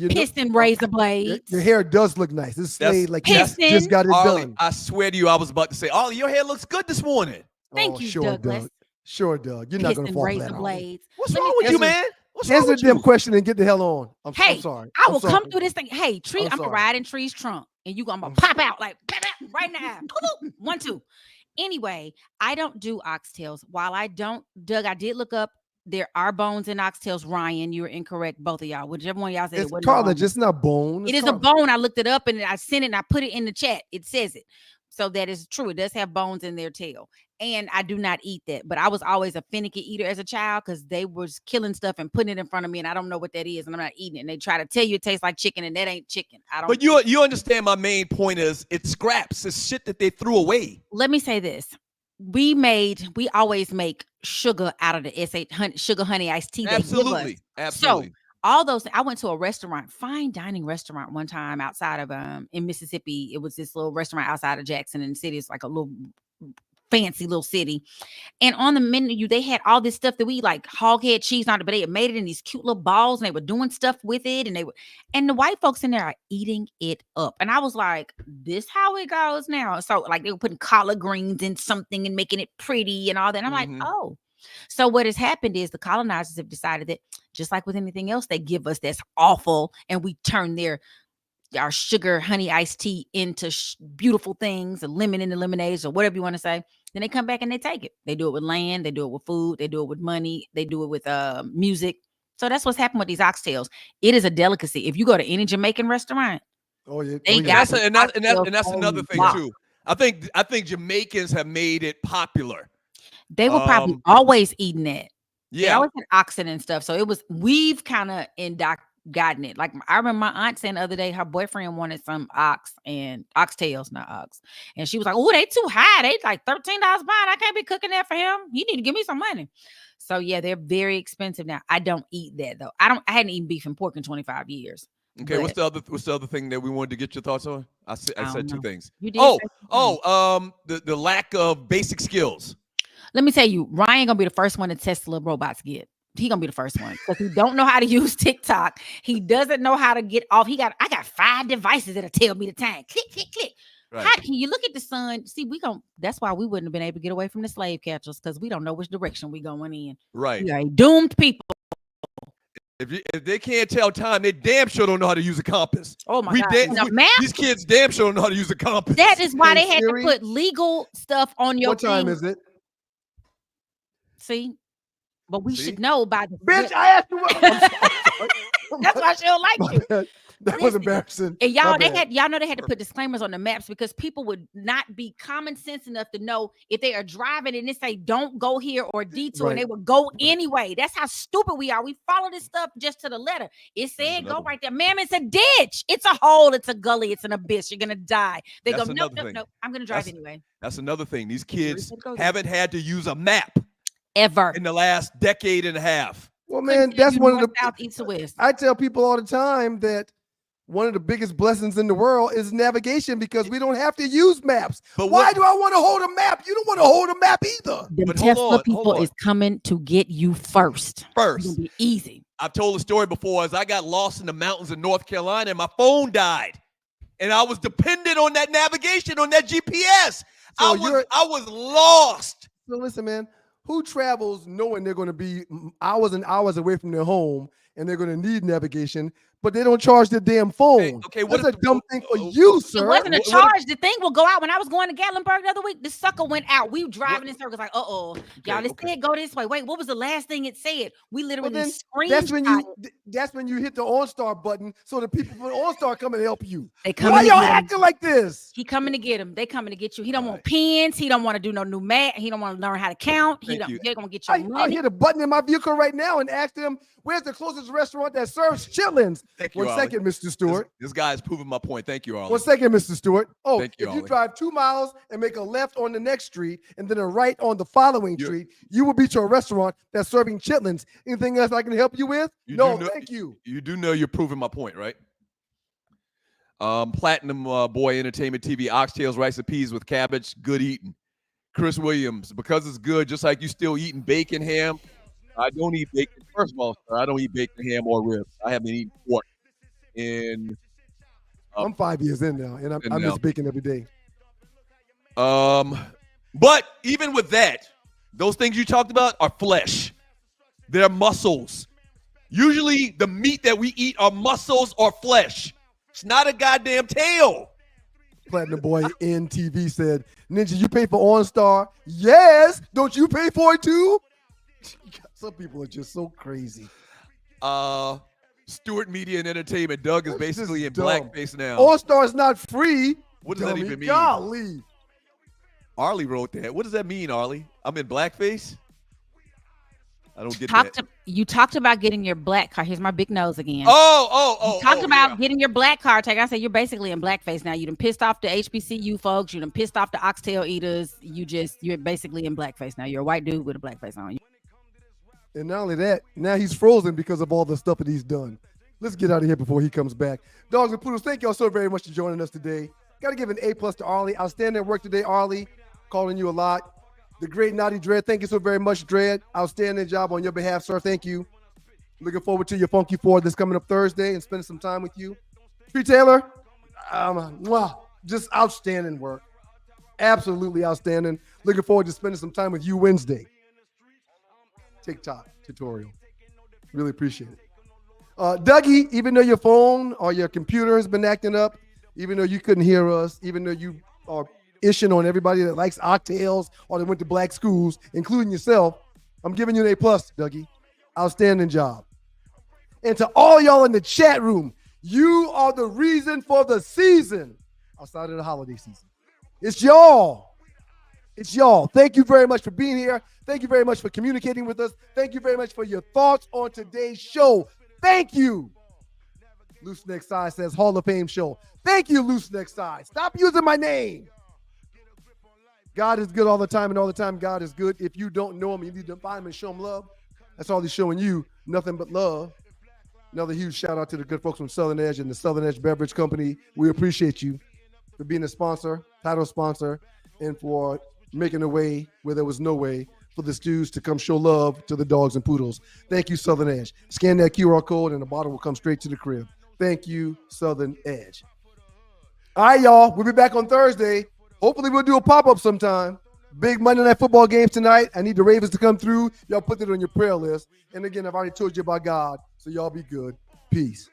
S10: piston razor blades.
S2: Your hair does look nice. It's slayed like you just got it done.
S3: I swear to you, I was about to say, Arlie, your hair looks good this morning.
S10: Thank you,
S2: sure,
S10: Douglas.
S2: Doug. Sure, Doug. You're not going to fall for that.
S10: Razor blades.
S3: What's wrong with you, man?
S2: Answer the damn question and get the hell on. I'm sorry.
S10: I will come through this thing. Hey, Tree, I'm going to ride in Tree's trunk, and I'm going to pop out like right now. 1, 2. Anyway, I don't do oxtails. While I don't, Doug, I did look up. There are bones in oxtails. Ryan, you're incorrect, both of y'all. Whichever one of y'all said
S2: it's
S10: it wasn't
S2: cartilage. It's not bone.
S10: It is a bone. I looked it up and I sent it and I put it in the chat. It says it. So that is true. It does have bones in their tail. And I do not eat that. But I was always a finicky eater as a child because they was killing stuff and putting it in front of me. And I don't know what that is. And I'm not eating it. And they try to tell you it tastes like chicken and that ain't chicken. I don't.
S3: But you understand my main point is it's scraps. It's shit that they threw away.
S10: Let me say this. We always make sugar out of the sugar honey iced tea.
S3: Absolutely. Absolutely.
S10: So all those, I went to a restaurant, fine dining restaurant one time outside of, in Mississippi. It was this little restaurant outside of Jackson in the city. It's like a little fancy little city. And on the menu, they had all this stuff that we like hog head cheese on it, but they had made it in these cute little balls and they were doing stuff with it. And the white folks in there are eating it up. And I was like, this how it goes now. So like they were putting collard greens in something and making it pretty and all that. And I'm like, oh. So what has happened is the colonizers have decided that just like with anything else, they give us that's awful. And we turn our sugar honey iced tea into beautiful things, a lemon in the lemonades or whatever you want to say. Then they come back and they take it. They do it with land. They do it with food. They do it with money. They do it with music. So that's what's happened with these oxtails. It is a delicacy. If you go to any Jamaican restaurant,
S3: that's another thing too. I think Jamaicans have made it popular.
S10: They were probably always eating that.
S3: Yeah,
S10: they always had oxen and stuff. So we've kind of gotten it. Like I remember my aunt saying the other day, her boyfriend wanted some oxtails, not ox. And she was like, oh, they too high. They like $13 a pound. I can't be cooking that for him. You need to give me some money. So yeah, they're very expensive now. I don't eat that though. I hadn't eaten beef and pork in 25 years.
S3: Okay, what's the other thing that we wanted to get your thoughts on? I said 2 things.
S10: You did
S3: the lack of basic skills.
S10: Let me tell you, Ryan gonna be the first one to test the little robots get. He gonna be the first one because he don't know how to use TikTok. He doesn't know how to get off. I got 5 devices that'll tell me the time. Click, click, click. Right. How can you look at the sun? See, that's why we wouldn't have been able to get away from the slave catchers because we don't know which direction we going in.
S3: Right.
S10: We are doomed people.
S3: If they can't tell time, they damn sure don't know how to use a compass.
S10: Oh my God.
S3: These kids damn sure don't know how to use a compass.
S10: That is why they had
S2: Siri?
S10: to put legal stuff on your
S2: What time
S10: thing.
S2: is it?
S10: See? But we should know by the
S2: Bitch, I asked you what. I'm sorry.
S10: That's why she don't like you.
S2: Bad. That was embarrassing.
S10: And y'all,
S2: My bad.
S10: y'all know they had to put disclaimers on the maps because people would not be common sense enough to know if they are driving and they say don't go here or detour, and they would go anyway. That's how stupid we are. We follow this stuff just to the letter. It said go right there, ma'am. It's a ditch. It's a hole. It's a gully. It's an abyss. You're gonna die. They go no. I'm gonna drive anyway.
S3: That's another thing. These kids haven't had to use a map
S10: ever
S3: in the last decade and a half.
S2: Well, man, that's one of the
S10: south, east, to west.
S2: I tell people all the time that one of the biggest blessings in the world is navigation because we don't have to use maps. But why do I want to hold a map? You don't want to hold a map either.
S10: The Tesla people is coming to get you first. It's gonna be easy.
S3: I've told the story before. As I got lost in the mountains of North Carolina and my phone died, and I was dependent on that navigation, on that GPS. I was lost.
S2: So listen, man. Who travels knowing they're going to be hours and hours away from their home and they're going to need navigation, but they don't charge their damn phone?
S3: Okay,
S2: what's a dumb thing for you, sir?
S10: It wasn't a charge. The thing will go out. When I was going to Gatlinburg the other week, the sucker went out. We were driving in circles like, y'all, it said go this way. Wait, what was the last thing it said? We literally screamed.
S2: That's when you hit the OnStar button so the people from OnStar come and help you.
S10: Why
S2: y'all acting like this?
S10: He coming to get him. They coming to get you. He don't want pins. He don't want to do no new math. He don't want to learn how to count. They're going to get you money.
S2: I hit a button in my vehicle right now and ask them, where's the closest restaurant that serves chitlins? One second, Mr. Stewart.
S3: This guy is proving my point. Thank you, Arlie.
S2: 1 second, Mr. Stewart. Oh,
S3: Thank you,
S2: if you
S3: Arlie.
S2: drive 2 miles and make a left on the next street and then a right on the following street, you will be to a restaurant that's serving chitlins. Anything else I can help you with? Thank you.
S3: You do know you're proving my point, right? Platinum Boy Entertainment TV, Oxtails, rice and peas with cabbage, good eating. Chris Williams, because it's good, just like you still eating bacon, ham. I don't eat bacon. First of all, sir, I don't eat bacon, ham, or ribs. I haven't eaten pork in.
S2: I'm 5 years in now, and I miss bacon every day.
S3: But even with that, those things you talked about are flesh. They're muscles. Usually, the meat that we eat are muscles or flesh. It's not a goddamn tail.
S2: Platinum Boy NTV said, Ninja, you pay for OnStar? Yes. Don't you pay for it too? Some people are just so crazy.
S3: Stewart Media and Entertainment. Doug is basically in blackface now.
S2: OnStar is not free.
S3: What does that even mean?
S2: Golly.
S3: Arlie wrote that. What does that mean, Arlie? I'm in blackface? I don't get that.
S10: You talked about getting your black card. Here's my big nose again. You talked about getting your black card taken. I said you're basically in blackface now. You done pissed off the HBCU folks. You done pissed off the oxtail eaters. You're basically in blackface now. You're a white dude with a blackface on.
S2: And not only that, now he's frozen because of all the stuff that he's done. Let's get out of here before he comes back. Dogs and Poodles, thank y'all so very much for joining us today. Got to give an A+ to Arlie. Outstanding work today, Arlie. Calling you a lot. The great Naughty Dread, thank you so very much, Dread. Outstanding job on your behalf, sir. Thank you. Looking forward to your Funky Four that's coming up Thursday and spending some time with you. Tree Taylor, just outstanding work. Absolutely outstanding. Looking forward to spending some time with you Wednesday. TikTok tutorial. Really appreciate it. Dougie, even though your phone or your computer has been acting up, even though you couldn't hear us, even though you are ishing on everybody that likes Oxtails or that went to black schools, including yourself, I'm giving you an A+, Dougie. Outstanding job. And to all y'all in the chat room, you are the reason for the season outside of the holiday season. It's y'all. It's y'all. Thank you very much for being here. Thank you very much for communicating with us. Thank you very much for your thoughts on today's show. Thank you. Loose Neck Side says Hall of Fame show. Thank you, Loose Neck Side. Stop using my name. God is good all the time, and all the time God is good. If you don't know him, you need to find him and show him love. That's all he's showing you, nothing but love. Another huge shout out to the good folks from Southern Edge and the Southern Edge Beverage Company. We appreciate you for being a sponsor, title sponsor, and for making a way where there was no way for the stews to come show love to the dogs and poodles. Thank you, Southern Edge. Scan that QR code and the bottle will come straight to the crib. Thank you, Southern Edge. All right, y'all. We'll be back on Thursday. Hopefully we'll do a pop-up sometime. Big Monday Night Football games tonight. I need the Ravens to come through. Y'all put it on your prayer list. And again, I've already told you about God, so y'all be good. Peace.